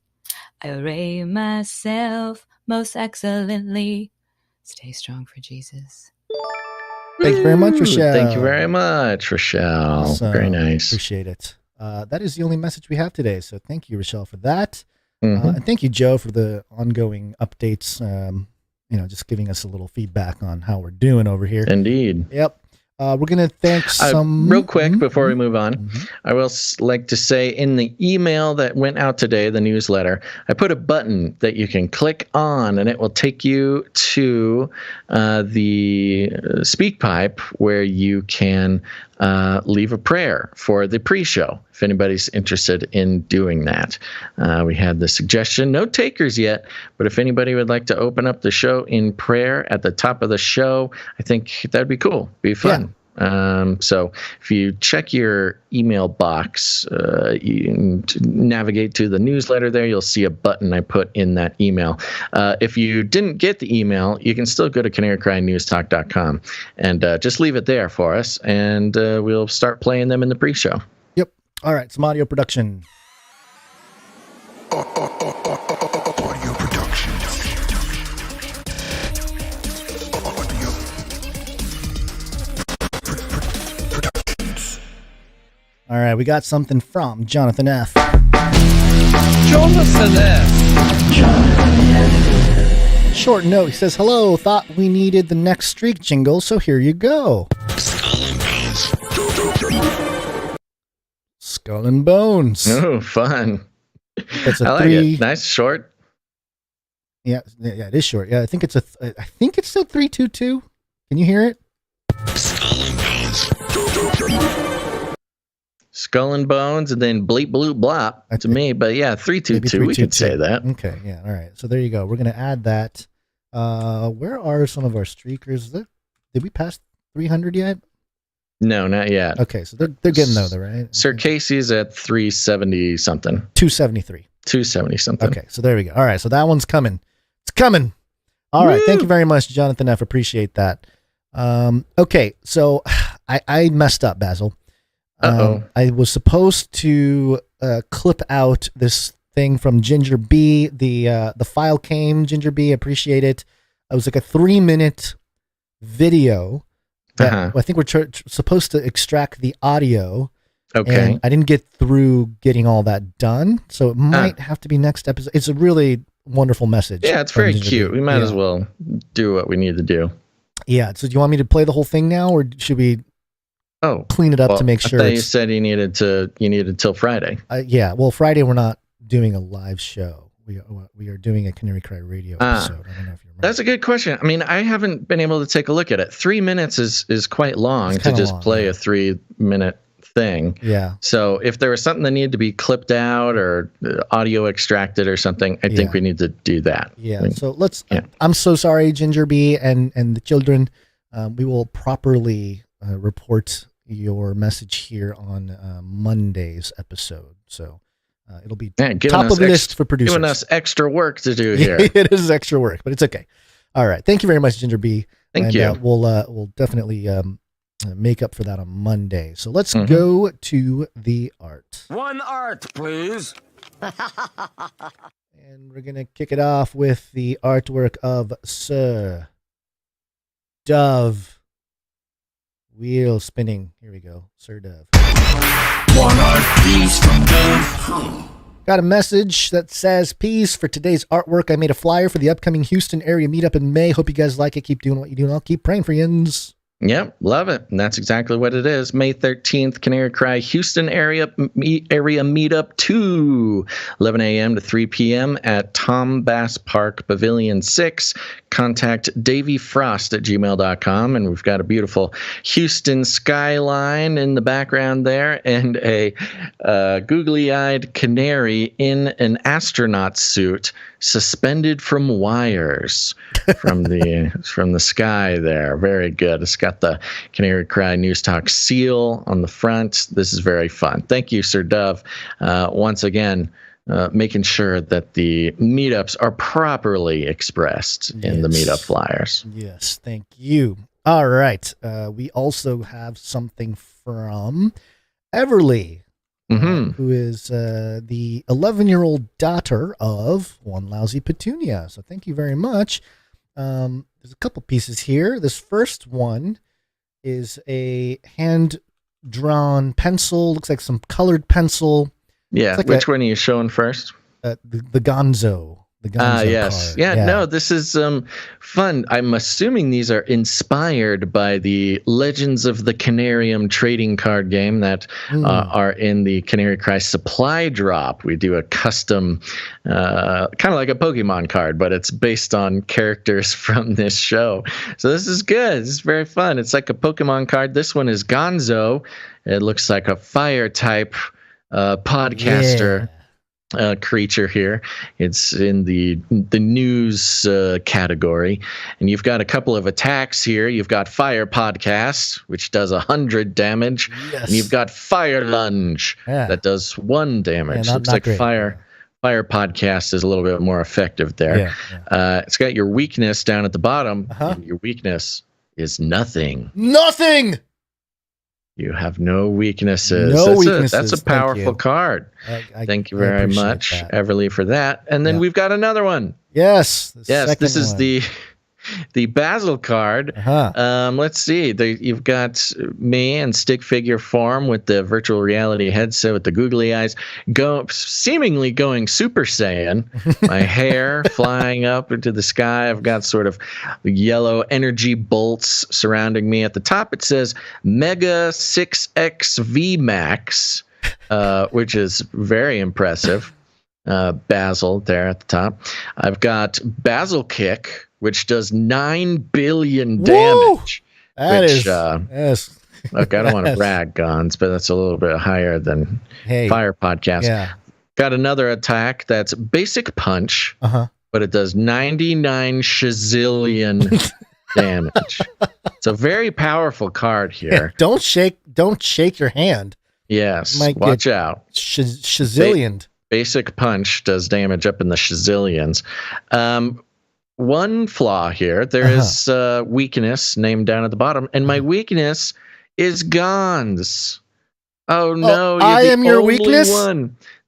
I array myself most excellently. Stay strong for Jesus. Thank you very much, Rochelle. Thank you very much, Rochelle. Awesome. Very nice. Appreciate it. That is the only message we have today. So thank you, Rochelle, for that. And thank you, Joe, for the ongoing updates. Just giving us a little feedback on how we're doing over here. Indeed. Yep. We're going to thank some... real quick, before we move on, I will like to say in the email that went out today, the newsletter, I put a button that you can click on, and it will take you to the SpeakPipe where you can leave a prayer for the pre-show, if anybody's interested in doing that. We had the suggestion, no takers yet, but if anybody would like to open up the show in prayer at the top of the show, I think that'd be cool. Be fun. Yeah. So if you check your email box, you navigate to the newsletter there, you'll see a button I put in that email. If you didn't get the email, you can still go to canarycrynewstalk.com and just leave it there for us, and we'll start playing them in the pre-show. Yep. All right. Some audio production. Audio production. All right, we got something from Jonathan F. Jonathan F. Short note, he says, hello, thought we needed the next streak jingle, so here you go. Skull and Bones. Oh, fun. That's a I like it. Nice, short. Yeah, it is short. Yeah, I think it's still 322. Can you hear it? Skull and Bones, and then bleep bloop blop to me, but yeah, 322. We could say that. Okay, yeah, all right. So there you go. We're gonna add that. Where are some of our streakers? Did we pass 300 yet? No, not yet. Okay, so they're getting there, right? Sir Casey's at 370 something. 273. 270 something. Okay, so there we go. All right, so that one's coming. It's coming. All right, thank you very much, Jonathan F. Appreciate that. Okay, so I messed up, Basil. I was supposed to clip out this thing from Ginger B. The file came, Ginger B. Appreciate it. It was like a 3-minute video that I think we're supposed to extract the audio. Okay. And I didn't get through getting all that done, so it might have to be next episode. It's a really wonderful message. Yeah, it's very cute. We might as well do what we need to do. Yeah. So do you want me to play the whole thing now, or should we clean it up to make sure? I thought you said you needed till Friday. Yeah. Well, Friday we're not doing a live show. We are doing a Canary Cry radio episode. I don't know if you remember. That's a good question. I mean, I haven't been able to take a look at it. 3 minutes is quite long to just play a 3-minute thing. Yeah. So if there was something that needed to be clipped out or audio extracted or something, I think we need to do that. Yeah. So let's. I'm so sorry, Ginger B. and the children. We will properly report your message here on Monday's episode. So It'll be giving top us of the list for producers. Giving us extra work to do here. It is extra work, but it's okay. All right. Thank you very much, Ginger B. Thank you. We'll definitely make up for that on Monday. So let's go to the art. One art, please. And we're going to kick it off with the artwork of Sir Dove. Wheel spinning. Here we go. Sir Dove. One art, please, from Dove. Got a message that says, peace for today's artwork. I made a flyer for the upcoming Houston area meetup in May. Hope you guys like it. Keep doing what you do, and I'll keep praying for yins. Yep, love it. And that's exactly what it is. May 13th, Canary Cry, Houston area meetup 2, 11 a.m. to 3 p.m. at Tom Bass Park Pavilion 6. Contact davyfrost@gmail.com. And we've got a beautiful Houston skyline in the background there, and a googly-eyed canary in an astronaut suit suspended from wires from the sky there. Very good. It's got the Canary Cry News Talk seal on the front. This is very fun. Thank you, Sir Dove. Once again, making sure that the meetups are properly expressed in the meetup flyers. Yes, thank you. All right. We also have something from Everly, who is the 11-year-old daughter of One Lousy Petunia. So thank you very much. There's a couple pieces here. This first one is a hand-drawn pencil. Looks like some colored pencil. Yeah, like which one are you showing first? The Gonzo. The Gonzo yes. card. Yeah, no, this is fun. I'm assuming these are inspired by the Legends of the Canarium trading card game that are in the Canary Cry supply drop. We do a custom, kind of like a Pokemon card, but it's based on characters from this show. So this is good. This is very fun. It's like a Pokemon card. This one is Gonzo. It looks like a fire type podcaster. Creature here. It's in the news category, and you've got a couple of attacks here. You've got Fire Podcast, which does 100 damage, and you've got Fire Lunge that does 1 damage. Looks like great. Fire Podcast is a little bit more effective there. It's got your weakness down at the bottom. And your weakness is nothing. Nothing. You have no weaknesses. That's a powerful card. Thank you very much, Everly, for that. And then we've got another one. Yes. This is the Basil card. Let's see. You've got me in stick figure form with the virtual reality headset with the googly eyes, seemingly going Super Saiyan. My hair flying up into the sky. I've got sort of yellow energy bolts surrounding me. At the top it says Mega 6X VMAX, which is very impressive. Basil there at the top. I've got Basil Kick, which does 9 billion damage. Look, I don't want to brag, Gons, but that's a little bit higher than Fire Podcast. Got another attack that's Basic Punch, but it does 99 shazillion damage. It's a very powerful card here. Don't shake your hand. Yes, watch out. Shazillioned. Basic Punch does damage up in the shazillions. One flaw here. There is weakness named down at the bottom, and my weakness is Gons. Oh no! I am your weakness.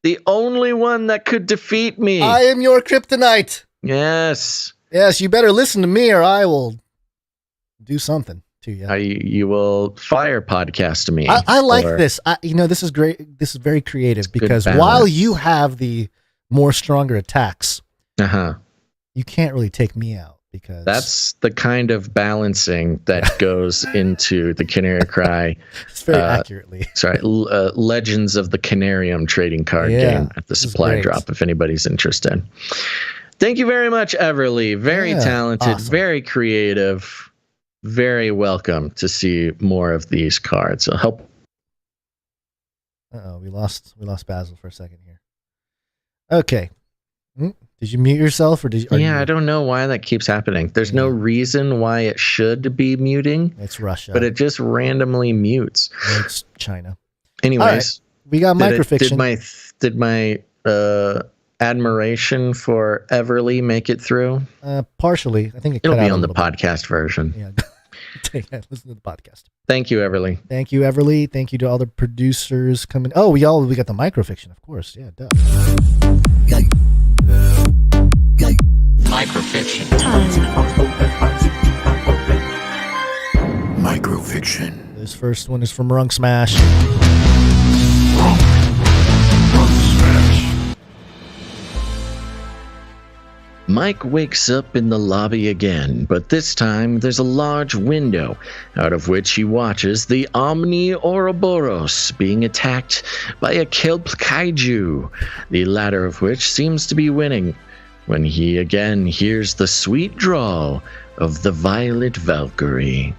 The only one that could defeat me. I am your kryptonite. Yes. Yes, you better listen to me, or I will do something to you. You will Fire Podcast me. I like this. This is great. This is very creative because while you have the more stronger attacks, you can't really take me out because that's the kind of balancing that goes into the Canary Cry. It's very accurately. Legends of the Canarium trading card game at the supply drop. If anybody's interested. Thank you very much, Everly. Very talented, very creative. Very welcome to see more of these cards. So help. We lost Basil for a second here. Okay. Did you mute yourself or I don't know why that keeps happening. There's no reason why it should be muting. It's Russia. But it just randomly mutes. It's China. Anyways, we got microfiction. Did my admiration for Everly make it through? Partially. I think it'll be on the podcast version. Yeah. Listen to the podcast. Thank you, Everly. Thank you, Everly. Thank you to all the producers coming. Oh, we got the microfiction, of course. Yeah, duh. Microfiction. Microfiction. This first one is from Runk Smash. Mike wakes up in the lobby again, but this time there's a large window, out of which he watches the Omni Ouroboros being attacked by a kelp kaiju, the latter of which seems to be winning, when he again hears the sweet drawl of the Violet Valkyrie.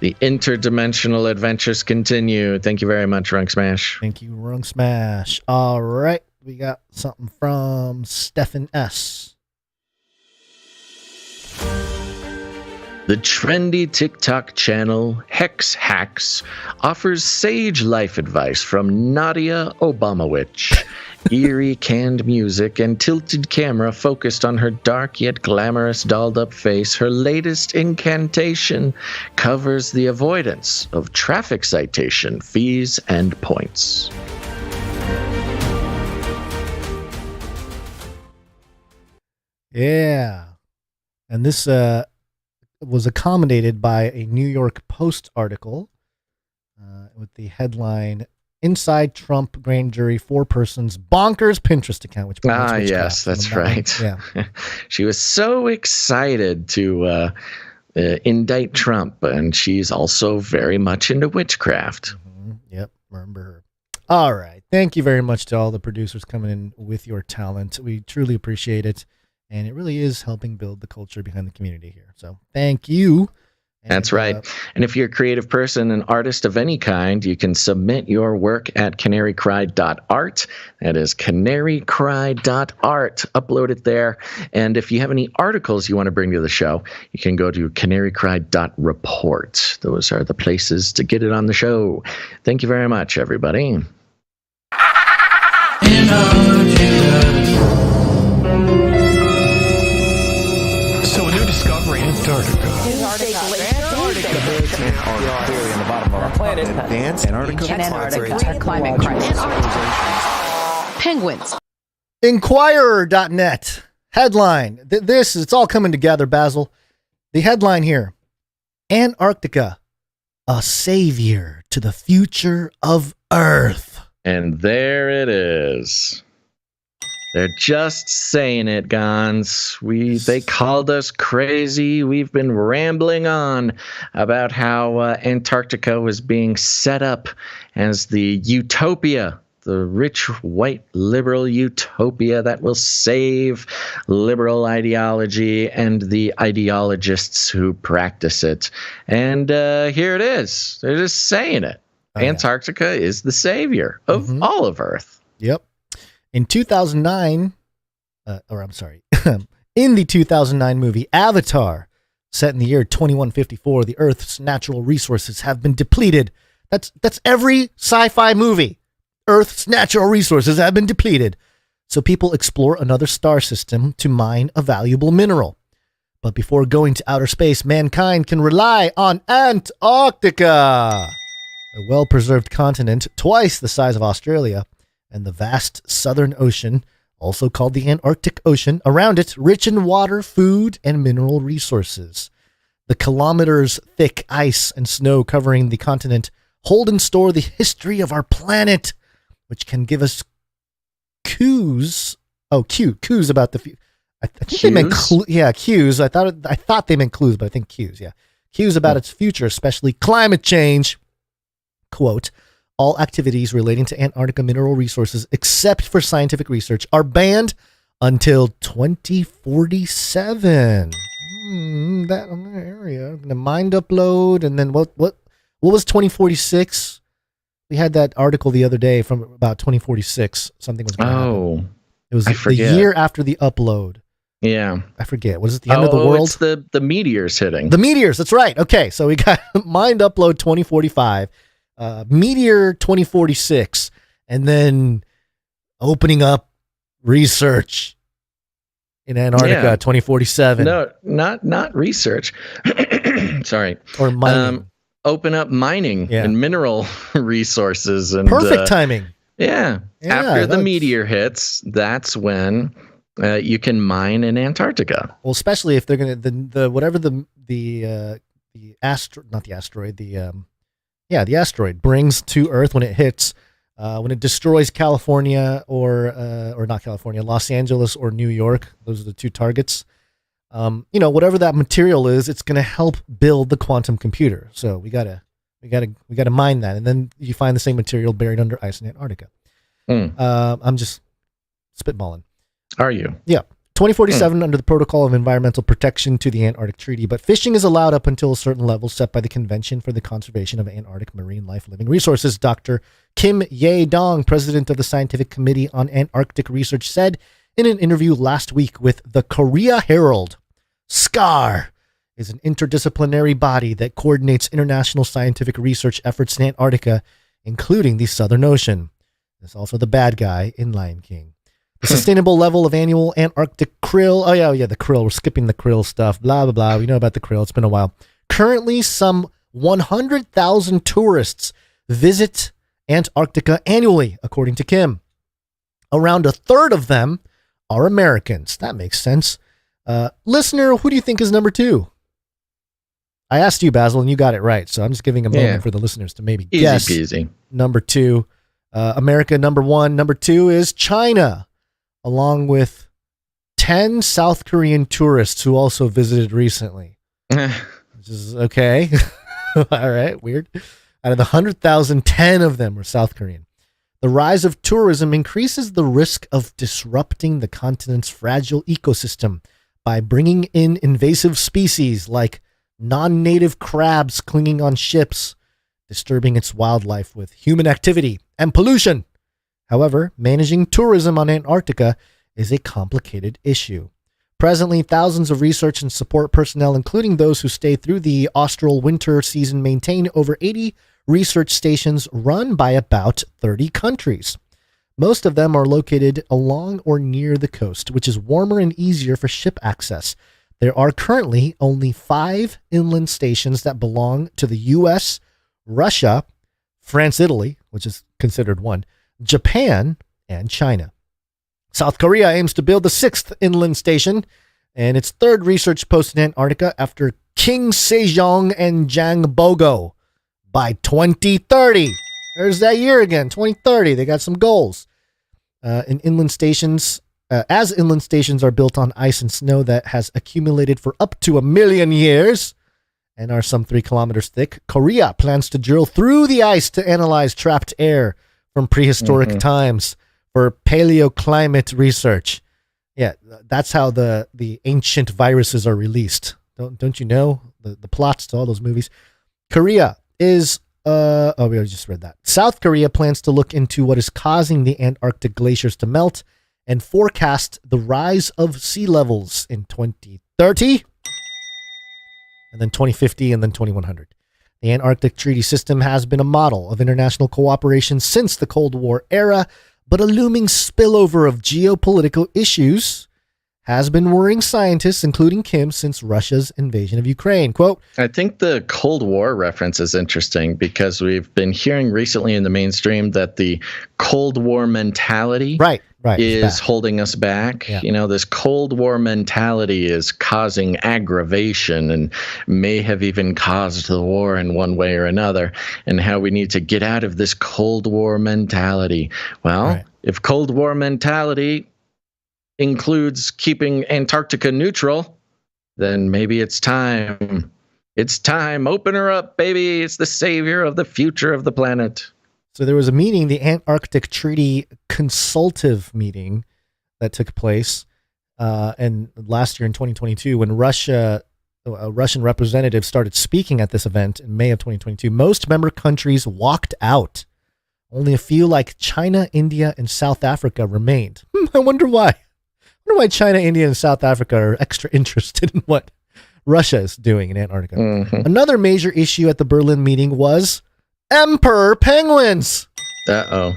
The interdimensional adventures continue. Thank you very much, Runk Smash. Thank you, Runk Smash. All right, we got something from Stephen S. The trendy TikTok channel Hex Hacks offers sage life advice from Nadia Obamowicz. Eerie canned music and tilted camera focused on her dark yet glamorous dolled-up face. Her latest incantation covers the avoidance of traffic citation, fees, and points. Yeah. And this was accommodated by a New York Post article with the headline, Inside Trump Grand Jury, 4 persons, bonkers Pinterest account. Which yes, that's right. Yeah. She was so excited to indict Trump, and she's also very much into witchcraft. Mm-hmm. Yep, remember her. All right. Thank you very much to all the producers coming in with your talent. We truly appreciate it, and it really is helping build the culture behind the community here. So thank you. That's right. And if you're a creative person, an artist of any kind, you can submit your work at canarycry.art. That is canarycry.art. Upload it there. And if you have any articles you want to bring to the show, you can go to canarycry.report. Those are the places to get it on the show. Thank you very much, everybody. So a new discovery in Antarctica. Penguins. Inquirer.net. Headline. It's all coming together, Basil. The headline here. Antarctica, a savior to the future of Earth. And there it is. They're just saying it, Gons. They called us crazy. We've been rambling on about how Antarctica was being set up as the utopia, the rich, white, liberal utopia that will save liberal ideology and the ideologists who practice it. And here it is. They're just saying it. Antarctica is the savior of all of Earth. Yep. In 2009, in the 2009 movie Avatar, set in the year 2154, the Earth's natural resources have been depleted. That's every sci-fi movie. Earth's natural resources have been depleted. So people explore another star system to mine a valuable mineral. But before going to outer space, mankind can rely on Antarctica, a well-preserved continent twice the size of Australia, and the vast southern ocean, also called the Antarctic Ocean, around it, rich in water, food, and mineral resources. The kilometers thick ice and snow covering the continent hold in store the history of our planet, which can give us cues about the future. I think they meant cues. I thought they meant clues, but I think cues. Yeah, cues about its future, especially climate change. Quote, all activities relating to Antarctica mineral resources, except for scientific research, are banned until 2047. That area. The mind upload, and then what was 2046? We had that article the other day from about 2046. Something was going to happen. It was the year after the upload. Yeah. I forget. Was it the end of the world? It's the meteors hitting. The meteors, that's right. Okay, so we got Mind Upload 2045, Meteor 2046, and then opening up research in Antarctica 2047. No, not research. Sorry. Or mining. Open up mining and mineral resources. And perfect timing. Yeah. After the meteor hits, that's when you can mine in Antarctica. Well, especially if they're going to the asteroid brings to Earth when it hits, when it destroys California or not California, Los Angeles or New York. Those are the two targets. Whatever that material is, it's going to help build the quantum computer. So we gotta mine that, and then you find the same material buried under ice in Antarctica. I'm just spitballing. Are you? Yeah. 2047 under the Protocol of Environmental Protection to the Antarctic Treaty, but fishing is allowed up until a certain level set by the Convention for the Conservation of Antarctic Marine Life Living Resources. Dr. Kim Ye-dong, president of the Scientific Committee on Antarctic Research, said in an interview last week with the Korea Herald, SCAR is an interdisciplinary body that coordinates international scientific research efforts in Antarctica, including the Southern Ocean. There's also the bad guy in Lion King. The sustainable level of annual Antarctic krill. Oh, yeah, the krill. We're skipping the krill stuff. Blah, blah, blah. We know about the krill. It's been a while. Currently, some 100,000 tourists visit Antarctica annually, according to Kim. Around a third of them are Americans. That makes sense. Listener, who do you think is number 2? I asked you, Basil, and you got it right. So I'm just giving a moment for the listeners to maybe guess. Easy peasy. Number 2. America, number 1. Number 2 is China, along with 10 South Korean tourists who also visited recently. Which is okay. All right, weird. Out of the 100,000, 10 of them were South Korean. The rise of tourism increases the risk of disrupting the continent's fragile ecosystem by bringing in invasive species like non-native crabs clinging on ships, disturbing its wildlife with human activity and pollution. However, managing tourism on Antarctica is a complicated issue. Presently, thousands of research and support personnel, including those who stay through the austral winter season, maintain over 80 research stations run by about 30 countries. Most of them are located along or near the coast, which is warmer and easier for ship access. There are currently only 5 inland stations that belong to the U.S., Russia, France, Italy, which is considered one, Japan, and China. South Korea aims to build the 6th inland station and its 3rd research post in Antarctica after King Sejong and Jangbogo by 2030. There's that year again, 2030. They got some goals. As inland stations are built on ice and snow that has accumulated for up to 1 million years and are some 3 kilometers thick, Korea plans to drill through the ice to analyze trapped air from prehistoric times for paleoclimate research. Yeah, that's how the ancient viruses are released. Don't you know the plots to all those movies? Korea is we already just read that. South Korea plans to look into what is causing the Antarctic glaciers to melt and forecast the rise of sea levels in 2030 and then 2050 and then 2100. The Antarctic Treaty System has been a model of international cooperation since the Cold War era, but a looming spillover of geopolitical issues has been worrying scientists, including Kim, since Russia's invasion of Ukraine. Quote, I think the Cold War reference is interesting because we've been hearing recently in the mainstream that the Cold War mentality is holding us back. Yeah. You know, this Cold War mentality is causing aggravation and may have even caused the war in one way or another, and how we need to get out of this Cold War mentality. Well, if Cold War mentality includes keeping Antarctica neutral, then maybe it's time. It's time. Open her up, baby. It's the savior of the future of the planet. So there was a meeting, the Antarctic Treaty Consultative meeting that took place and last year in 2022 when a Russian representative started speaking at this event in May of 2022. Most member countries walked out. Only a few like China, India, and South Africa remained. I wonder why. wonder why China, India, and South Africa are extra interested in what Russia is doing in Antarctica. Another major issue at the Berlin meeting was emperor penguins. Uh-oh.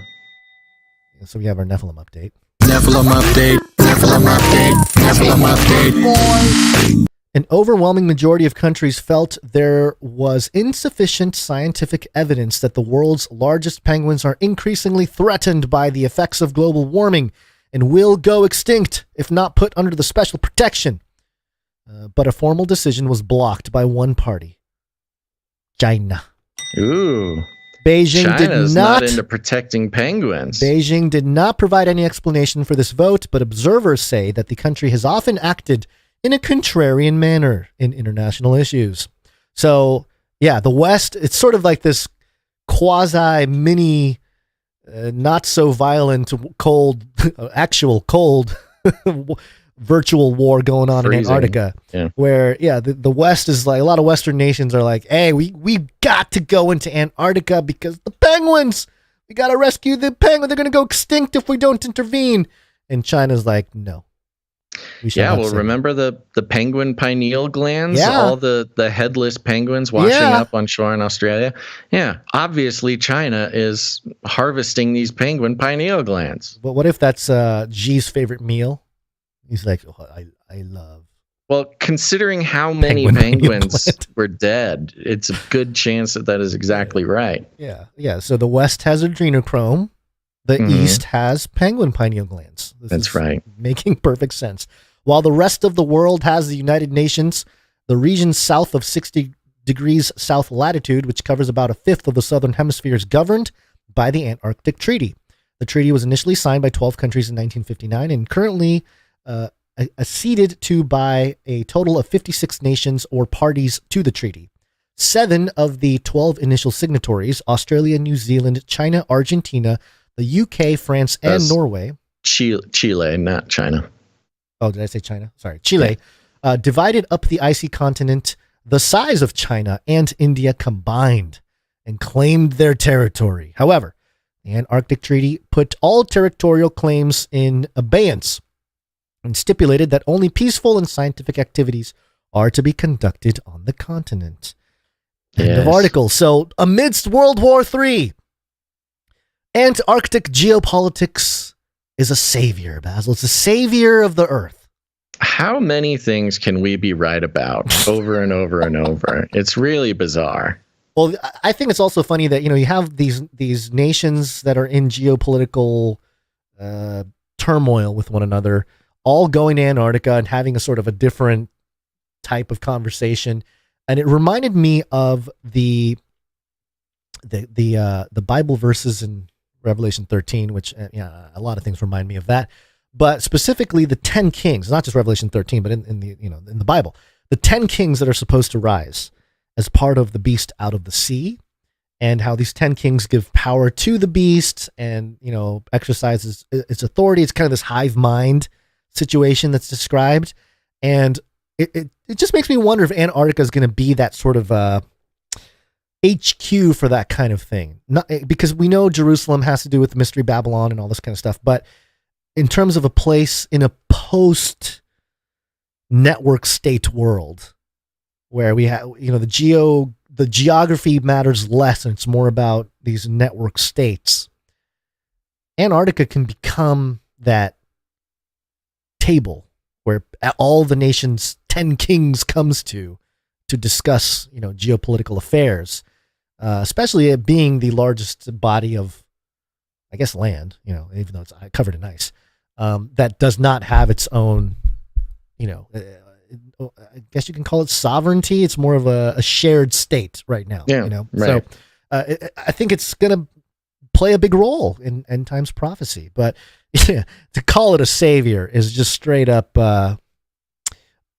So we have our Nephilim update. Nephilim update. Nephilim update. Nephilim update. An overwhelming majority of countries felt there was insufficient scientific evidence that the world's largest penguins are increasingly threatened by the effects of global warming and will go extinct if not put under the special protection. But a formal decision was blocked by one party, China. Ooh. Beijing China's did not into protecting penguins. Beijing did not provide any explanation for this vote, but observers say that the country has often acted in a contrarian manner in international issues. So, yeah, the West, it's sort of like this quasi-mini, not so violent, cold, actual cold virtual war going on in Antarctica, where, the West is like, a lot of Western nations are like, hey, we got to go into Antarctica because the penguins, we got to rescue the penguins. They're going to go extinct if we don't intervene. And China's like, no. Remember the penguin pineal glands? Yeah. All the headless penguins washing up on shore in Australia? Yeah. Obviously, China is harvesting these penguin pineal glands. But what if that's Xi's favorite meal? He's like, I love. Well, considering how many penguins were dead, it's a good chance that is exactly right. Yeah. So the West has adrenochrome. The East has penguin pineal glands. That's right. Making perfect sense. While the rest of the world has the United Nations, the region south of 60 degrees south latitude, which covers about a fifth of the southern hemisphere, is governed by the Antarctic Treaty. The treaty was initially signed by 12 countries in 1959 and currently acceded to by a total of 56 nations or parties to the treaty. 7 of the 12 initial signatories, Australia, New Zealand, China, Argentina, the UK, France, and Norway. Chile, not China. Oh, did I say China? Sorry. Chile divided up the icy continent the size of China and India combined and claimed their territory. However, the Antarctic Treaty put all territorial claims in abeyance and stipulated that only peaceful and scientific activities are to be conducted on the continent. End of article. So, amidst World War III, Antarctic geopolitics is a savior, Basil. It's a savior of the Earth. How many things can we be right about over and over and over? It's really bizarre. Well, I think it's also funny that, you have these nations that are in geopolitical turmoil with one another, all going to Antarctica and having a sort of a different type of conversation. And it reminded me of the Bible verses in Revelation 13, which a lot of things remind me of that, but specifically the 10 kings, not just Revelation 13, but in the Bible, the 10 kings that are supposed to rise as part of the beast out of the sea, and how these 10 kings give power to the beast and, exercises its authority. It's kind of this hive mind situation that's described. And it just makes me wonder if Antarctica is going to be that sort of HQ for that kind of thing. Not because we know Jerusalem has to do with Mystery Babylon and all this kind of stuff, but in terms of a place in a post network state world where we have, the geography matters less and it's more about these network states. Antarctica can become that table where all the nation's 10 kings comes to discuss, geopolitical affairs, especially it being the largest body of, I guess, land, even though it's covered in ice, that does not have its own, I guess you can call it sovereignty. It's more of a shared state right now. Right. So I think it's going to play a big role in end times prophecy, but to call it a savior is just straight up, I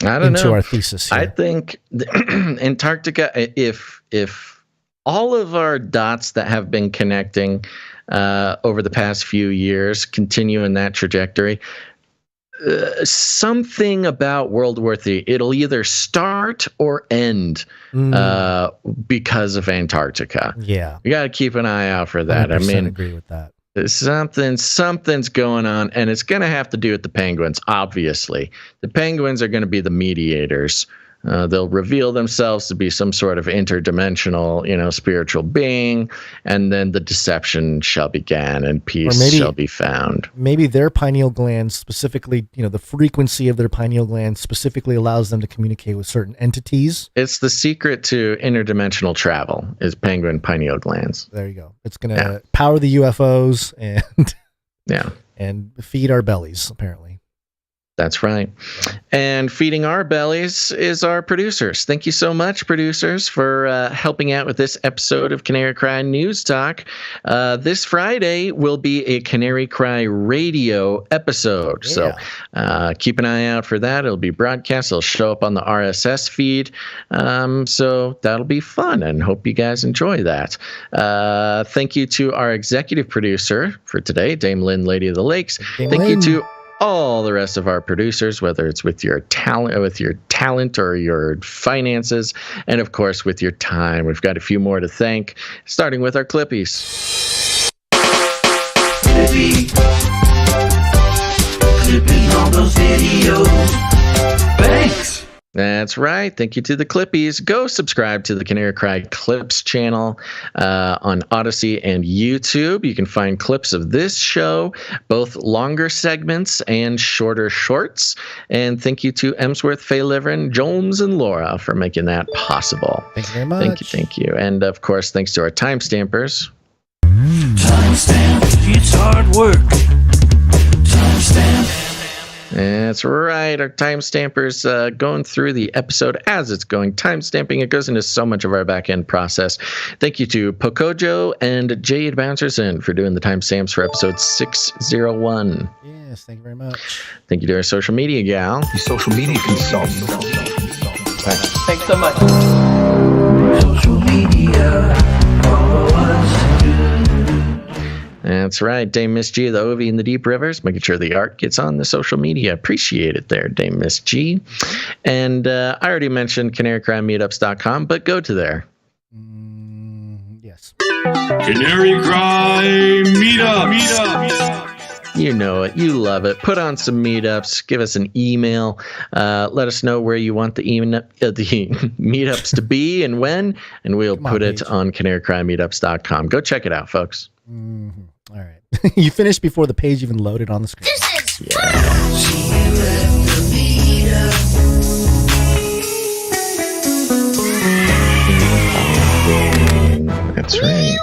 don't know. Our thesis here. I think Antarctica, if all of our dots that have been connecting over the past few years continue in that trajectory, something about World War III, it'll either start or end because of Antarctica. Yeah. We got to keep an eye out for that. I mean, agree with that. Something's going on, and it's going to have to do with the penguins, obviously. The penguins are going to be the mediators. They'll reveal themselves to be some sort of interdimensional, spiritual being, and then the deception shall begin and peace shall be found. Maybe their pineal glands specifically, the frequency of their pineal glands specifically allows them to communicate with certain entities. It's the secret to interdimensional travel is penguin pineal glands. There you go. It's going to power the UFOs and feed our bellies, apparently. That's right. And feeding our bellies is our producers. Thank you so much, producers, for helping out with this episode of Canary Cry News Talk. This Friday will be a Canary Cry radio episode. Yeah. So keep an eye out for that. It'll be broadcast. It'll show up on the RSS feed. So that'll be fun, and hope you guys enjoy that. Thank you to our executive producer for today, Dame Lynn, Lady of the Lakes. Thank you to all the rest of our producers, whether it's with your talent or your finances, and of course with your time. We've got a few more to thank, starting with our Clippies. Clippies on those videos. Thanks. That's right. Thank you to the Clippies. Go subscribe to the Canary Cry Clips channel on Odyssey and YouTube. You can find clips of this show, both longer segments and shorter shorts. And thank you to Emsworth, Faye Liverin, Jones, and Laura for making that possible. Thank you very much. Thank you. And of course, thanks to our timestampers. Timestamp, it's hard work. Timestamp. That's right. Our timestampers going through the episode as it's going. Timestamping, it goes into so much of our back-end process. Thank you to Pocojo and Jade Bouncerson for doing the timestamps for episode 601. Yes, thank you very much. Thank you to our social media gal. The social media consultant. Thanks so much. Social media, follow us. That's right. Dame Miss G, the Ovi in the Deep Rivers, making sure the art gets on the social media. Appreciate it there, Dame Miss G. And I already mentioned canarycrymeetups.com, but go to there. Yes. Canary Cry Meetup. You know it. You love it. Put on some meetups. Give us an email. Let us know where you want the meetups to be and when, and we'll put it on canarycrymeetups.com. Go check it out, folks. Mm-hmm. All right. You finished before the page even loaded on the screen. That's right.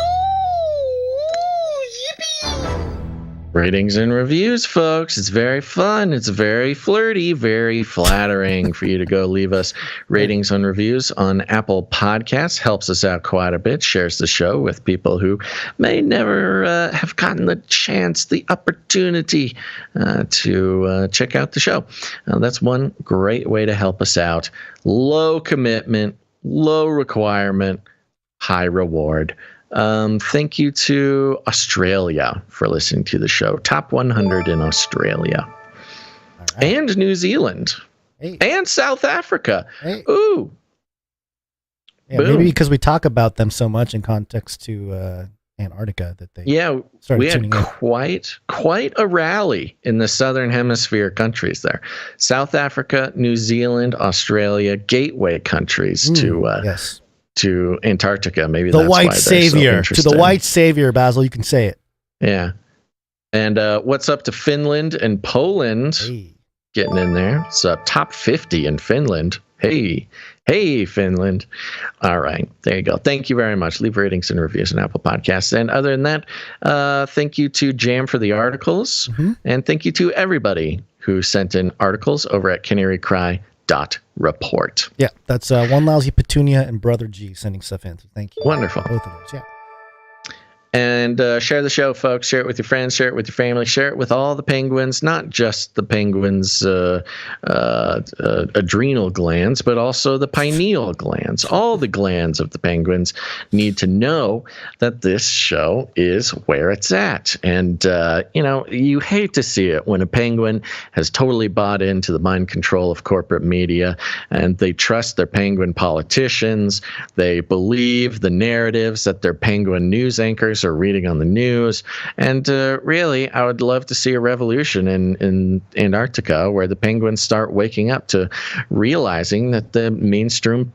Ratings and reviews, folks. It's very fun. It's very flirty, very flattering for you to go leave us ratings and reviews on Apple Podcasts. Helps us out quite a bit. Shares the show with people who may never have gotten the chance, the opportunity to check out the show. That's one great way to help us out. Low commitment, low requirement, high reward. Thank you to Australia for listening to the show. Top 100 in Australia. Right. And New Zealand. Hey. And South Africa. Hey. Ooh. Yeah, maybe because we talk about them so much in context to Antarctica that they we had quite a rally in the Southern Hemisphere countries there. South Africa, New Zealand, Australia, gateway countries to Antarctica. Maybe the that's white why savior. So to the white savior, Basil, you can say it. Yeah. And what's up to Finland and Poland? Hey. Getting in there. It's top 50 in Finland. Hey, Finland. All right. There you go. Thank you very much. Leave ratings and reviews on Apple Podcasts. And other than that, thank you to Jam for the articles. Mm-hmm. And thank you to everybody who sent in articles over at canarycry.report. Yeah, that's One Lousy Petunia and Brother G sending stuff in. So thank you. Wonderful. Both of those, yeah. And share the show, folks. Share it with your friends. Share it with your family. Share it with all the penguins, not just the penguins' adrenal glands, but also the pineal glands. All the glands of the penguins need to know that this show is where it's at. And, you hate to see it when a penguin has totally bought into the mind control of corporate media and they trust their penguin politicians. They believe the narratives that their penguin news anchors or reading on the news. And really, I would love to see a revolution in Antarctica where the penguins start waking up to realizing that the mainstream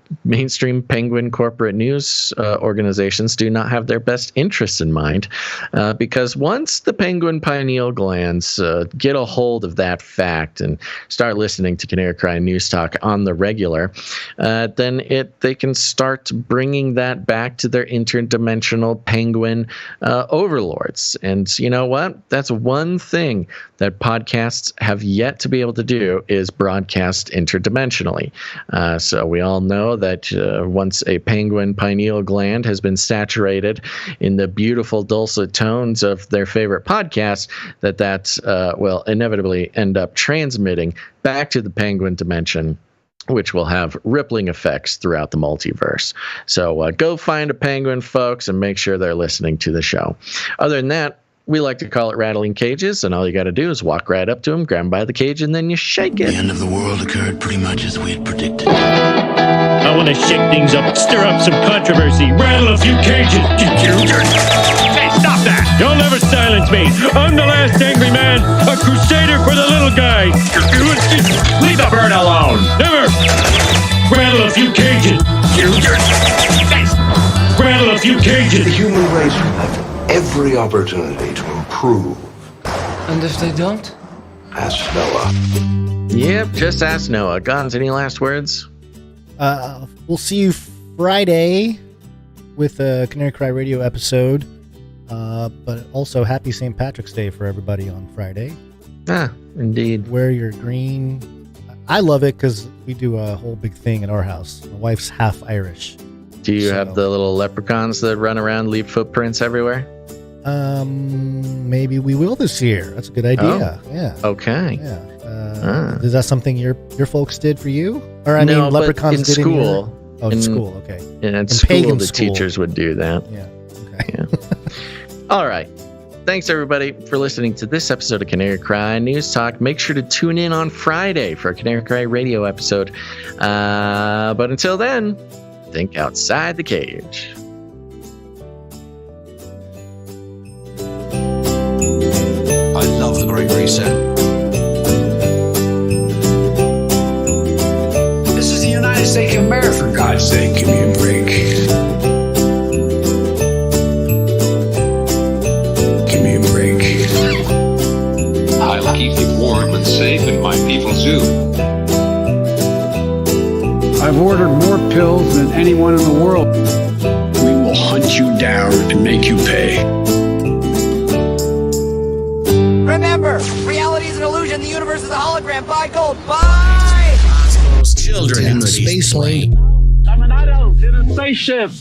penguin corporate news organizations do not have their best interests in mind. Because once the penguin pineal glands get a hold of that fact and start listening to Canary Cry News Talk on the regular, then they can start bringing that back to their interdimensional penguin overlords. And you know what? That's one thing that podcasts have yet to be able to do is broadcast interdimensionally. So we all know that once a penguin pineal gland has been saturated in the beautiful dulcet tones of their favorite podcast, that will inevitably end up transmitting back to the penguin dimension, which will have rippling effects throughout the multiverse. So go find a penguin, folks, and make sure they're listening to the show. Other than that, we like to call it rattling cages, and all you got to do is walk right up to them, grab them by the cage, and then you shake it. The end of the world occurred pretty much as we had predicted. I want to shake things up, stir up some controversy, rattle a few cages. Hey, stop that! You'll never silence me. I'm the last angry man, a crusader for the little guy. Leave the bird alone. Never. Rattle a few cages. Rattle a few cages. The human race will have every opportunity to improve. And if they don't? Ask Noah. Yep, just ask Noah. Gons, any last words? We'll see you Friday with a Canary Cry Radio episode. But also happy St. Patrick's Day for everybody on Friday. Indeed. Wear your green. I love it because we do a whole big thing at our house. My wife's half Irish. Do you have the little leprechauns that run around, leave footprints everywhere? Maybe we will this year. That's a good idea. Oh. Yeah. Okay. Yeah. Is that something your folks did for you? Or I mean, leprechauns in did school. In school. Okay. In school, the teachers would do that. Yeah. Okay. Yeah. All right. Thanks, everybody, for listening to this episode of Canary Cry News Talk. Make sure to tune in on Friday for a Canary Cry Radio episode. But until then, think outside the cage. I love the Great Reset. This is the United States of America, for God's sake. Give me a break. Give me a break. I'll keep you warm and safe and my people too. I've ordered more pills than anyone in the world. We will hunt you down and make you pay. Remember, reality is an illusion. The universe is a hologram. Buy gold. Buy! Cosmos, children in the space lane. I'm an adult in a spaceship.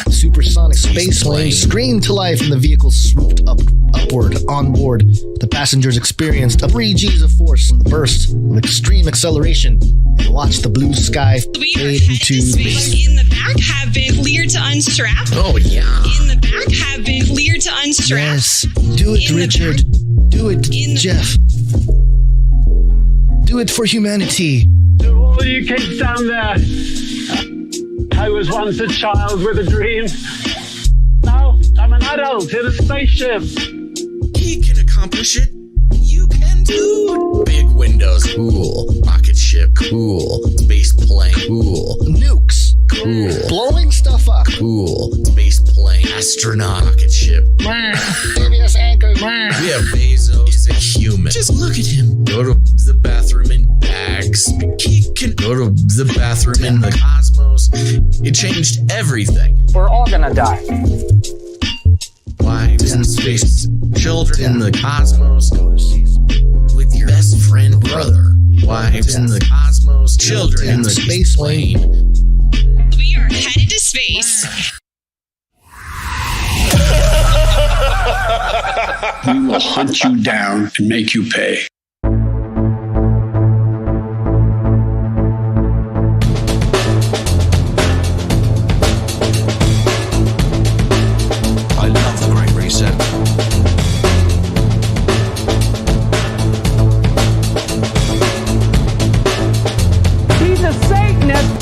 Supersonic space lane screamed to life and the vehicle swooped upward. On board, the passengers experienced a 3 G's of force and the burst of extreme acceleration and watched the blue sky fade into space. In the back have been cleared to unstrap. Oh, yeah. In the back have been cleared to unstrap. Yes. Do it, Richard. Do it, Jeff. Do it for humanity. To all you kids down there, I was once a child with a dream. Now I'm an adult in a spaceship. He can accomplish it. You can too. Big windows, cool. Rocket ship, cool. Space plane, cool. Nukes, cool. Blowing stuff up, cool. Space plane, astronaut, rocket ship. Previous anchor. We have Bezos. He's a human. Just look at him. Go to the bathroom in bags. He can go to the bathroom in the cosmos. It changed everything. We're all gonna die. Why in space? Children in the cosmos. With your best friend brother. Wives in the cosmos. Children in the space lane. We are headed to space. We will hunt you down and make you pay. I love the Great Reset. He's a Satanist.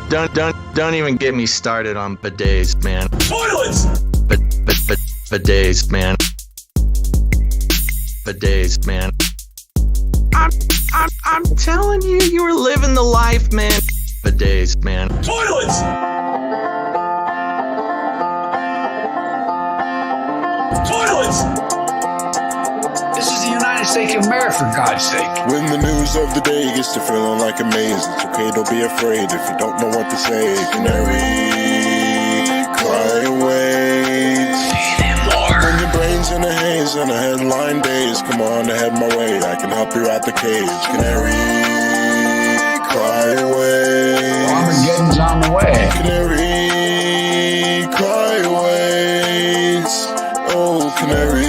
Don't even get me started on bidets, man. Toilets! Bidets, man. Bidets, man. I'm telling you, you were living the life, man. Bidets, man. Toilets! Toilets! This is the United States of America, for God's sake. When the news of the day gets to feeling like a maze, it's okay, don't be afraid if you don't know what to say. Canary, cry away. When your brain's in a haze on a headline days, come on, I head my way, I can help you out the cage. Canary, cry away. Armageddon's on the way. Canary, cry away. Oh, canary.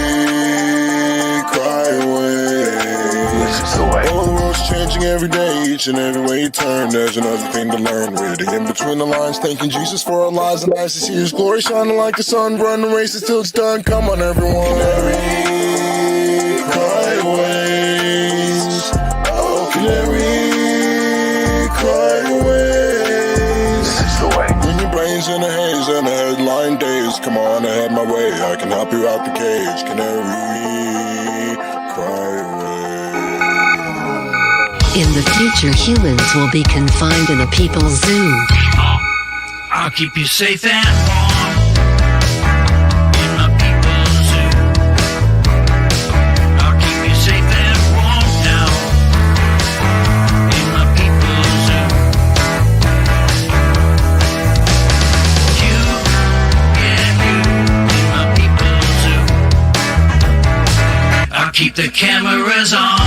Oh, the world's changing every day, each and every way you turn, there's another thing to learn. Reading in between the lines, thanking Jesus for our lives, and nice to see His glory shining like the sun. Run the race until it's done. Come on, everyone. Canary, cry away. Oh, canary, cry away. That's the way. When your brain's in a haze and the headline days, come on, I had my way, I can help you out the cage. Canary, cry away. In the future, humans will be confined in a people's zoo. I'll keep you safe and warm in my people's zoo. I'll keep you safe and warm now in my people's zoo. You, yeah, you in my people's zoo. I'll keep the cameras on.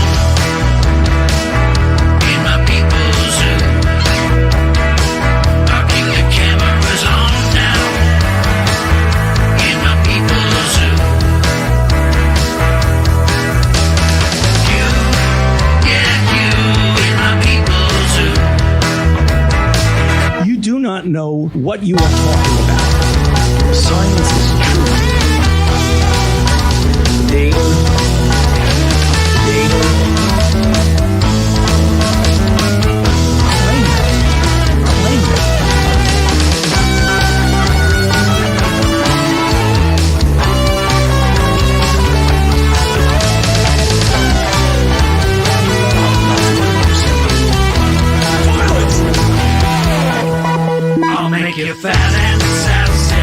Not know what you are talking about. Science is true. Data. Claim it. I'll make you fat and sassy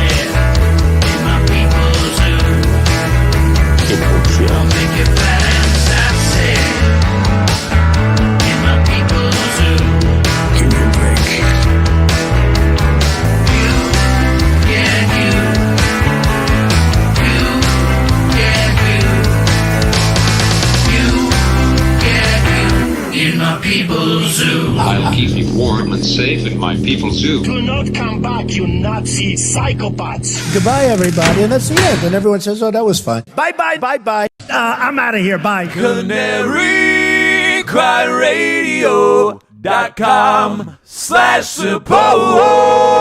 in my people's zoo. I'll make you fat and sassy in my people's zoo. Give me a break. You, yeah, you. You, yeah, you. You, yeah, you. In my people's zoo. I'll keep you warm and safe in my people's zoo. Do not come back, you Nazi psychopaths. Goodbye, everybody. And that's the end. And everyone says, oh, that was fun. Bye. I'm out of here. Bye. CanaryCryRadio.com/support